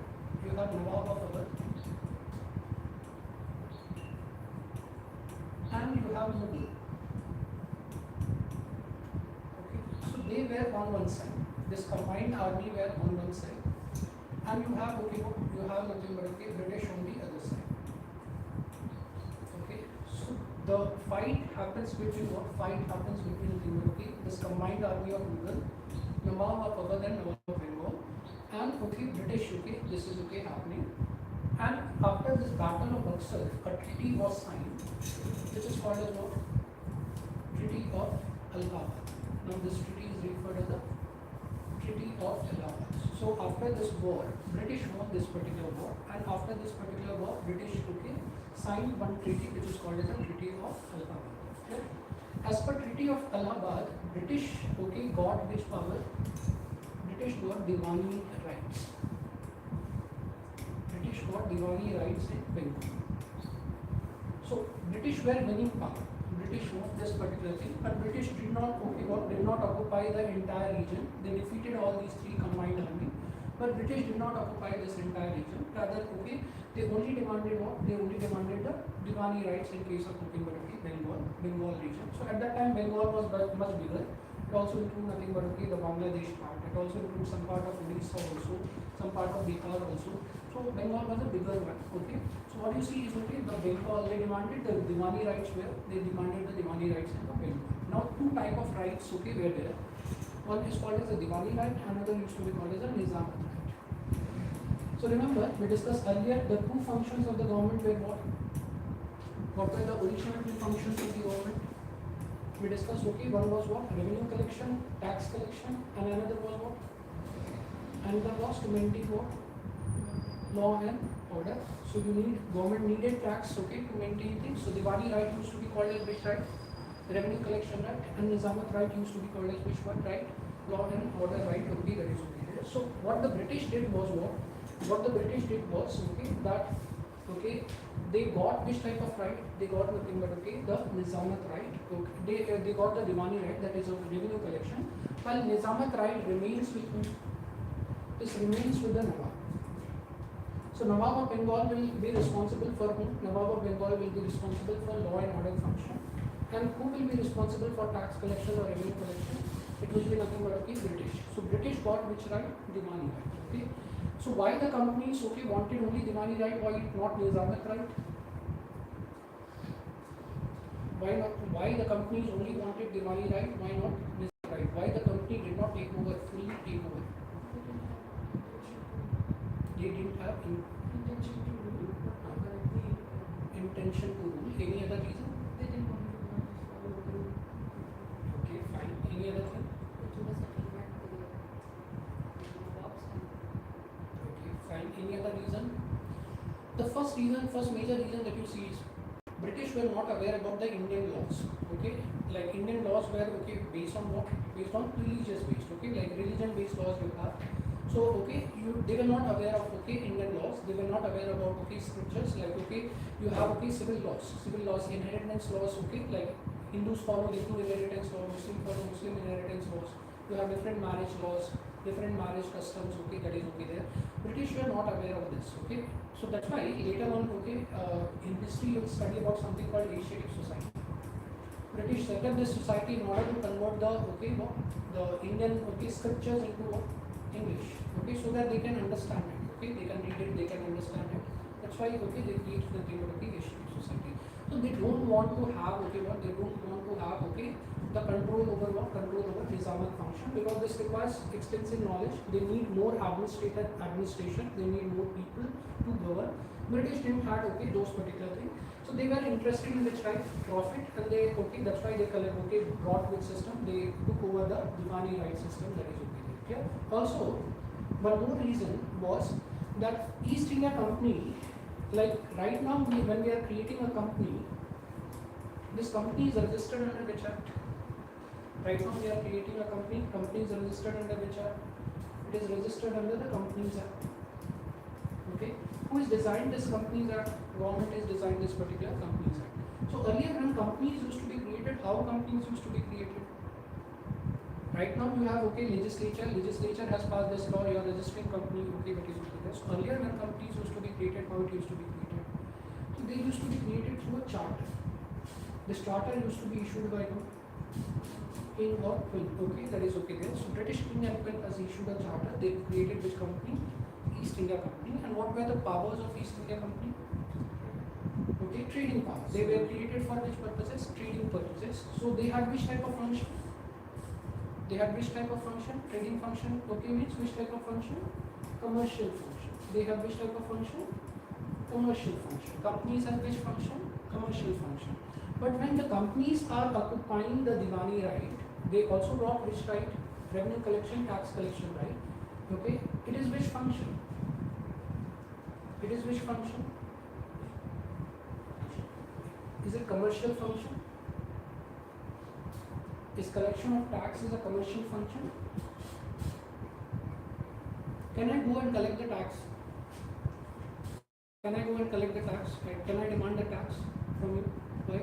You have Nawab of Awadh, and you have Mughal. Okay, so they were on one side. This combined army were on one side, and you have okay, what? You have nothing but okay, British on the other side. Okay, so the fight happens between what? Fight happens between okay, this combined army of Mughal, Nawab of Awadh and Nawab of Bengal, and okay, British. Okay, this is okay happening. And after this battle of Buxar, a treaty was signed, which is called as what? Treaty of Allahabad. Now this treaty is referred as the Treaty of Allahabad. So after this war, British won this particular war, and after this particular war, British okay, signed one treaty which is called as the Treaty of Allahabad. Okay? As per Treaty of Allahabad, British okay, got which power? British got Diwani rights. British got Diwani rights in Bengal. So British were winning power. British won this particular thing, but British did not okay, did not occupy the entire region. They defeated all these three combined army, but British did not occupy this entire region. Rather, okay, they only demanded what? They only demanded the Diwani rights in case of Bengal region. So at that time, Bengal was much bigger. It also includes nothing but okay, the Bangladesh part. It also includes some part of Odisha also, some part of Bihar also. So Bengal was a bigger one. Okay. So what you see is okay, the Bengal they demanded the Diwani rights where they demanded the Diwani rights in the Bengal. Now two type of rights okay were there. One is called as the Diwani right, another used to be called as the Nizamat right. So remember we discussed earlier the two functions of the government were what? What were the original two functions of the government? We discussed okay, one was what? Revenue collection, tax collection, and another was what? Another was to maintain what? Law and order. So you need government needed tax okay to maintain things. So Diwali right used to be called as which right? Revenue collection right, and Nizamat right used to be called as which one right? Law and order right okay, that is okay. So what the British did was what? What the British did was okay that okay they got which type of right? They got nothing but okay the Nizamat right. Okay. They got the Diwani right, that is a revenue collection. While Nizamat right remains with whom? This remains with the Nawab. So Nawab of Bengal will be responsible for whom? Nawab of Bengal will be responsible for law and order function. And who will be responsible for tax collection or revenue collection? It will be nothing but okay British. So British got which right? Diwani right. Okay. So why the companies okay wanted only Diwani right? Why not Nizamat right? Why not? Why the companies only wanted Diwani right? Why not Nizamat right? Why the company did not take over fully take over? They didn't have intention to rule. Intention to rule. Any other reason? They didn't want to follow the rule. Okay, fine. Any other thing? It was a settlement to the Nawabs and Okay, fine. Any other reason? The first major reason that you see is British were not aware about the Indian laws. Okay, like Indian laws were okay based on what? Based on religious based. Okay, like religion based laws you have. So okay, they were not aware of okay Indian laws. They were not aware about okay scriptures like okay you have okay civil laws, inheritance laws. Okay, like Hindus follow Hindu inheritance law, Muslim follow Muslim inheritance laws. You have different marriage laws, different marriage customs. Okay, that is okay there. British were not aware of this. Okay, so that's why later on okay in history you will study about something called Asiatic society. British set up this society in order to convert the okay the Indian okay scriptures into what? English, okay, so that they can understand it, okay, they can read it, they can understand it. That's why, okay, they create the thing of the Asiatic society. So they don't want to have, okay, what they don't want to have, okay, the control over what? Control over Nizamat function, because this requires extensive knowledge. They need more administration, they need more people to govern. British didn't have, okay, those particular things. So they were interested in which type? Profit, and they, okay, that's why they okay, brought with system, they took over the Diwani right system, that is okay. Yeah. Also, one more reason was that East India Company, like right now when we are creating a company, this company is registered under which act? Right now we are creating a company is registered under which act? It is registered under the Companies Act. Okay. Who has designed this Companies Act? Government has designed this particular Companies Act. So earlier when companies used to be created, how companies used to be created? Right now you have legislature has passed this law, you are registering company, okay, that is okay there. So earlier when companies used to be created, how it used to be created? So they used to be created through a charter. This charter used to be issued by who? King or Queen, okay, that is okay there. So British King and Queen has issued a charter, they created which company? East India Company. And what were the powers of East India Company? Okay, trading powers. They were created for which purposes? Trading purposes. So they had which type of function? They had which type of function? Trading function. Okay, means which type of function? Commercial function. They have which type of function? Commercial function. Companies have which function? Commercial function. But when the companies are occupying the Diwani right, they also got which right? Revenue collection, tax collection right. Okay, it is which function? It is which function? Is it commercial function? Is collection of tax is a commercial function? Can I go and collect the tax? Can I go and collect the tax? Right? Can I demand the tax from you? Why?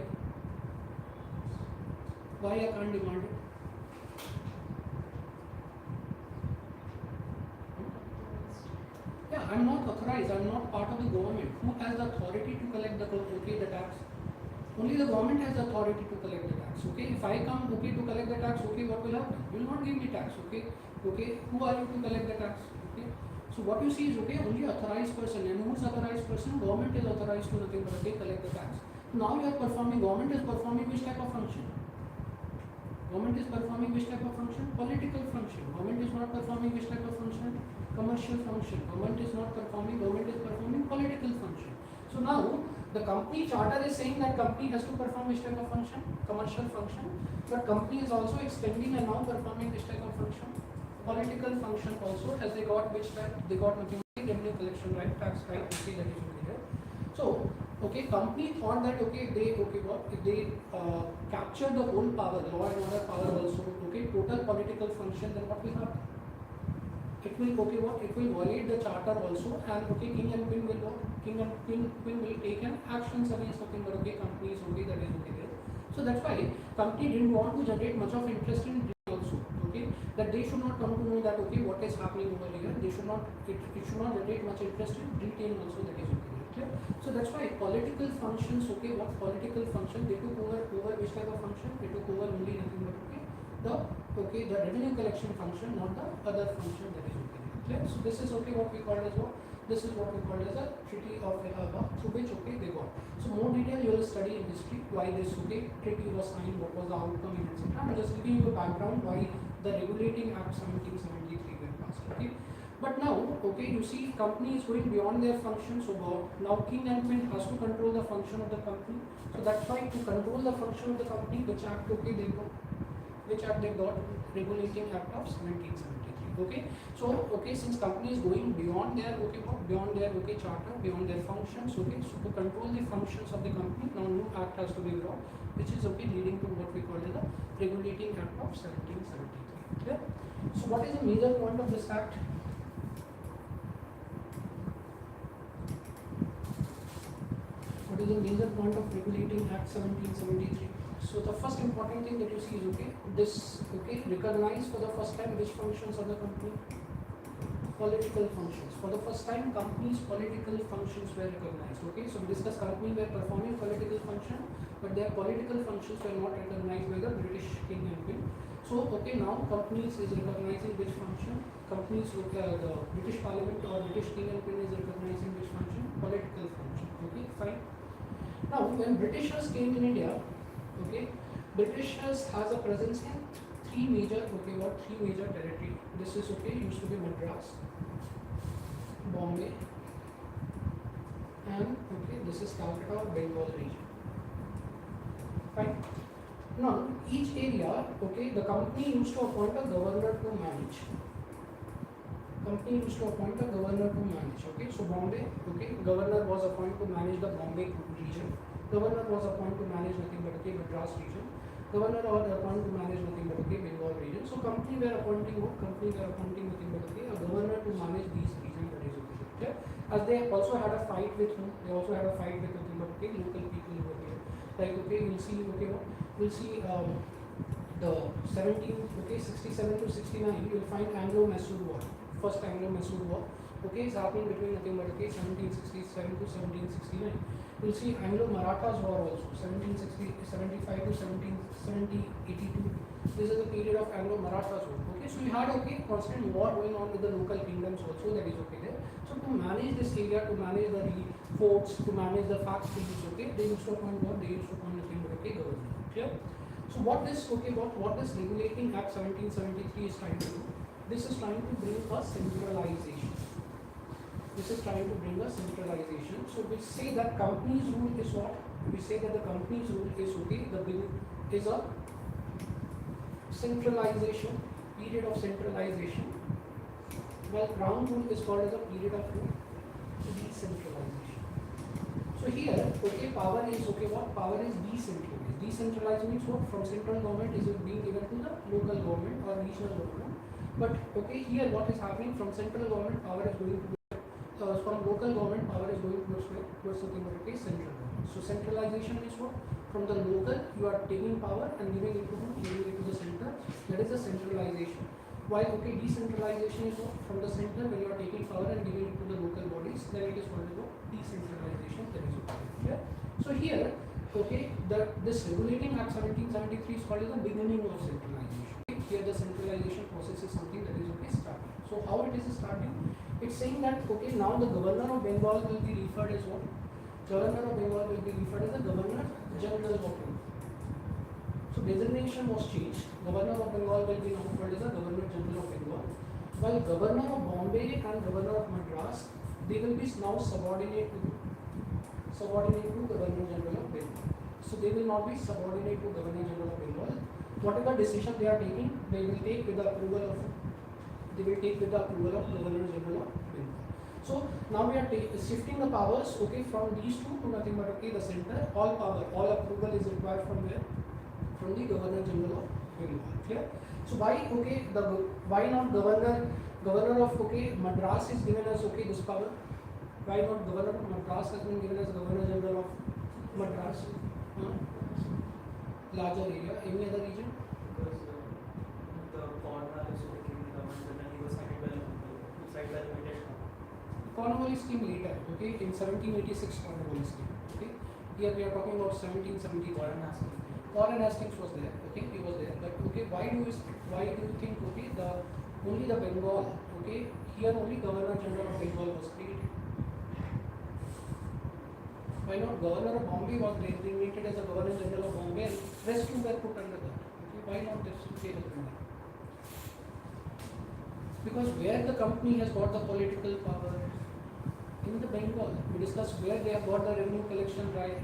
Why I can't demand it? Yeah, I'm not authorized. I'm not part of the government. Who has the authority to collect the tax? Only the government has the authority to collect the tax. Okay, if I come to collect the tax, okay, what will happen? You will not give me tax. Okay, who are you to collect the tax? Okay, so what you see is only authorized person. And who is authorized person? Government is authorized to nothing but collect the tax. Now you are performing. Government is performing which type of function? Government is performing which type of function? Political function. Government is not performing which type of function? Commercial function. Government is not performing. Government is performing political function. So now the company charter is saying that company has to perform which type of function? Commercial function. But company is also extending and now performing which type of function? Political function also, as they got which type? They got nothing but revenue collection right, tax right, okay, that is okay there. So company thought that they capture the whole power, law and order power also, total political function, then what will happen? It will it will violate the charter also, and king and queen will what? King and queen will take an actions against nothing but companies, that is okay there. So that's why company didn't want to generate much of interest in also, that they should not come to know that what is happening over here. They should not it should not generate much interest in retail also, that is okay. Clear? So that's why political functions, what political function, they took over which type of function? They took over only nothing but the revenue collection function, not the other function, that is okay. Clear? So this is what we call as what? This is what we call as a Treaty of Allahabad, through which they got. So more detail you will study in history, why this treaty was signed, what was the outcome, etc. I'm just giving you a background why the Regulating Act 1773 were passed. But now, you see company is going beyond their function. So now king and queen has to control the function of the company. So that's why to control the function of the company, which act they got? Which act they got? Regulating Act of 1773. So since company is going beyond their beyond their charter, beyond their functions. So to control the functions of the company, now new act has to be brought, which is leading to what we call as the Regulating Act of 1773. Clear? So what is the major point of this act? What is the major point of Regulating Act 1773? So the first important thing that you see is this recognize for the first time which functions of the company? Political functions. For the first time, companies' political functions were recognized. So we discussed company were performing political function, but their political functions were not recognized by the British King and Queen. So now companies is recognizing which function? Companies the British Parliament or British King and Queen is recognizing which function? Political function. Fine. Now when Britishers came in India, Britishers has a presence in three major territory. This is used to be Madras, Bombay, and this is Calcutta or Bengal region. Fine. Now each area, the company used to appoint a governor to manage. So Bombay, governor was appointed to manage the Bombay region. Governor was appointed to manage nothing but Madras region. Governor was appointed to manage nothing but Bengal region. So company were appointing nothing but a governor to manage these regions, that is okay. As they also had a fight with whom? They also had a fight with nothing but local people over here. Like we'll see the 67 to 69, you will find Anglo-Mysore War, first Anglo-Mysore War. Okay, it's happening between nothing but 1767 to 1769. You'll see Anglo-Marathas War also, 1775 to 82. This is the period of Anglo-Marathas War. Okay, so you had constant war going on with the local kingdoms also, that is okay there. So to manage this area, to manage the forts, to manage the factories, they used to appoint what? They used to appoint nothing but governor. Clear? So what this Regulating Act 1773 is trying to do? This is trying to bring a centralization. This is trying to bring a centralization. So we say that company's rule is what? We say that the company's rule is the bill is a centralization, period of centralization. While crown rule is called as a period of decentralization. So here, power is what? Power is decentralized. Decentralized means what? From central government is it being given to the local government or regional government. But here what is happening? From central government, power is going to from local government, power is going towards something like central government. So centralization is what? From the local, you are taking power and giving it to the center. That is the centralization. While decentralization is what? From the center, when you are taking power and giving it to the local bodies, then it is called decentralization. That is okay. So here, this Regulating Act 1773 is called as the beginning of centralization. Here the centralization process is something that is starting. So how it is starting? It's saying that now the Governor of Bengal will be referred as what? Governor of Bengal will be referred as the Governor General of Bengal. So designation was changed. Governor of Bengal will be now called as the Governor General of Bengal. While Governor of Bombay and Governor of Madras, they will be now subordinate to Governor General of Bengal. So they will not be subordinate to Governor General of Bengal. Whatever decision they are taking, they will take with the approval of Governor General of Bengal. So now we are shifting the powers from these two to nothing but the center. All approval is required from where? From the Governor General of Bengal. Clear? So why why not Governor of Madras is given as this power? Why not Governor of Madras has been given as Governor General of Madras? Larger area. Any other region? Because the Cornwallis who became the government and he was cited by the limitation. Cornwallis came later, in 1786 Cornwallis came. Here we are talking about 1770. Warren Hastings was there, he was there. But why do you think only the Bengal, here only Governor General of Bengal was created? Why not Governor of Bombay was designated as the Governor General of Bombay and rest two were put under that? Why not this case? Because where the company has got the political power, in the Bengal, we discussed where they have got the revenue collection right,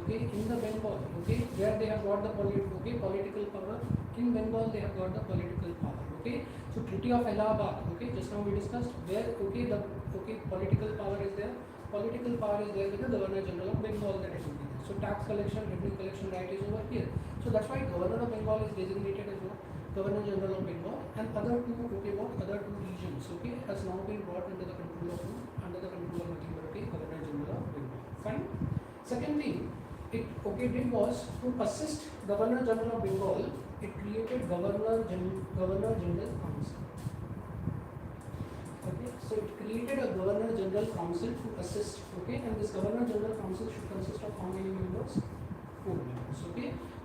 in the Bengal, where they have got the political power, in Bengal they have got the political power, So Treaty of Allahabad, just now we discussed where, the political power is there. Political power is there with the Governor General of Bengal, that is over there. So tax collection, revenue collection right is over here. So that's why Governor of Bengal is designated as what? Governor General of Bengal, and other two regions has now been brought under the control of nothing but Governor General of Bengal. Fine. Second thing it did was to assist Governor General of Bengal, it created Governor General Council. So it created a Governor General Council to assist, and this Governor General Council should consist of how many members? 4 members,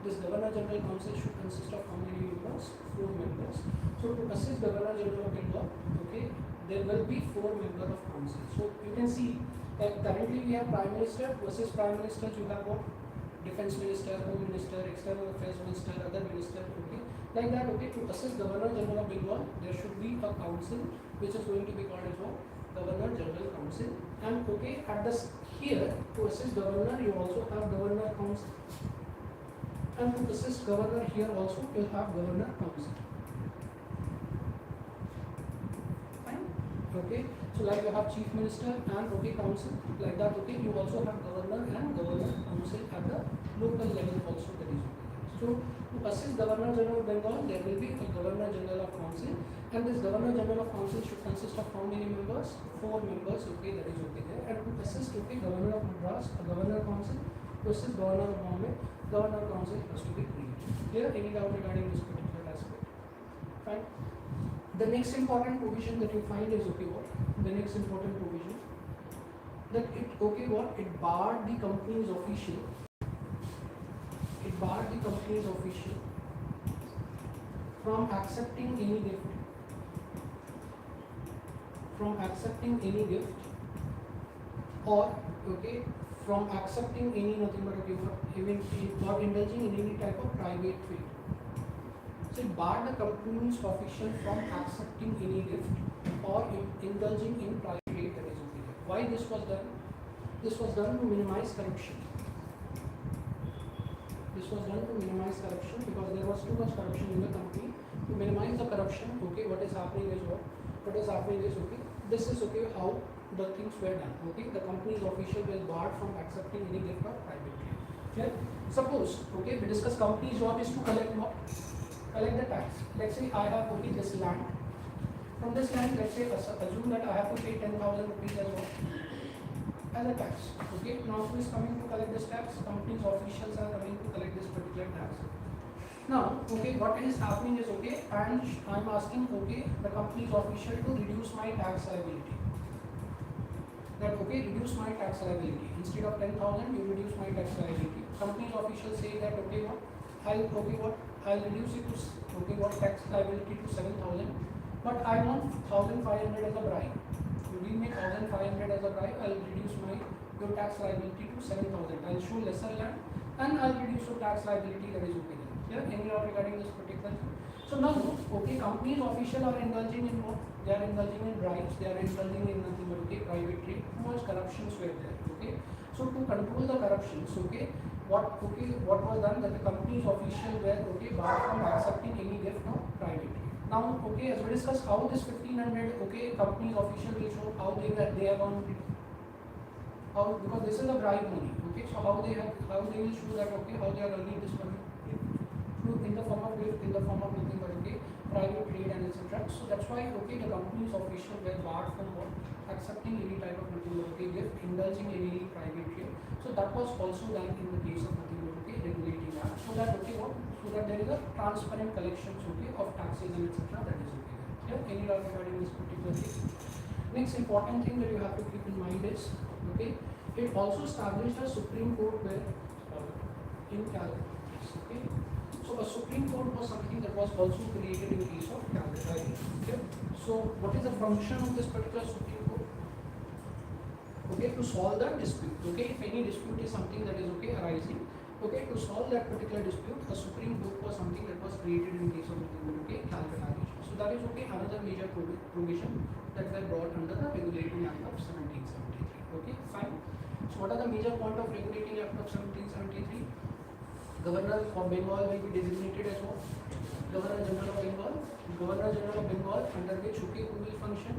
This Governor General Council should consist of how many members? 4 members. So to assist Governor General of Bengal, there will be 4 members of council. So you can see that currently we have Prime Minister versus Prime Minister, you have what? Defense Minister, Home Minister, External Affairs Minister, other minister, Like that, to assist Governor General of Bengal, there should be a council which is going to be called as what? Governor General Council. And at this here, to assist Governor, you also have Governor Council. And to assist Governor here also, you have Governor Council. Fine? So like you have Chief Minister and Council, like that, you also have Governor and Governor Council at the local level also, that is okay. So to assist Governor General of Bengal, there will be a Governor General of Council, and this Governor General of Council should consist of how many members? 4 members, that is okay there. And to assist Governor of Madras, a Governor Council, versus Governor of Bombay, Governor Council has to be created. Clear? Any doubt regarding this particular aspect? Fine. The next important provision that you find is okay what? The next important provision that it okay what? It barred the company's official. It barred the company's official from accepting any gift. From accepting any gift or okay from accepting any nothing but okay even or indulging in any type of private trade. So it barred the company's official from accepting any gift or indulging in private trade that is okay. Why this was done? This was done to minimize corruption. This was done to minimize corruption because there was too much corruption in the company. To minimize the corruption, okay, what is happening is what? What is happening is okay. This is okay how the things were done. Okay, the company's official was barred from accepting any gift or private trade. Clear? Suppose okay, we discuss company's job is to collect what? Collect the tax. Let's say I have okay this land. From this land, let's say assume that I have to pay 10,000 rupees as what? As a tax. Okay, now who is coming to collect this tax? Company's officials are coming to collect this particular tax. Now, okay, what is happening is okay, and I'm asking okay the company's official to reduce my tax liability. That okay, reduce my tax liability. Instead of 10,000, you reduce my tax liability. Company's official say that okay what? I'll reduce it to okay what tax liability to 7,000, but I want 1,500 as a bribe. You give me 1,500 as a bribe, I'll reduce your tax liability to 7,000. I'll show lesser land and I'll reduce your tax liability, that is okay. Yeah, any doubt regarding this particular thing? So now, okay, companies official are indulging in what? They are indulging in bribes, they are indulging in nothing but okay, private trade. Too much corruptions were there, okay. So to control the corruptions, okay, what was done that the company's official were okay barred from accepting any gift of private trade. Now, okay, as we discussed how this 1,500 okay company's official will show how they are going to how because this is a bribe money, okay. So how they will show that okay how they are earning this money in the form of gift, in the form of nothing but okay private trade and etc. So that's why okay the company's official were barred from what accepting any type of nothing but okay gift, indulging in any private trade. So that was also done in the case of nothing but okay regulating that. So that okay what? So that there is a transparent collections okay of taxes and etc. That is okay. Yeah, any doubt regarding this particular thing? Next important thing that you have to keep in mind is okay it also established a Supreme Court where in Calcutta. Okay. So a Supreme Court was something that was also created in case of Calcutta. Okay. So what is the function of this particular Supreme Court? Okay, to solve the dispute. Okay, if any dispute is something that is okay arising, okay, to solve that particular dispute, a Supreme Court was something that was created in case of okay Calcutta. So that is okay another major provision that were brought under the Regulating Act of 1773. Okay, fine. So what are the major point of Regulating Act of 1773? Governor of Bengal will be designated as what? Governor General of Bengal. Governor General of Bengal under which okay who will function?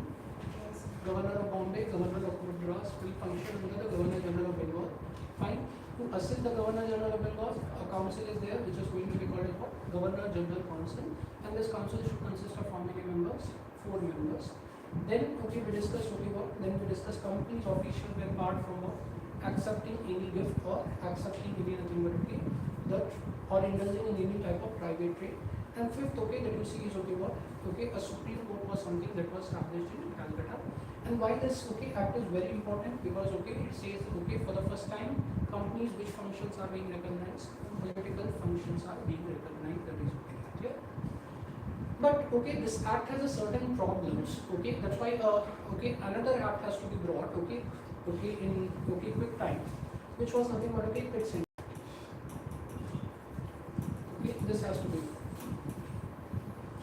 Governor of Bombay, Governor of Madras will function under the Governor General of Bengal. Fine. To assist the Governor General of Bengal, a council is there which is going to be called as what? Governor General Council, and this council should consist of how many members? 4 members. Then okay we discuss okay what? Then we discuss companies official were barred from what? Accepting any gift or accepting any nothing but okay that or indulging in any type of private trade. And fifth okay that you see is okay what? Okay, a Supreme Court was something that was established in Calcutta. And why this okay act is very important? Because okay it says okay for the first time companies which functions are being recognized, political functions are being recognized, that is okay. Yeah? But okay this act has a certain problems. Okay, that's why okay another act has to be brought okay in okay quick time, which was nothing but okay PITS. Okay, this has to be.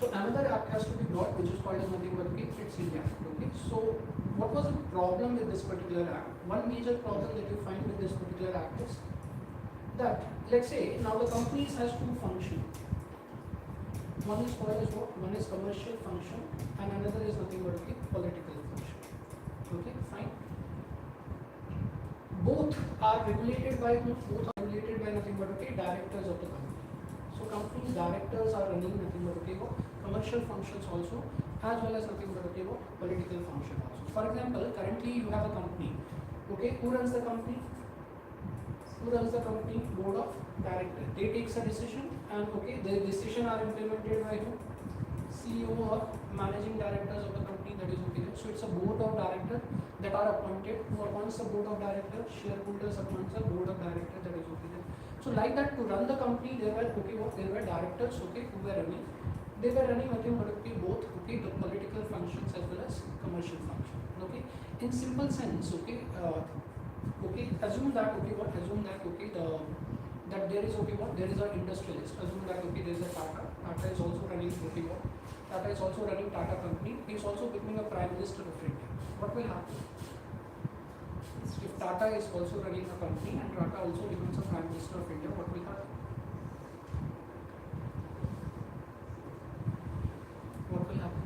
So another act has to be brought, which is called as nothing but okay PITS India. Okay, so what was the problem with this particular act? One major problem that you find with this particular act is that let's say now the companies has two functions. One is called as what? One is commercial function and another is nothing but okay political function. Okay, fine. Both are regulated by nothing but okay directors of the company. So company's directors are running nothing but okay commercial functions also, as well as nothing but okay political function also. For example, currently you have a company. Okay, who runs the company? Who runs the company? Board of directors. They takes a decision, and okay, the decision are implemented by who? CEO or managing directors of the company, that is okay. So it's a board of directors that are appointed. Who appoints the board of directors? Shareholders appoints the board of directors, that is okay. So like that, to run the company, there were okay, what there were directors, okay, who were running. They were running nothing but okay, both okay, the political functions as well as commercial functions. Okay, in simple sense, okay, okay, assume that okay, what assume that okay, that there is okay, what there is an industrialist. Assume that okay, there is a Tata. Tata is also running okay, what Tata is also running Tata company. He is also becoming a prime minister of India. What will happen? If Tata is also running a company and Tata also becomes a prime minister of India, what will happen? What will happen?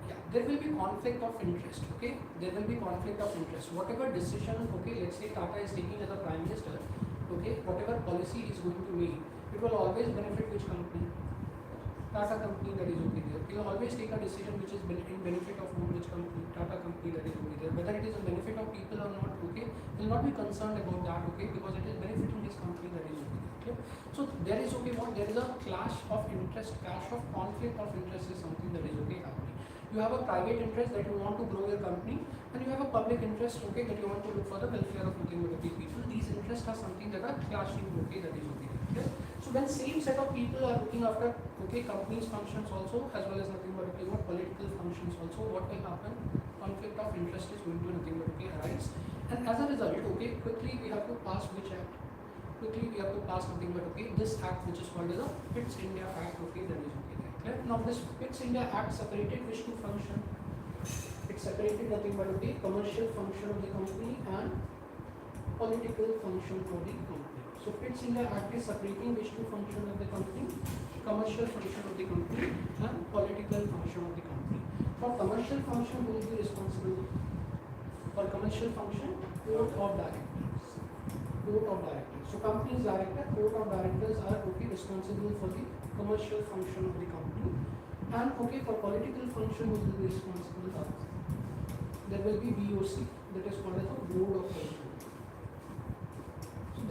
Yeah, there will be conflict of interest. Okay, there will be conflict of interest. Whatever decision, okay, let's say Tata is taking as a prime minister, okay, whatever policy he is going to make, it will always benefit which company? Tata company, that is okay there. He will always take a decision which is in benefit of which company? Tata company, that is okay there. Whether it is a benefit of people or not, okay, he will not be concerned about that, okay, because it is benefiting his company, that is okay. Okay? So there is okay, what there is a clash of interest, clash of conflict of interest is something that is okay happening. You have a private interest that you want to grow your company, and you have a public interest, okay, that you want to look for the welfare of nothing but the people. These interests are something that are clashing, okay, that is okay. Okay? So when same set of people are looking after okay, companies functions also as well as nothing but okay, what political functions also, what will happen? Conflict of interest is going to nothing but okay, arise, and as a result, okay, quickly we have to pass which act? Quickly we have to pass nothing but okay, this act which is called as a Fits India Act, okay, that is okay. Clear? Now this Fits India Act separated which two function? It separated nothing but okay, commercial function of the company and political function of the company. So Fits India Act is separating which two functions of the company? Commercial function of the company and political function of the company. For commercial function, who will be responsible? For commercial function, board of directors. Board of directors. So company's director, board of directors are okay, responsible for the commercial function of the company. And okay, for political function, who will be responsible? There will be BOC, that is called as a board of control.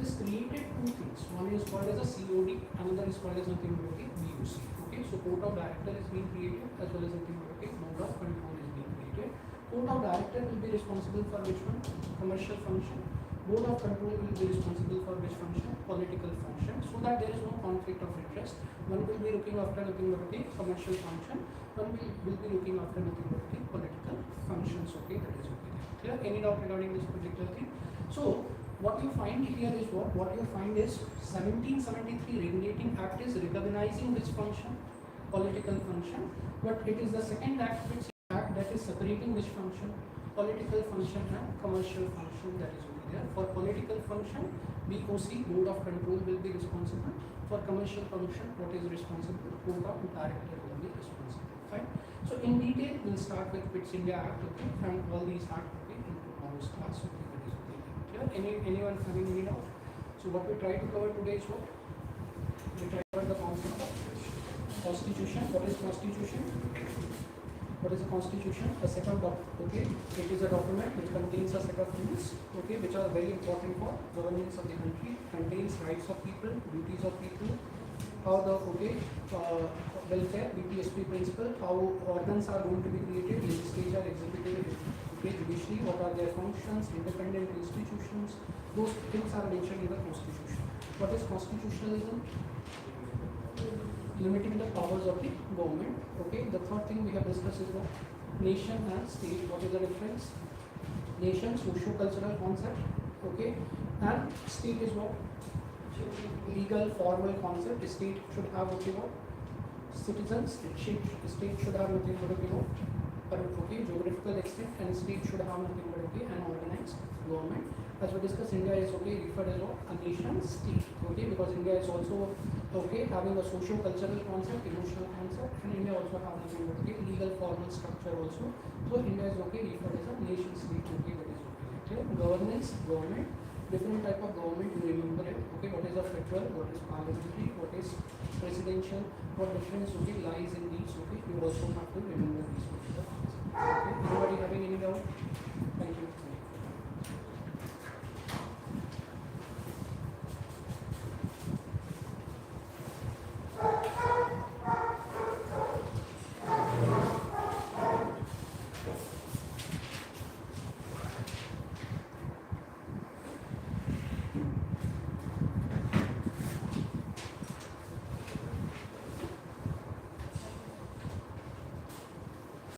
This created two things. One is called as a COD, another is called as nothing but okay, BOC. Okay, so board of director is being created as well as nothing but okay, board of control is being created. Board of director will be responsible for which one? Commercial function. Board of control will be responsible for which function? Political function. So that there is no conflict of interest. One will be looking after nothing but okay, commercial function. One will be looking after nothing but okay, political functions. Okay, that is okay. Clear? Any doubt regarding this particular thing? So what you find here is what? What you find is 1773 Regulating Act is recognizing which function? Political function. But it is the second act which act that is separating which function? Political function and commercial function, that is over there. For political function, BOC, Board of Control, will be responsible. For commercial function, what is responsible? Board of Director will be responsible. Fine. So in detail, we'll start with Fits India Act, okay, and all these acts okay, into tomorrow's class. Okay. Anyone having any doubt? So what we try to cover today is what? We try to cover the concept of constitution. What is constitution? What is a constitution? A set of okay. It is a document which contains a set of rules, okay, which are very important for governance of the country. Contains rights of people, duties of people, how the okay welfare, BPSP principle, how organs are going to be created, legislature, executive, okay, judiciary, what are their functions, independent institutions. Those things are mentioned in the constitution. What is constitutionalism? Limiting the powers of the government. Okay. The third thing we have discussed is what? Nation and state. What is the difference? Nation, socio-cultural concept. Okay. And state is what? Legal, formal concept. State should have okay, what? Citizens. State should have nothing but okay, what? Okay, geographical extent, and state should have nothing but okay, an organized government. As we discussed, India is okay referred as what? A nation state. Okay, because India is also okay having a socio-cultural concept, emotional concept, and India also have nothing but okay, legal formal structure also. So India is okay referred as a nation state. Okay, that is okay. Okay, governance, government, different type of government. You remember it. Okay, what is a federal? What is parliamentary? What is presidential, what difference lies in these. You also have to remember these particular things. Anybody having any doubt? Thank you.